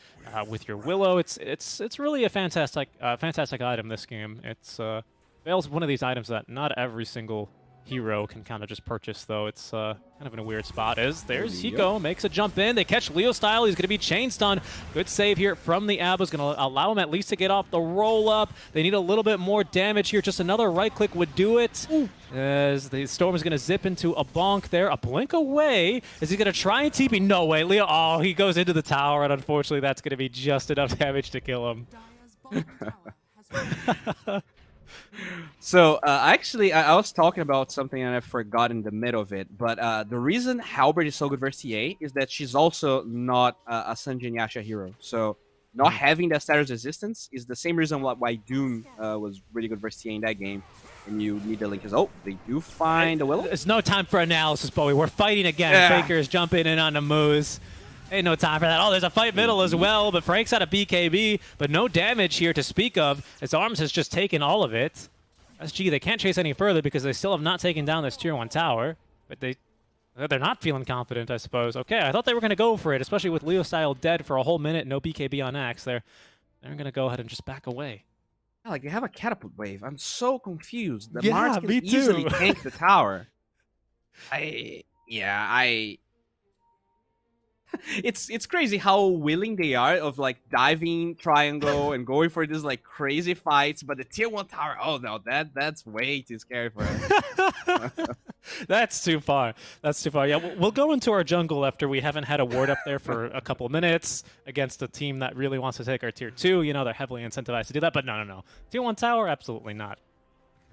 with your Willow. It's really a fantastic item, this game. Veil's one of these items that not every single hero can kind of just purchase, though. It's kind of in a weird spot. There's Hiko, makes a jump in. They catch Leo Style. He's going to be chain stunned. Good save here from the Abba. Is going to allow him at least to get off the roll up. They need a little bit more damage here. Just another right click would do it. As the Storm is going to zip into a bonk there. A blink away. Is he going to try and TP? No way. Leo, he goes into the tower, and unfortunately that's going to be just enough damage to kill him. So, actually, I was talking about something and I forgot in the middle of it, but the reason Halberd is so good versus TA is that she's also not a Sanjin Yasha hero. So, not having that status resistance is the same reason why Doom was really good versus TA in that game. And you need the link. Oh, they do find a Willow. It's no time for analysis, Bowie. We're fighting again. Yeah. Faker is jumping in on the Moose. Ain't no time for that. Oh, there's a fight middle as well, but Frank's out of BKB, but no damage here to speak of, as Arms has just taken all of it. SG, they can't chase any further because they still have not taken down this Tier 1 tower, but they're not feeling confident, I suppose. Okay, I thought they were going to go for it, especially with Leo Style dead for a whole minute, no BKB on Axe. They're going to go ahead and just back away. Yeah, like, they have a catapult wave. I'm so confused. The Mars can easily tank the tower. It's crazy how willing they are of like diving triangle and going for these like crazy fights, but the Tier 1 tower, oh no, that's way too scary for us. That's too far. That's too far. Yeah, we'll go into our jungle after we haven't had a ward up there for a couple of minutes against a team that really wants to take our Tier 2. You know, they're heavily incentivized to do that, but no. Tier 1 tower, absolutely not.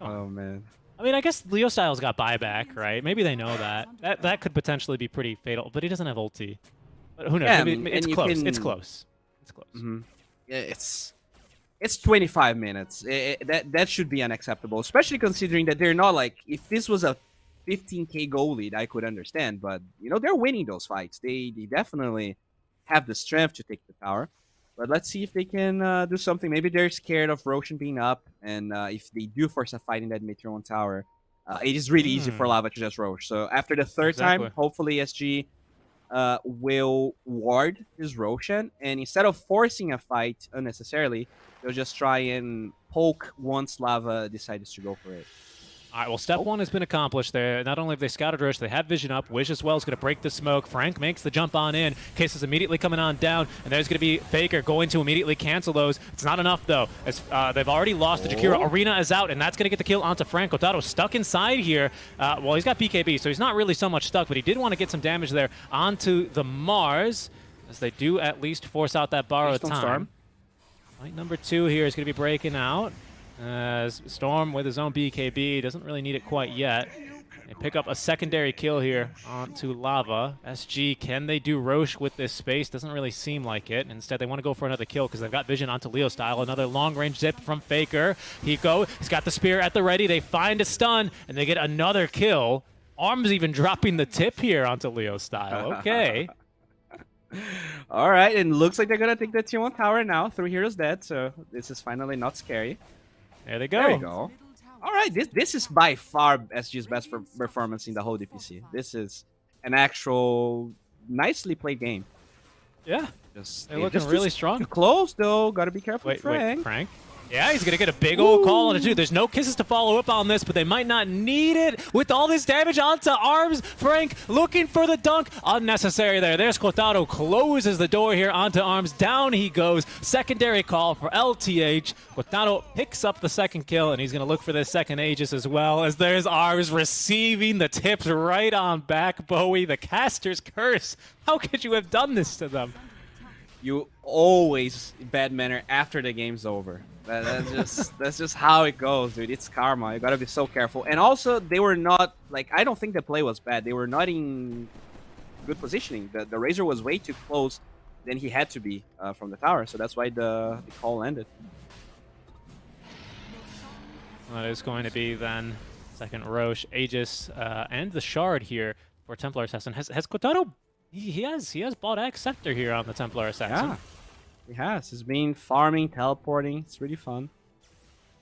Oh man. I mean, I guess Leo Style's got buyback, right? Maybe they know that. That could potentially be pretty fatal, but he doesn't have ulti. But who knows? Yeah, it's close. It's close. It's close. Mm-hmm. Yeah, it's 25 minutes. That should be unacceptable, especially considering that they're not like, if this was a 15k goal lead, I could understand, but you know, they're winning those fights. They definitely have the strength to take the tower. But let's see if they can do something. Maybe they're scared of Roshan being up, and if they do force a fight in that mid-tier 1 tower, it is really easy for Lava to just Roche. So after the third time, hopefully SG will ward his Roshan, and instead of forcing a fight unnecessarily, they'll just try and poke once Lava decides to go for it. All right, well, step one has been accomplished there. Not only have they scouted Roche, they have vision up. Wish as well is going to break the smoke. Frank makes the jump on in. Case is immediately coming on down, and there's going to be Faker going to immediately cancel those. It's not enough, though, as they've already lost the Jakiro. Arena is out, and that's going to get the kill onto Frank. Otato's stuck inside here. Well, he's got BKB, so he's not really so much stuck, but he did want to get some damage there onto the Mars, as they do at least force out that borrowed time. Fight number 2 here is going to be breaking out. Storm with his own BKB doesn't really need it quite yet. They pick up a secondary kill here onto Lava. SG, can they do Roche with this space? Doesn't really seem like it. Instead, they want to go for another kill because they've got vision onto Leo style. Another long-range zip from Faker. He's got the spear at the ready. They find a stun, and they get another kill. Arms even dropping the tip here onto Leo style. Okay. All right, and looks like they're going to take the tier 1 tower now. 3 heroes dead, so this is finally not scary. There they go. There we go. All right, this is by far SG's best performance in the whole DPC. This is an actual nicely played game. Yeah. Just, They're looking really strong. Too close, though. Got to be careful. Wait, Frank. Frank? Yeah, he's going to get a big old call on it, too. There's no kisses to follow up on this, but they might not need it. With all this damage onto Arms, Frank looking for the dunk. Unnecessary there. There's Kotaro, closes the door here onto Arms. Down he goes. Secondary call for LTH. Kotaro picks up the second kill, and he's going to look for this second Aegis as well, as there's Arms receiving the tips right on back. Bowie, the caster's curse. How could you have done this to them? You always bad manner after the game's over. That's just how it goes, dude. It's karma. You gotta be so careful. And also, they were not like, I don't think the play was bad. They were not in good positioning. The Razor was way too close than he had to be from the tower, so that's why the call ended. That is going to be then second Roche, Aegis, and the Shard here for Templar Assassin. Has Kotaro? He has bought X Scepter here on the Templar Assassin. Yeah. He has. He's been farming, teleporting. It's really fun.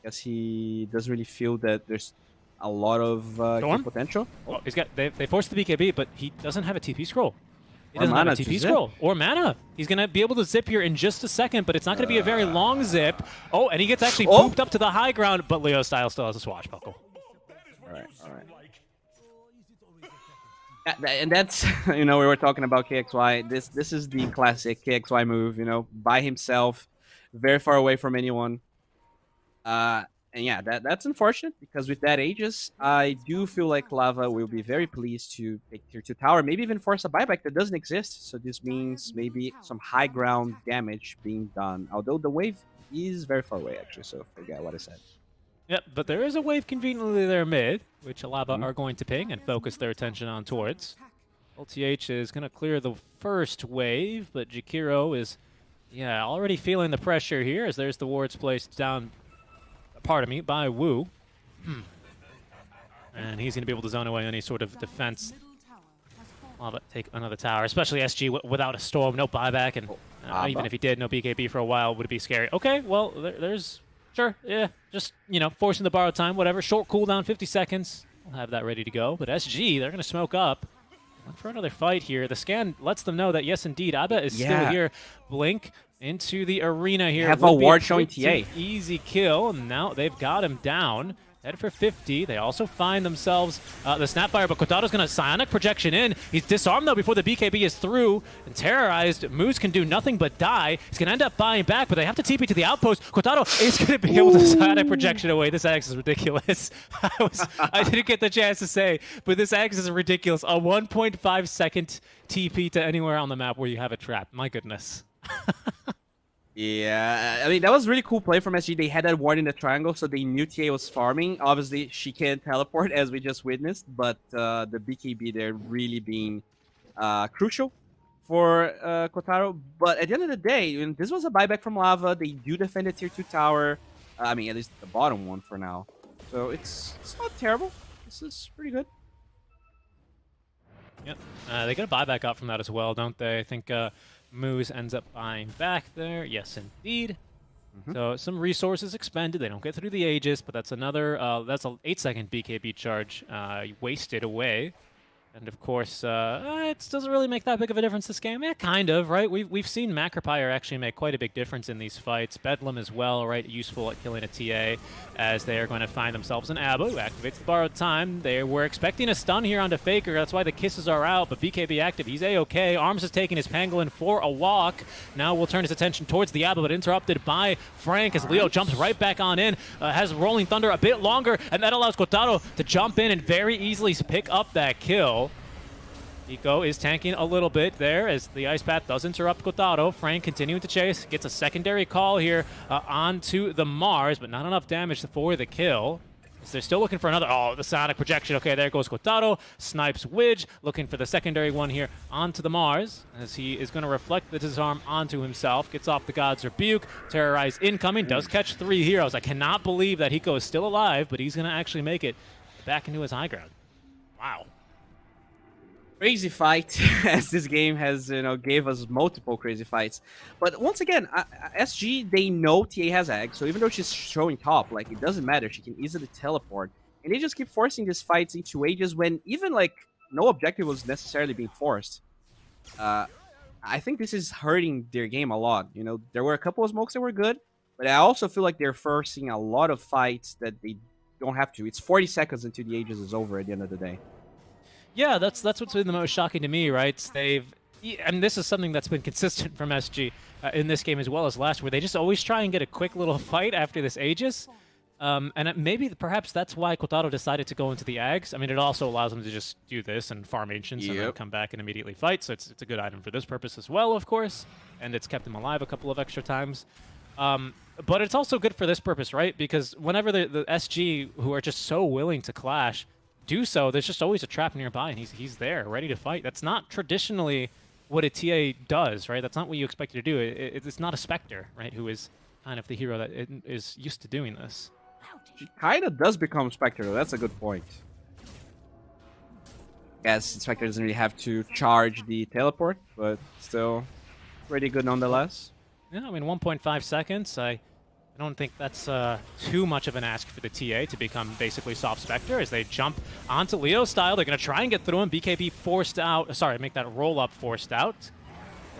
Guess he doesn't really feel that there's a lot of potential. Oh, they forced the BKB, but he doesn't have a TP scroll. He Or doesn't have a mana to TP zip. scroll or mana. He's going to be able to zip here in just a second, but it's not going to be a very long zip. Oh, and he gets actually pooped up to the high ground, but Leo Style still has a swashbuckle. All right. And that's, we were talking about KXY. This is the classic KXY move, by himself, very far away from anyone. And yeah, that's unfortunate, because with that Aegis, I do feel like Lava will be very pleased to take tier 2 tower, maybe even force a buyback that doesn't exist. So this means maybe some high ground damage being done, although the wave is very far away, actually, so forget what I said. Yep, but there is a wave conveniently there mid, which Lava are going to ping and focus their attention on towards. LTH is going to clear the first wave, but Jakiro is, already feeling the pressure here, as there's the wards placed down, by Wu. And he's going to be able to zone away any sort of defense. Lava take another tower, especially SG without a storm, no buyback, and even if he did, no BKB for a while, would be scary. Okay, well, there's... Sure, yeah, just, forcing the borrowed time, whatever. Short cooldown, 50 seconds. We'll have that ready to go. But SG, they're going to smoke up. Look for another fight here. The scan lets them know that, yes, indeed, Abba is still here. Blink into the arena here. Have a ward showing TA. Easy kill, and now they've got him down. Head for 50. They also find themselves the Snapfire, but Kotaro's going to Psionic Projection in. He's disarmed, though, before the BKB is through. And terrorized, Moose can do nothing but die. He's going to end up buying back, but they have to TP to the outpost. Kotaro is going to be able to Psionic Projection away. This Axe is ridiculous. I didn't get the chance to say, but this Axe is ridiculous. A 1.5 second TP to anywhere on the map where you have a trap. My goodness. Yeah, I mean, that was really cool play from SG. They had that ward in the triangle, so they knew TA was farming. Obviously, she can't teleport, as we just witnessed, but the BKB there really being crucial for Kotaro. But at the end of the day, this was a buyback from Lava. They do defend the tier 2 tower. I mean, at least the bottom one for now. So it's not terrible. This is pretty good. Yep, they get a buyback out from that as well, don't they? I think... Moose ends up buying back there. Yes, indeed. So some resources expended. They don't get through the Aegis, but that's another, that's an 8-second BKB charge wasted away. And of course, it doesn't really make that big of a difference this game. Yeah, kind of, right? We've seen Macropire actually make quite a big difference in these fights. Bedlam as well, right? Useful at killing a TA, as they are going to find themselves an Abu, who activates the borrowed time. They were expecting a stun here onto Faker. That's why the kisses are out, but BKB active. He's A-okay. Arms is taking his Pangolin for a walk. Now we'll turn his attention towards the Abu, but interrupted by Frank as Leo jumps right back on in. Has Rolling Thunder a bit longer, and that allows Kotaro to jump in and very easily pick up that kill. Eco is tanking a little bit there as the Ice Path does interrupt Kotaro. Frank continuing to chase, gets a secondary call here onto the Mars, but not enough damage for the kill. So they're still looking for another. Oh, the sonic projection. Okay, there goes Kotaro. Snipes Widge, looking for the secondary one here onto the Mars, as he is going to reflect the disarm onto himself. Gets off the God's Rebuke. Terrorize incoming. Does catch 3 heroes. I cannot believe that Hiko is still alive, but he's going to actually make it back into his high ground. Wow. Crazy fight, as this game has, gave us multiple crazy fights. But once again, SG, they know TA has Egg, so even though she's showing top, like, it doesn't matter. She can easily teleport. And they just keep forcing these fights into ages when even, like, no objective was necessarily being forced. I think this is hurting their game a lot. There were a couple of smokes that were good, but I also feel like they're forcing a lot of fights that they don't have to. It's 40 seconds until the ages is over at the end of the day. Yeah, that's what's been the most shocking to me, right? And this is something that's been consistent from SG in this game as well as last, where they just always try and get a quick little fight after this Aegis. And perhaps that's why Kotaro decided to go into the Ags. I mean, it also allows them to just do this and farm Ancients and then come back and immediately fight, so it's a good item for this purpose as well, of course, and it's kept them alive a couple of extra times. But it's also good for this purpose, right? Because whenever the SG, who are just so willing to clash, do so, there's just always a trap nearby, and he's there, ready to fight. That's not traditionally what a TA does, right? That's not what you expect it to do. It's not a Spectre, right, who is kind of the hero that is used to doing this. She kind of does become Spectre, though. That's a good point. Yes, Spectre doesn't really have to charge the teleport, but still pretty good nonetheless. Yeah, I mean, 1.5 seconds. I don't think that's too much of an ask for the TA to become basically soft Spectre as they jump onto Leo style. They're going to try and get through him. BKB forced out. Sorry, make that roll up forced out.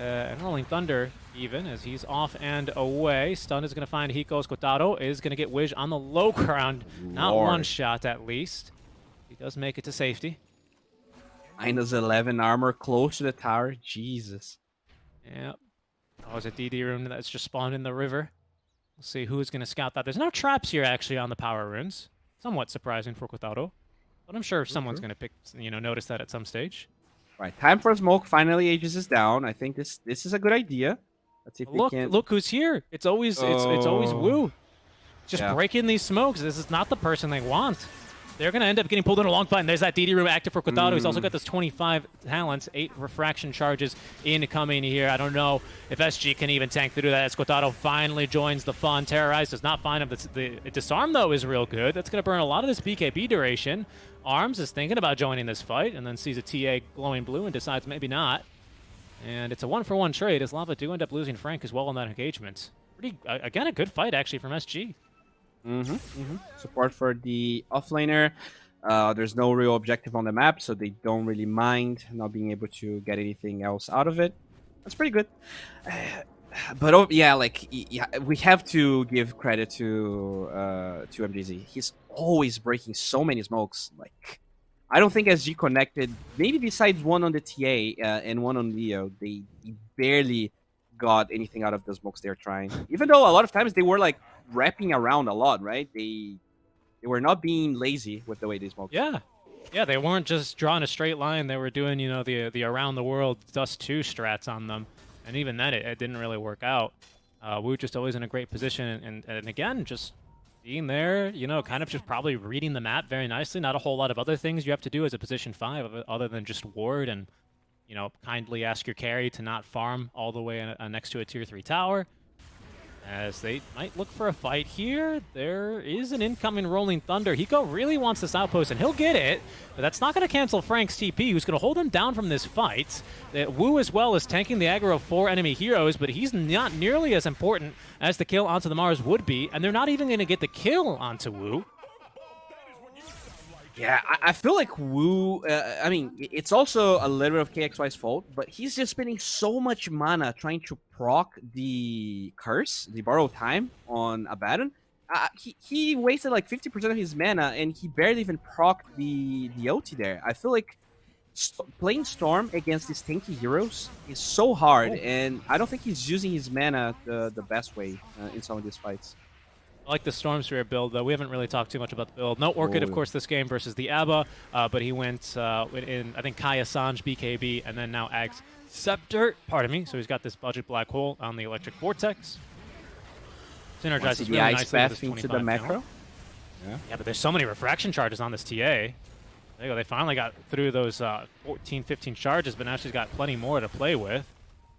And Rolling Thunder even as he's off and away. Stun is going to find Hiko's. Kotaro is going to get Wish on the low ground. Not one shot at least. He does make it to safety. -11 armor close to the tower. Jesus. Yep. Oh, it's a DD room that's just spawned in the river. We'll see who's going to scout that. There's no traps here, actually, on the power runes. Somewhat surprising for Kotaro. But I'm sure someone's going to notice that at some stage. Right, time for a smoke. Finally, Aegis is down. I think this is a good idea. Let's see if we can... Look who's here. It's always Wu. Just breaking these smokes. This is not the person they want. They're going to end up getting pulled in a long fight, and there's that DD room active for Kotaro. He's also got this 25 talents, 8 refraction charges incoming here. I don't know if SG can even tank through that as Kotaro finally joins the fun. Terrorize does not find him. The disarm, though, is real good. That's going to burn a lot of this BKB duration. Arms is thinking about joining this fight, and then sees a TA glowing blue and decides maybe not. And it's a 1-for-1 trade, as Lava do end up losing Frank as well in that engagement. Again, a good fight, actually, from SG. Support for the offlaner. There's no real objective on the map, so they don't really mind not being able to get anything else out of it. That's pretty good. But we have to give credit to MJZ. He's always breaking so many smokes. Like, I don't think SG connected. Maybe besides one on the TA and one on Leo, they barely got anything out of the smokes they're trying. Even though a lot of times they were like wrapping around a lot, right? They were not being lazy with the way they smoked. Yeah, they weren't just drawing a straight line. They were doing, the around the world Dust 2 strats on them. And even then, it didn't really work out. Wu just always in a great position. And again, just being there, kind of just probably reading the map very nicely. Not a whole lot of other things you have to do as a position 5 other than just ward and, kindly ask your carry to not farm all the way next to a tier 3 tower. As they might look for a fight here, there is an incoming Rolling Thunder. Hiko really wants this outpost, and he'll get it, but that's not going to cancel Frank's TP, who's going to hold him down from this fight. Wu as well is tanking the aggro of 4 enemy heroes, but he's not nearly as important as the kill onto the Mars would be, and they're not even going to get the kill onto Wu. Yeah, I feel like Wu, I mean, it's also a little bit of KXY's fault, but he's just spending so much mana trying to proc the curse, the borrow time on Abaddon. He wasted like 50% of his mana, and he barely even procced the ulti there. I feel like playing Storm against these tanky heroes is so hard, and I don't think he's using his mana the best way in some of these fights. I like the Storm Sphere build, though. We haven't really talked too much about the build. No Orchid, of course, this game versus the Abba, but he went in, I think, Kaya Sanj, BKB, and then now Ags Scepter. Pardon me. So he's got this budget black hole on the Electric Vortex. Synergizes really nicely with his 25 into the macro. Yeah, but there's so many refraction charges on this TA. There you go. They finally got through those 14, 15 charges, but now she's got plenty more to play with.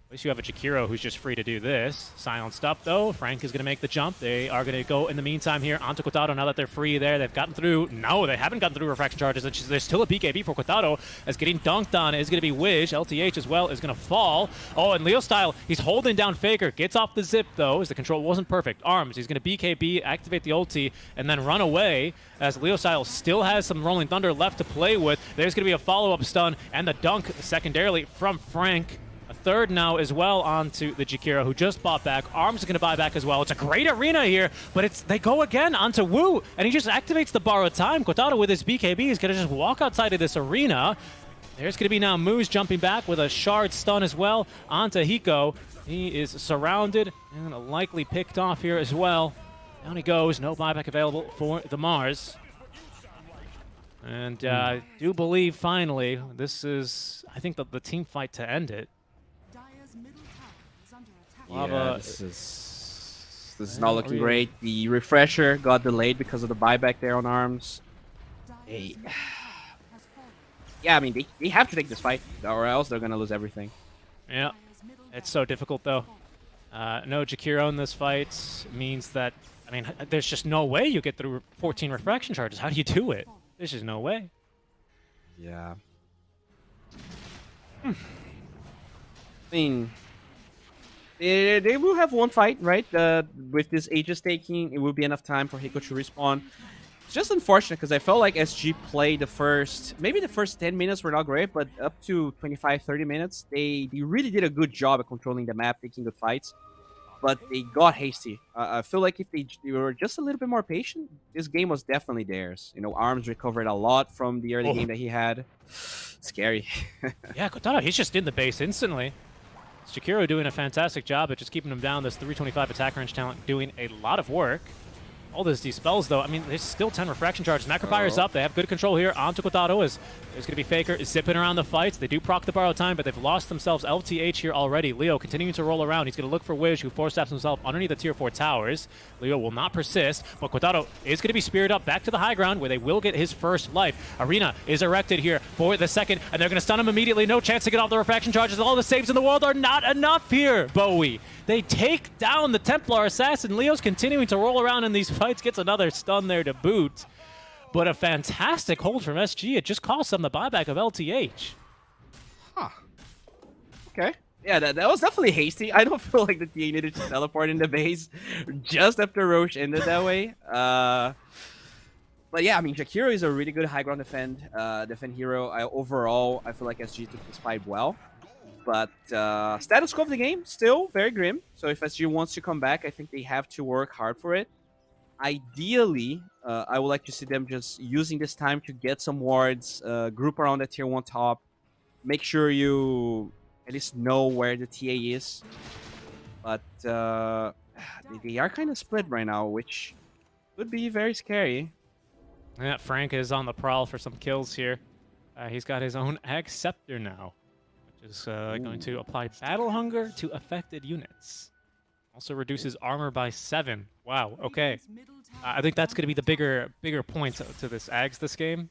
At least you have a Jakiro who's just free to do this. Silenced up, though. Frank is going to make the jump. They are going to go in the meantime here onto Kotaro now that they're free there. They've gotten through. No, they haven't gotten through refraction charges. And there's still a BKB for Kotaro as getting dunked on is going to be Wish. LTH as well is going to fall. Oh, and Leo Style, he's holding down Faker. Gets off the zip, though, as the control wasn't perfect. Arms, he's going to BKB, activate the ulti, and then run away as Leo Style still has some Rolling Thunder left to play with. There's going to be a follow-up stun and the dunk secondarily from Frank. A third now as well onto the Jakiro, who just bought back. Arms is going to buy back as well. It's a great arena here, but they go again onto Wu, and he just activates the borrowed time. Kotaro with his BKB is going to just walk outside of this arena. There's going to be now Moose jumping back with a shard stun as well onto Hiko. He is surrounded and likely picked off here as well. Down he goes. No buyback available for the Mars. And I do believe finally this is, I think, the team fight to end it. Yeah, this is not looking great. The refresher got delayed because of the buyback there on Arms. Yeah, I mean, they have to take this fight, or else they're going to lose everything. Yeah, it's so difficult, though. No Jakiro in this fight means that, I mean, there's just no way you get through 14 refraction charges. How do you do it? There's just no way. Yeah. I mean, they will have one fight, right? With this Aegis taking, it will be enough time for Hiko to respawn. It's just unfortunate because I felt like SG played maybe the first 10 minutes were not great, but up to 25, 30 minutes, they really did a good job at controlling the map, taking good fights. But they got hasty. I feel like if they were just a little bit more patient, this game was definitely theirs. You know, Arms recovered a lot from the early game that he had. Scary. Yeah, Kotaro, he's just in the base instantly. Jakiro doing a fantastic job at just keeping him down. This 325 attack range talent doing a lot of work. All this dispels, though. I mean, there's still 10 refraction charges. Macrofire's up. They have good control here. Onto Kotaro is there's going to be Faker zipping around the fights. They do proc the borrowed time, but they've lost themselves LTH here already. Leo continuing to roll around. He's going to look for Wish, who force-taps himself underneath the tier 4 towers. Leo will not persist, but Kotaro is going to be speared up back to the high ground where they will get his first life. Arena is erected here for the second, and they're going to stun him immediately. No chance to get off the refraction charges. All the saves in the world are not enough here, Bowie. They take down the Templar Assassin. Leo's continuing to roll around in these fights, gets another stun there to boot. But a fantastic hold from SG. It just cost them the buyback of LTH. Huh. Okay. Yeah, that was definitely hasty. I don't feel like the TA needed to teleport in the base just after Roche ended that way. But yeah, I mean, Jakiro is a really good high ground defend hero. Overall, I feel like SG took this fight well. But status quo of the game, still very grim. So if SG wants to come back, I think they have to work hard for it. Ideally, I would like to see them just using this time to get some wards, group around the tier 1 top, make sure you at least know where the TA is. But they are kind of split right now, which would be very scary. Yeah, Frank is on the prowl for some kills here. He's got his own Ag Scepter now, which is going to apply Battle Hunger to affected units. Also reduces armor by 7. Wow, okay. I think that's going to be the bigger point to this Ags this game.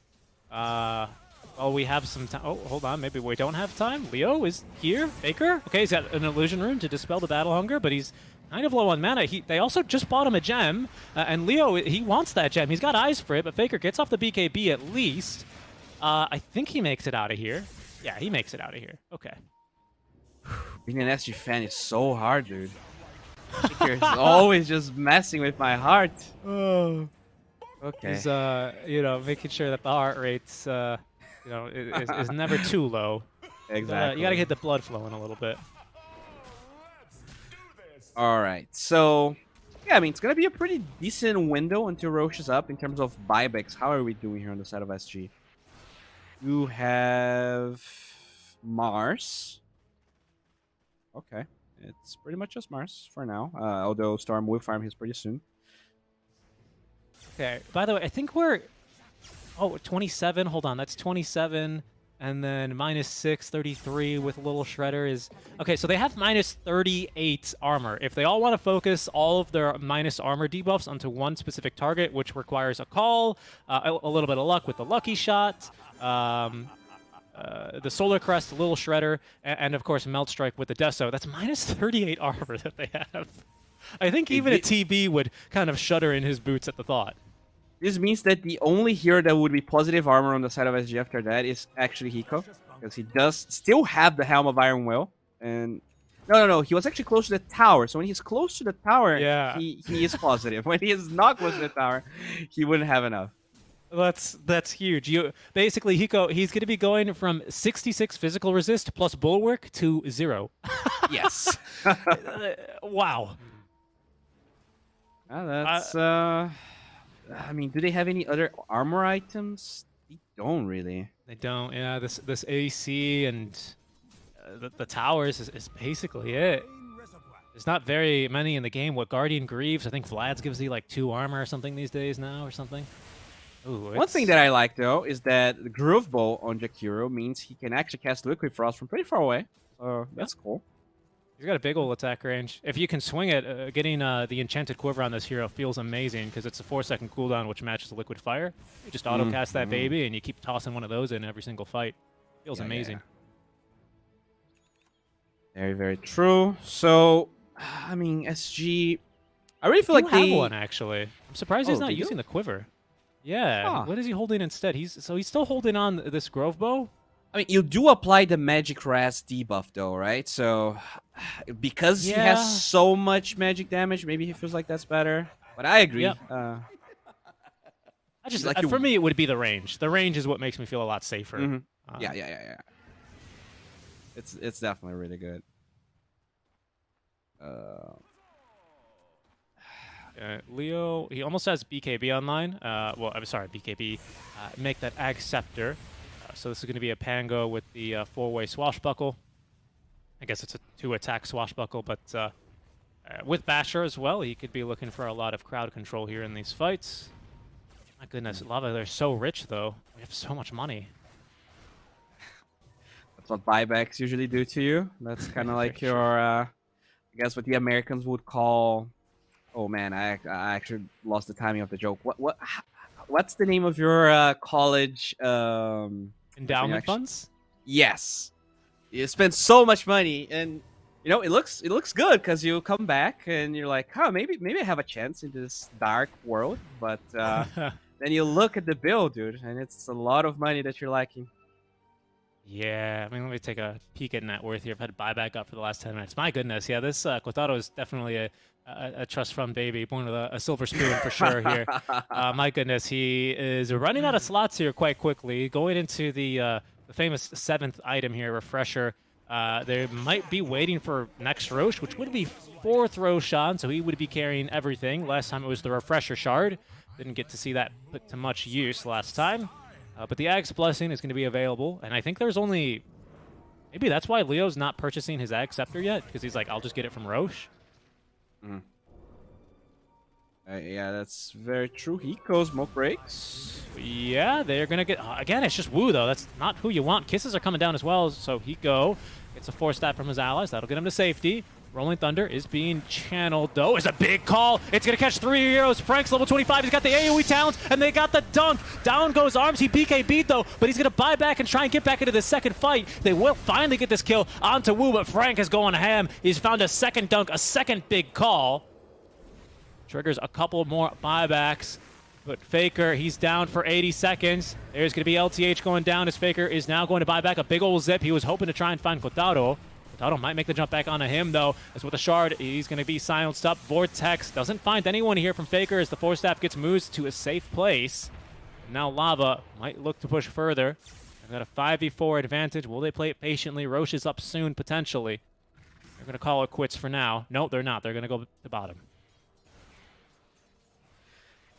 Well, we have some time. Oh, hold on. Maybe we don't have time. Leo is here. Faker. Okay, he's got an illusion rune to dispel the battle hunger, but he's kind of low on mana. They also just bought him a gem, and Leo, he wants that gem. He's got eyes for it, but Faker gets off the BKB at least. I think he makes it out of here. Yeah, he makes it out of here. Okay. Being an SG fan is so hard, dude. Faker is always just messing with my heart. Oh. Okay. He's, making sure that the heart rate's, is never too low. Exactly. You gotta get the blood flowing a little bit. All right. So, yeah, I mean, it's going to be a pretty decent window until Roche is up in terms of buybacks. How are we doing here on the side of SG? You have Mars. Okay. It's pretty much just Mars for now, although Storm will farm his pretty soon. Okay. By the way, I think we're... Oh, 27. Hold on. That's 27. And then -6, 33 with Little Shredder is... Okay, so they have -38 armor. If they all want to focus all of their minus armor debuffs onto one specific target, which requires a call, a little bit of luck with the Lucky Shot, the Solar Crest, Little Shredder, and of course Melt Strike with the Deso, that's -38 armor that they have. I think even a TB would kind of shudder in his boots at the thought. This means that the only hero that would be positive armor on the side of SG after that is actually Hiko, because he does still have the Helm of Iron Will. And no, he was actually close to the tower. So when he's close to the tower, he is positive. When he is not close to the tower, he wouldn't have enough. That's huge. Basically, Hiko, he's going to be going from 66 physical resist plus bulwark to 0. Yes. Wow. That's I mean, do they have any other armor items? They don't really. They don't. Yeah, this AC and the towers is basically it. There's not very many in the game. What, Guardian Greaves? I think Vlad's gives you like 2 armor or something these days now or something. Ooh, one thing that I like though is that the Groove Bow on Jakiro means he can actually cast Liquid Frost from pretty far away. That's cool. He's got a big old attack range. If you can swing it, getting the Enchanted Quiver on this hero feels amazing because it's a 4-second cooldown which matches the Liquid Fire. You just auto-cast that baby and you keep tossing one of those in every single fight. Feels amazing. Yeah. Very, very true. So, I mean, SG... I really feel like they have one, actually. I'm surprised he's not using the Quiver. Yeah. Huh. What is he holding instead? He's still holding on this Grove Bow? I mean, you do apply the Magic Raz debuff, though, right? So, because he has so much magic damage, maybe he feels like that's better. But I agree. Yep. For me, it would be the range. The range is what makes me feel a lot safer. Yeah. It's definitely really good. Leo, he almost has BKB online. Well, I'm sorry, BKB. Make that Ag Scepter. So this is going to be a Pango with the 4-way swashbuckle. I guess it's a 2-attack swashbuckle, but with Basher as well, he could be looking for a lot of crowd control here in these fights. My goodness, Lava, they're so rich, though. We have so much money. That's what buybacks usually do to you. That's kind of like your, I guess what the Americans would call... Oh, man, I actually lost the timing of the joke. What's the name of your college... Endowment funds? Yes. You spend so much money, and you know it looks good because you come back and you're like, huh, maybe I have a chance in this dark world. But then you look at the bill, dude, and it's a lot of money that you're lacking. Yeah, I mean, let me take a peek at net worth here. I've had buyback up for the last 10 minutes. My goodness, yeah, this Kotaro is definitely a trust fund baby, born with a silver spoon for sure here. My goodness, he is running out of slots here quite quickly. Going into the famous 7th item here, Refresher. They might be waiting for next Roche, which would be 4th Roshan, so he would be carrying everything. Last time it was the Refresher Shard. Didn't get to see that put to much use last time. But the Ag's Blessing is going to be available, and I think there's only... Maybe that's why Leo's not purchasing his Ag Scepter yet, because he's like, I'll just get it from Roche. Yeah, that's very true. Hiko's smoke breaks. Yeah, they're going to get... again, it's just Wu, though. That's not who you want. Kisses are coming down as well, so Hiko gets a 4-stat from his allies. That'll get him to safety. Rolling Thunder is being channeled, though. It's a big call. It's going to catch 3 heroes. Frank's level 25. He's got the AoE talents, and they got the dunk. Down goes Arms. He BKB'd, though, but he's going to buy back and try and get back into the second fight. They will finally get this kill onto Wu, but Frank is going ham. He's found a second dunk, a second big call. Triggers a couple more buybacks, but Faker, he's down for 80 seconds. There's going to be LTH going down as Faker is now going to buy back a big old zip. He was hoping to try and find Kotaro. Kotaro might make the jump back onto him, though, as with the Shard, he's going to be silenced up. Vortex doesn't find anyone here from Faker as the 4-staff gets moved to a safe place. Now Lava might look to push further. They've got a 5v4 advantage. Will they play it patiently? Roche is up soon, potentially. They're going to call it quits for now. No, they're not. They're going to go to bottom.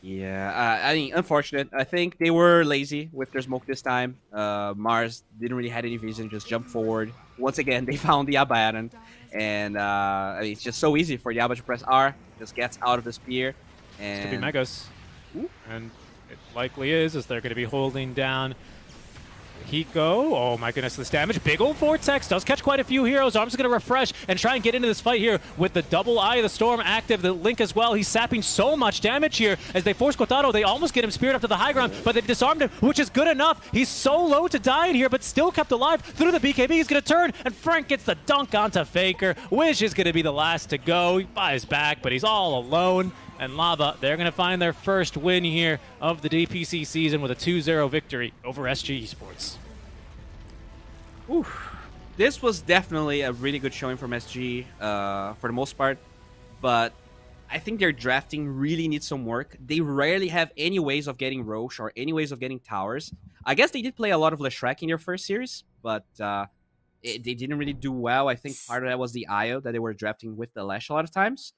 Yeah, I mean, unfortunate. I think they were lazy with their smoke this time. Mars didn't really have any reason to just jump forward. Once again, they found the Abaddon, and I mean, it's just so easy for Diablo to press R. Just gets out of the spear. And... This could be Megas. Ooh. And it likely is, as they're going to be holding down Heat go. Oh my goodness, this damage. Big old Vortex does catch quite a few heroes. Arm's going to refresh and try and get into this fight here with the double Eye of the Storm active. The Link as well. He's sapping so much damage here as they force Kotaro. They almost get him speared up to the high ground, but they've disarmed him, which is good enough. He's so low to die in here, but still kept alive through the BKB. He's going to turn, and Frank gets the dunk onto Faker. Wish is going to be the last to go. He buys back, but he's all alone. And Lava, they're going to find their first win here of the DPC season with a 2-0 victory over SG Esports. Oof. This was definitely a really good showing from SG for the most part, but I think their drafting really needs some work. They rarely have any ways of getting Roche or any ways of getting towers. I guess they did play a lot of Leshrac in their first series, but they didn't really do well. I think part of that was the IO that they were drafting with the Lesh a lot of times.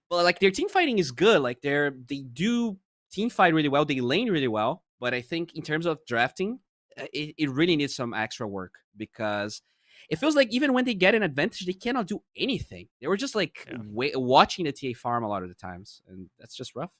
But like their team fighting is good. Like they do team fight really well. They lane really well. But I think in terms of drafting, it really needs some extra work because it feels like even when they get an advantage, they cannot do anything. They were just like watching the TA farm a lot of the times, and that's just rough.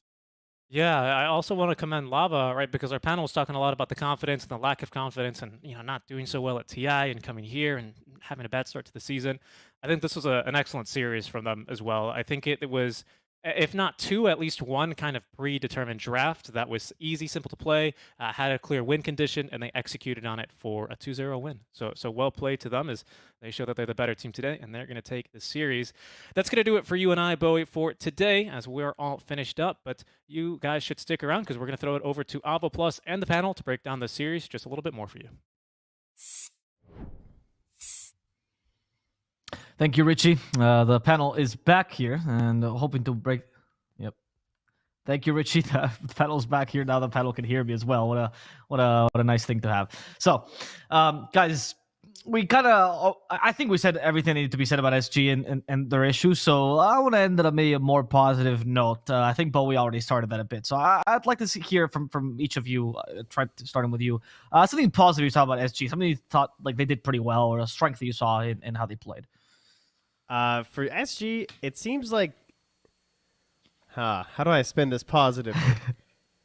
Yeah, I also want to commend Lava, right, because our panel was talking a lot about the confidence and the lack of confidence and, not doing so well at TI and coming here and having a bad start to the season. I think this was an excellent series from them as well. I think it was, if not two, at least one kind of predetermined draft that was easy, simple to play, had a clear win condition, and they executed on it for a 2-0 win. So well played to them as they show that they're the better team today, and they're going to take the series. That's going to do it for you and I, Bowie, for today, as we're all finished up. But you guys should stick around because we're going to throw it over to Avo Plus and the panel to break down the series just a little bit more for you. Thank you, Richie. The panel is back here and hoping to break. Yep. Thank you, Richie. The panel's back here now. The panel can hear me as well. What a nice thing to have. So, guys, we I think we said everything that needed to be said about SG and their issues. So I want to end on maybe a more positive note. I think Bowie already started that a bit. So I'd like to hear from each of you. Starting with you. Something positive you saw about SG. Something you thought like they did pretty well, or a strength that you saw in how they played. For SG, it seems like, how do I spin this positive?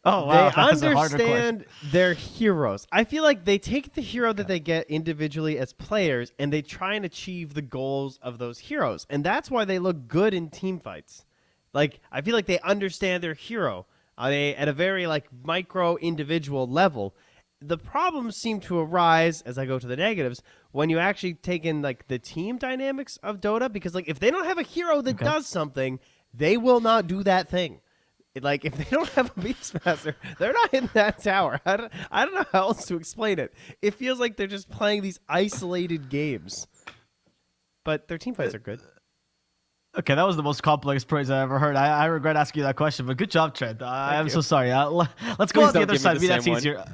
Oh, wow. They understand their heroes. I feel like they take the hero that they get individually as players, and they try and achieve the goals of those heroes. And that's why they look good in team fights. Like, I feel like they understand their hero at a very, like, micro individual level. The problems seem to arise, as I go to the negatives, when you actually take in like the team dynamics of Dota, because like if they don't have a hero that does something, they will not do that thing. Like if they don't have a Beastmaster, they're not in that tower. I don't know how else to explain it. It feels like they're just playing these isolated games. But their team fights are good. Okay, that was the most complex praise I ever heard. I regret asking you that question, but good job, Trent. I'm so sorry. Let's go on the other side. Maybe that's easier.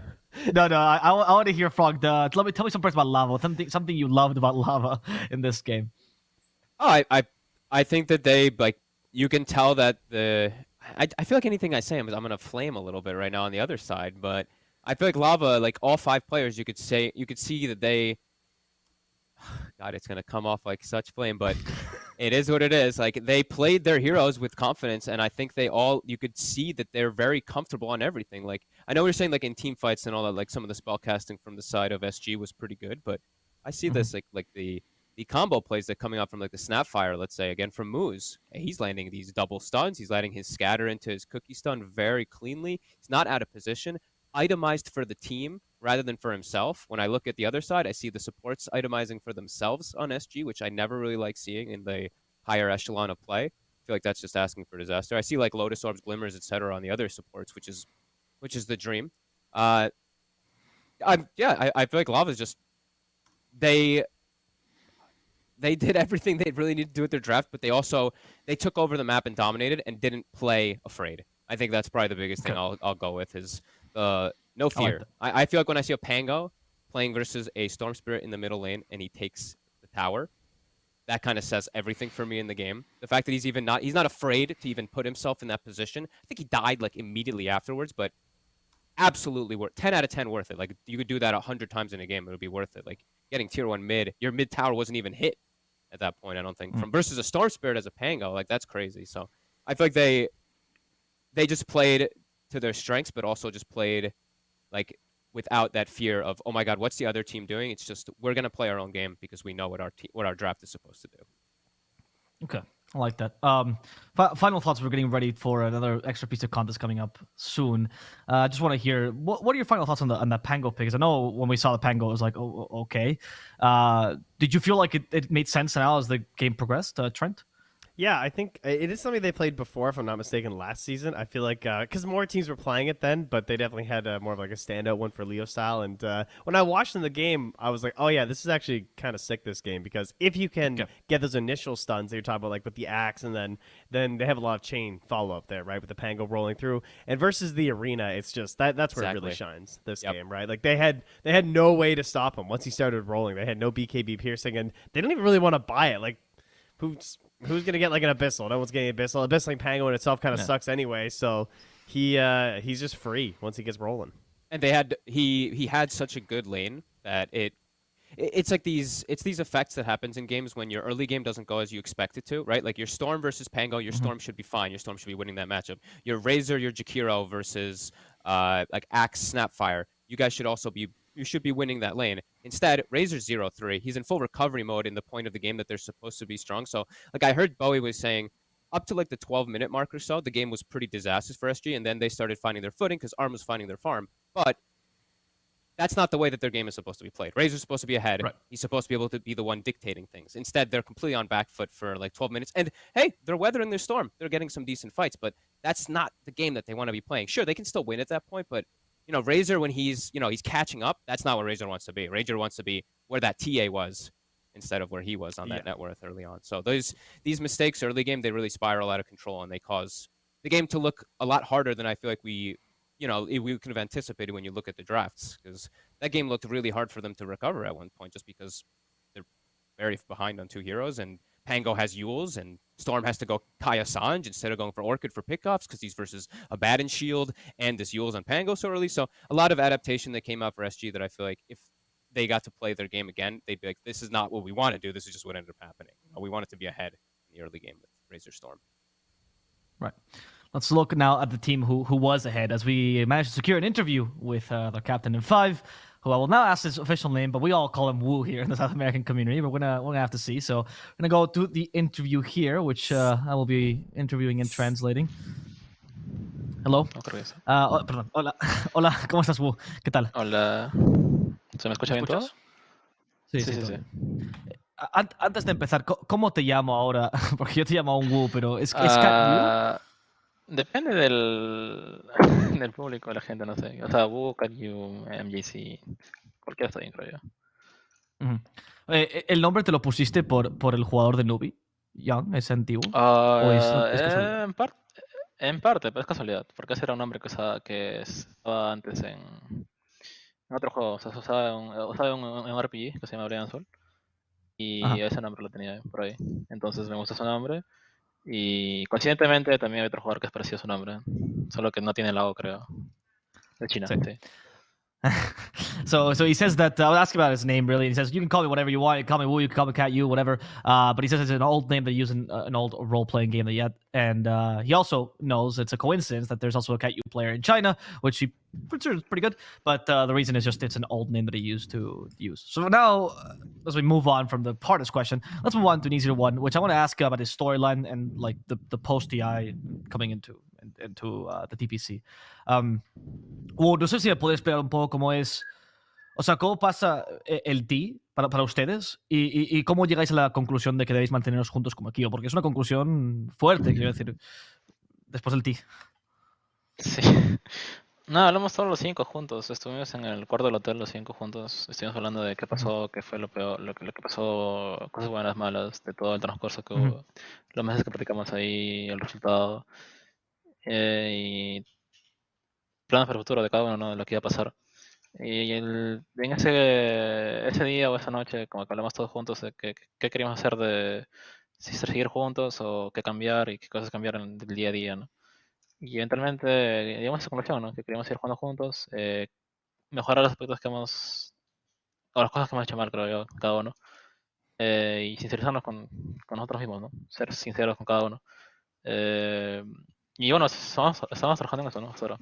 No, I want to hear Frog. Tell me some parts about Lava. Something you loved about Lava in this game. Oh, I think that they like you can tell that I feel like anything I say I'm gonna flame a little bit right now on the other side, but I feel like Lava, like all five players, you could see that they. God, it's gonna come off like such flame, but it is what it is. Like they played their heroes with confidence, and I think you could see that they're very comfortable on everything. Like I know we're saying like in team fights and all that, like some of the spell casting from the side of SG was pretty good, but I see this like the combo plays that coming up from like the Snapfire, let's say again from Moose. He's landing these double stuns. He's letting his scatter into his cookie stun very cleanly. He's not out of position. Itemized for the team rather than for himself. When I look at the other side, I see the supports itemizing for themselves on SG, which I never really like seeing in the higher echelon of play. I feel like that's just asking for disaster. I see like Lotus Orbs, Glimmers, etc. on the other supports, which is the dream. I feel like Lava's just they did everything they really needed to do with their draft, but they took over the map and dominated and didn't play afraid. I think that's probably the biggest thing I'll go with is no fear. I feel like when I see a Pango playing versus a Storm Spirit in the middle lane and he takes the tower, that kind of says everything for me in the game. The fact that he's not afraid to even put himself in that position. I think he died like immediately afterwards, but absolutely worth 10 out of 10 worth it. Like you could do that 100 times in a game, it would be worth it. Like getting tier 1 mid, your mid tower wasn't even hit at that point, I don't think. From versus a Storm Spirit as a Pango, like that's crazy. So I feel like they just played to their strengths, but also just played like without that fear of, oh my God, what's the other team doing? It's just we're gonna play our own game because we know what our draft is supposed to do. Okay, I like that. Final thoughts. We're getting ready for another extra piece of contest coming up soon. I just want to hear what are your final thoughts on the Pango pick? Because I know when we saw the Pango, it was like, oh, okay. Did you feel like it made sense now as the game progressed, Trent? Yeah, I think it is something they played before, if I'm not mistaken, last season. I feel like because more teams were playing it then, but they definitely had more of like a standout one for Leo style. And when I watched in the game, I was like, oh yeah, this is actually kind of sick, this game, because if you can get those initial stuns that you're talking about, like with the axe, and then they have a lot of chain follow up there, right, with the Pango rolling through, and versus the arena, it's just that's where it really shines this game, right? Like they had no way to stop him once he started rolling. They had no BKB piercing, and they didn't even really want to buy it. Like who's gonna get like an Abyssal? No one's getting Abyssal. Abyssal Pango in itself kind of sucks anyway, so he's just free once he gets rolling. And he had such a good lane that it's like these effects that happens in games when your early game doesn't go as you expect it to, right? Like your Storm versus Pango, your Storm should be fine. Your Storm should be winning that matchup. Your Razor, your Jakiro versus like Axe Snapfire, you guys should also be. You should be winning that lane. Instead, Razor's 0-3. He's in full recovery mode in the point of the game that they're supposed to be strong. So, like I heard Bowie was saying, up to like the 12-minute mark or so, the game was pretty disastrous for SG, and then they started finding their footing because ARM was finding their farm. But that's not the way that their game is supposed to be played. Razor's supposed to be ahead. Right. He's supposed to be able to be the one dictating things. Instead, they're completely on back foot for like 12 minutes. And hey, they're weathering their storm. They're getting some decent fights, but that's not the game that they want to be playing. Sure, they can still win at that point, but Razor, when he's catching up, that's not where Razor wants to be. Razor wants to be where that TA was instead of where he was on that net worth early on. So these mistakes early game, they really spiral out of control, and they cause the game to look a lot harder than I feel like we could have anticipated when you look at the drafts, because that game looked really hard for them to recover at one point just because they're very behind on two heroes, and Pango has Yules, and Storm has to go Kaya Sanj instead of going for Orchid for pickoffs because he's versus a Baden Shield and this Yules on Pango so early. So a lot of adaptation that came out for SG that I feel like if they got to play their game again, they'd be like, this is not what we want to do. This is just what ended up happening. We wanted to be ahead in the early game with Razor Storm. Right. Let's look now at the team who was ahead as we managed to secure an interview with their captain in 5, who I will now ask his official name, but we all call him Wu here in the South American community. But we're gonna have to see. So we're gonna go to the interview here, which I will be interviewing and translating. Hello. Perdón. Hola. Hola. ¿Cómo estás, Wu? ¿Qué tal? Hola. ¿Se me escucha bien todo? Sí. Antes de empezar, ¿cómo te llamo ahora? Porque yo te llamo un Wu, pero ¿es Cat Depende del público, de la gente, no sé. O sea, Wu, Cat-U, MJC, cualquiera está bien, creo yo. ¿El nombre te lo pusiste por el jugador de Nubi? Young, ¿es antiguo? ¿O es en parte, pero es casualidad. Porque ese era un nombre que estaba antes en otro juego. O sea, se usaba en un RPG que se llama Brian Soul. Y ese nombre lo tenía por ahí. Entonces me gusta su nombre. Y coincidentemente también hay otro jugador que es parecido a su nombre. Solo que no tiene el lago, creo. De China, sí. So he says that I'll ask about his name really. He says you can call me whatever you want. You can call me Wu, you can call me Cat U, whatever. But he says it's an old name they use in an old role-playing game that yet. And he also knows it's a coincidence that there's also a Cat U player in China, which he considers pretty good. But the reason is just it's an old name that he used to use. So now, as we move on from the hardest question, let's move on to an easier one, which I want to ask about his storyline and like the post TI coming into the DPC. Wu, no sé si me puedes explicar un poco cómo es, o sea, cómo pasa el T para ustedes y cómo llegáis a la conclusión de que debéis manteneros juntos como equipo, porque es una conclusión fuerte, quiero decir, después del T. Sí. No, hablamos todos los 5 juntos. Estuvimos en el cuarto del hotel los 5 juntos. Estuvimos hablando de qué pasó, qué fue lo peor, lo que pasó, cosas buenas, malas, de todo el transcurso que hubo, los meses que practicamos ahí, el resultado. Y planes para el futuro de cada uno, ¿no? De lo que iba a pasar. Y en ese día o esa noche, como que hablamos todos juntos de qué queríamos hacer, de si seguir juntos o qué cambiar y qué cosas cambiar en el día a día, ¿no? Y eventualmente llegamos a esa conclusión, ¿no? Que queríamos ir jugando juntos, mejorar los aspectos o las cosas que hemos hecho mal, creo yo, cada uno. Y sincerizarnos con nosotros mismos, ¿no? Ser sinceros con cada uno. Y bueno, estamos trabajando en eso, ¿no? Hasta ahora.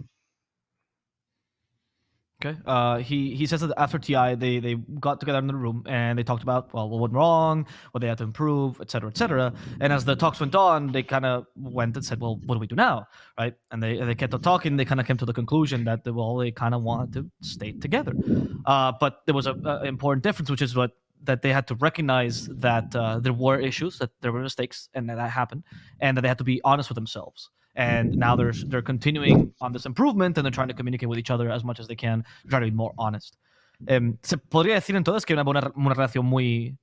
Okay. He says that after TI, they got together in the room and they talked about, well, what went wrong, what they had to improve, etc., etc. And as the talks went on, they kind of went and said, well, what do we do now, right? And they kept on talking. They kind of came to the conclusion that they kind of wanted to stay together. But there was an important difference, which is that they had to recognize that there were issues, that there were mistakes, and that happened, and that they had to be honest with themselves. And now they're continuing on this improvement, and they're trying to communicate with each other as much as they can, try to be more honest. Se podría decir entonces que hay una relación muy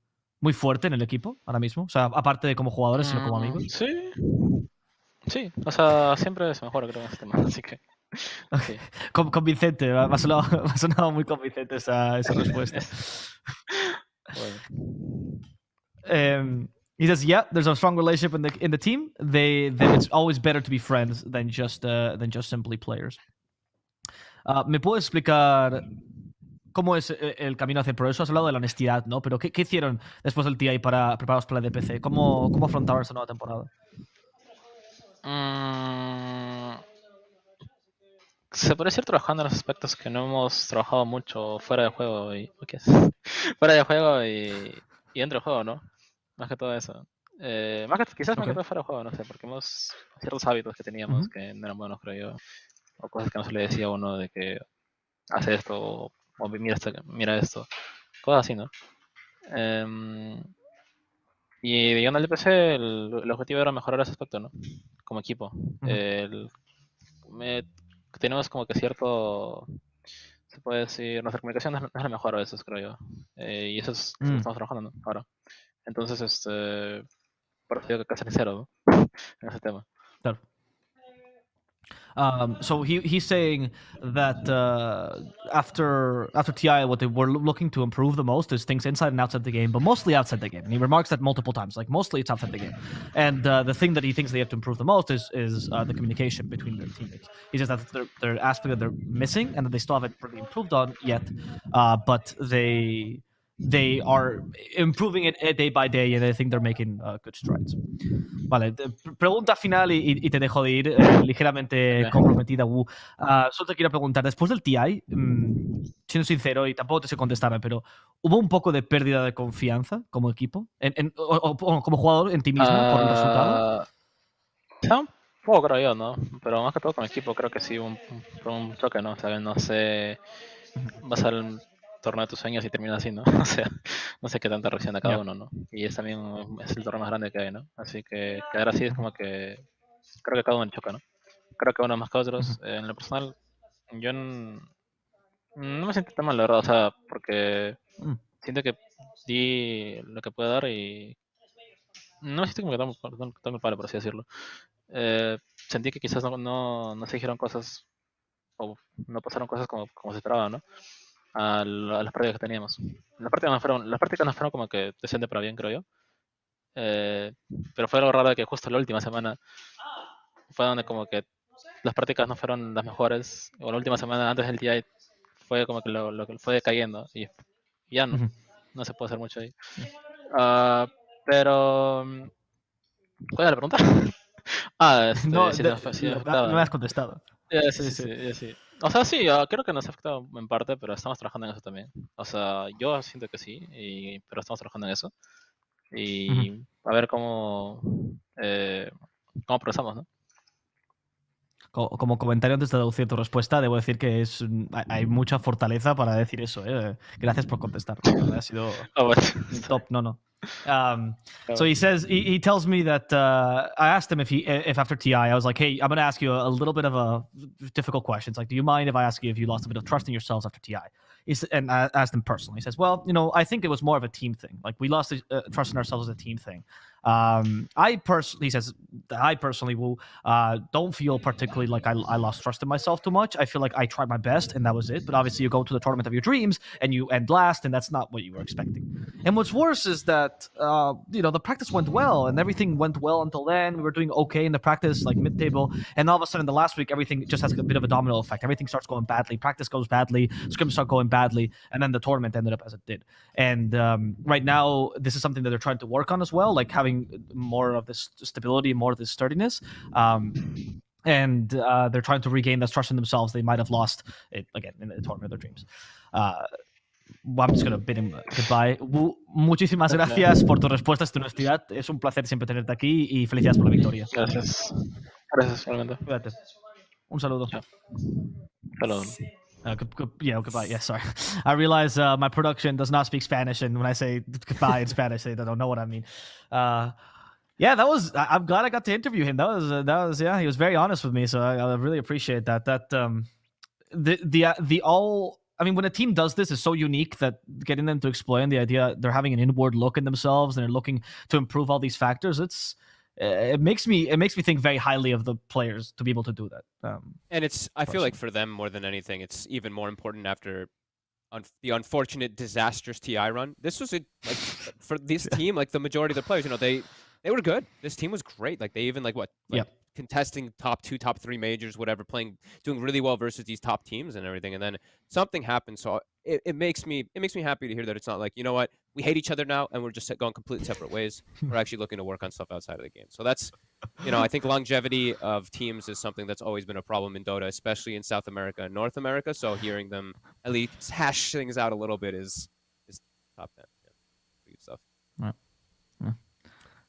fuerte en el equipo ahora mismo, o sea, aparte de como jugadores, sino como amigos. Sí. Sí, o sea, siempre se mejora, creo, en este tema, así que. Sí. Convincente, me ha sonado muy convincente esa respuesta. Bueno. He says, "Yeah, there's a strong relationship in the team. Then it's always better to be friends than just simply players." ¿Me puedes explicar cómo es el camino hacia el progreso? Has hablado de la honestidad, ¿no? Pero ¿qué hicieron después del TI para prepararos para la DPC? ¿Cómo afrontaron esta nueva temporada? Se puede ir trabajando en los aspectos que no hemos trabajado mucho fuera de juego y ¿qué es? Fuera de juego y dentro del juego, ¿no? Más que todo eso. Quizás más que todo fuera de juego, no sé, porque hemos ciertos hábitos que teníamos que no eran buenos, creo yo, o cosas que no se le decía a uno de que hace esto o mira esto, cosas así, ¿no? Y llegando al DPC, el objetivo era mejorar ese aspecto, ¿no? Como equipo. Tenemos como que cierto, se puede decir, nuestra comunicación no es la mejor a veces, creo yo. Y eso es lo que estamos trabajando, ¿no? Ahora. Entonces, por eso digo que casi sincero, ¿no? En ese tema. Claro. So he's saying that after TI, what they were looking to improve the most is things inside and outside the game, but mostly outside the game. And he remarks that multiple times, like mostly it's outside the game. And the thing that he thinks they have to improve the most is the communication between their teammates. He says that's their aspect that they're missing and that they still haven't really improved on yet, but they are improving it day by day, and I think they're making good strides. Vale, pregunta final y te dejo de ir ligeramente comprometida, Wu. Solo te quiero preguntar, después del TI, siendo sincero, y tampoco te sé contestarme, pero ¿hubo un poco de pérdida de confianza como equipo? O como jugador en ti mismo por el resultado? Un poco, creo yo, ¿no? Pero más que todo con el equipo, creo que sí, un choque, ¿no? ¿Sabes? No sé, vas al torneo de tus sueños y termina así, ¿no? O sea, no sé qué tanta reacción de cada uno, ¿no? Y es también es el torneo más grande que hay, ¿no? Así que quedar así es como que creo que cada uno choca, ¿no? Creo que uno más que otros. En lo personal, yo no me siento tan mal, la verdad, o sea, porque siento que di lo que puedo dar y no me siento como que tan culpable, por así decirlo. Sentí que quizás no se dijeron cosas o no pasaron cosas como se esperaba, ¿no? A las prácticas que teníamos. Las prácticas no fueron como que decente para bien, creo yo. Pero fue algo raro de que justo la última semana fue donde como que las prácticas no fueron las mejores, o la última semana antes del TI fue como que lo que fue decayendo y ya no se puede hacer mucho ahí. Pero ¿cuál era la pregunta? No, si no me has contestado. Sí. O sea, sí, creo que nos ha afectado en parte, pero estamos trabajando en eso también. O sea, yo siento que sí, pero estamos trabajando en eso. Y a ver cómo progresamos, ¿no? Como comentario antes de deducir tu respuesta, debo decir que hay mucha fortaleza para decir eso. Gracias por contestar. Ha sido top. No. So he says he tells me that I asked him if after TI I was like, hey, I'm going to ask you a little bit of a difficult question. It's like, do you mind if I ask you if you lost a bit of trust in yourselves after TI? And I asked him personally. He says, well, I think it was more of a team thing. Like we lost trust in ourselves as a team thing. He says that I personally don't feel particularly like I lost trust in myself too much. I feel like I tried my best and that was it. But obviously you go to the tournament of your dreams and you end last, and that's not what you were expecting. And what's worse is that the practice went well and everything went well until then. We were doing okay in the practice, like mid-table, and all of a sudden the last week everything just has a bit of a domino effect. Everything starts going badly. Practice goes badly. Scrims start going badly, and then the tournament ended up as it did. And right now this is something that they're trying to work on as well, like having more of this stability, more of this sturdiness. and they're trying to regain that trust in themselves. They might have lost it again in the tournament of their dreams. Well, I'm just going to bid him goodbye. Muchísimas gracias por tus respuestas, tu honestidad. Es un placer siempre tenerte aquí y felicidades por la victoria. Gracias. Gracias, realmente. Cuídate. Un saludo. Chao. Saludo. Goodbye. Yeah, sorry. I realize my production does not speak Spanish, and when I say goodbye in Spanish, they don't know what I mean. Yeah, that was. I'm glad I got to interview him. That was. Yeah, he was very honest with me, so I really appreciate that. The all. I mean, when a team does this, is so unique that getting them to explain the idea, they're having an inward look in themselves and they're looking to improve all these factors. It makes me think very highly of the players to be able to do that. And I feel like for them more than anything, it's even more important after the unfortunate disastrous TI run. This was for this team, like the majority of the players, they were good. This team was great. Like they even contesting top 2, top 3 majors, whatever, doing really well versus these top teams and everything. And then something happened. So it makes me happy to hear that it's not like, you know what, we hate each other now and we're just going completely separate ways. We're actually looking to work on stuff outside of the game. So that's, I think longevity of teams is something that's always been a problem in Dota, especially in South America and North America. So hearing them at least hash things out a little bit is top 10. Yeah. Good stuff. Right. Yeah.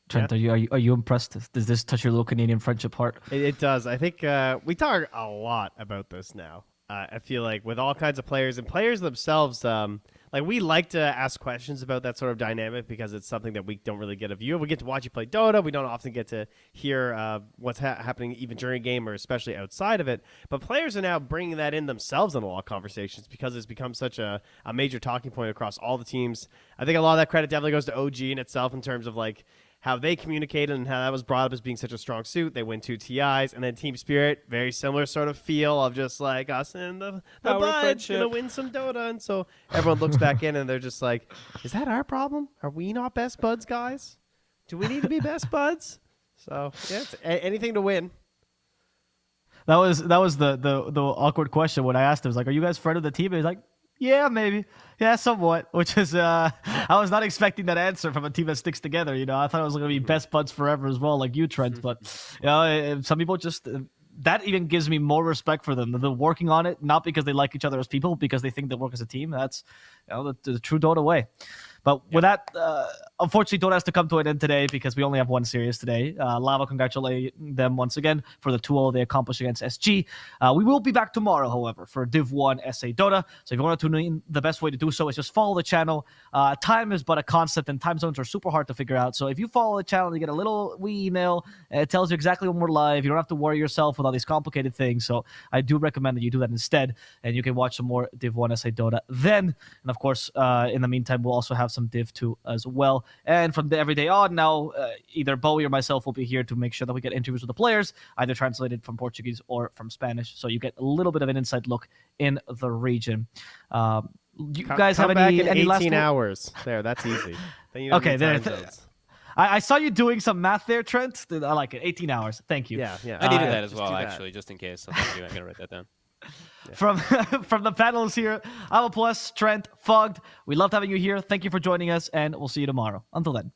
Trent, are you impressed? Does this touch your little Canadian friendship heart? It does. I think we talk a lot about this now. I feel like with all kinds of players and players themselves, like we like to ask questions about that sort of dynamic because it's something that we don't really get a view of. We get to watch you play Dota. We don't often get to hear what's happening even during a game or especially outside of it. But players are now bringing that in themselves in a lot of conversations because it's become such a major talking point across all the teams. I think a lot of that credit definitely goes to OG in itself in terms of like how they communicated and how that was brought up as being such a strong suit. They win 2 TIs, and then Team Spirit, very similar sort of feel of just like us and the buds gonna win some Dota, and so everyone looks back in and they're just like, "Is that our problem? Are we not best buds, guys? Do we need to be best buds?" So yeah, it's anything to win. That was the awkward question when I asked him. I was like, "Are you guys friend of the team?" And he's like, "Yeah, maybe. Yeah, somewhat." Which is, I was not expecting that answer from a team that sticks together. I thought it was going to be best buds forever as well, like you, Trent. But some people just that even gives me more respect for them. They're working on it, not because they like each other as people, because they think they work as a team. That's the true Dota way. But with that, unfortunately, Dota has to come to an end today because we only have one series today. Lava congratulate them once again for the 2-0 they accomplished against SG. We will be back tomorrow, however, for Div 1 SA Dota. So if you want to tune in, the best way to do so is just follow the channel. Time is but a concept, and time zones are super hard to figure out. So if you follow the channel, you get a little wee email. It tells you exactly when we're live. You don't have to worry yourself with all these complicated things. So I do recommend that you do that instead, and you can watch some more Div 1 SA Dota then. And of course, in the meantime, we'll also have some Div 2 as well. And from the everyday on now, either Bowie or myself will be here to make sure that we get interviews with the players, either translated from Portuguese or from Spanish. So you get a little bit of an inside look in the region. You guys have any 18 last hours? There, that's easy. Okay, there. I saw you doing some math there, Trent. I like it. 18 hours. Thank you. Yeah. I needed that as well, actually, just in case. So thank you. I'm going to write that down. Yeah. From the panelists here, I'm Epulze, Trent, Fogged. We loved having you here. Thank you for joining us, and we'll see you tomorrow. Until then.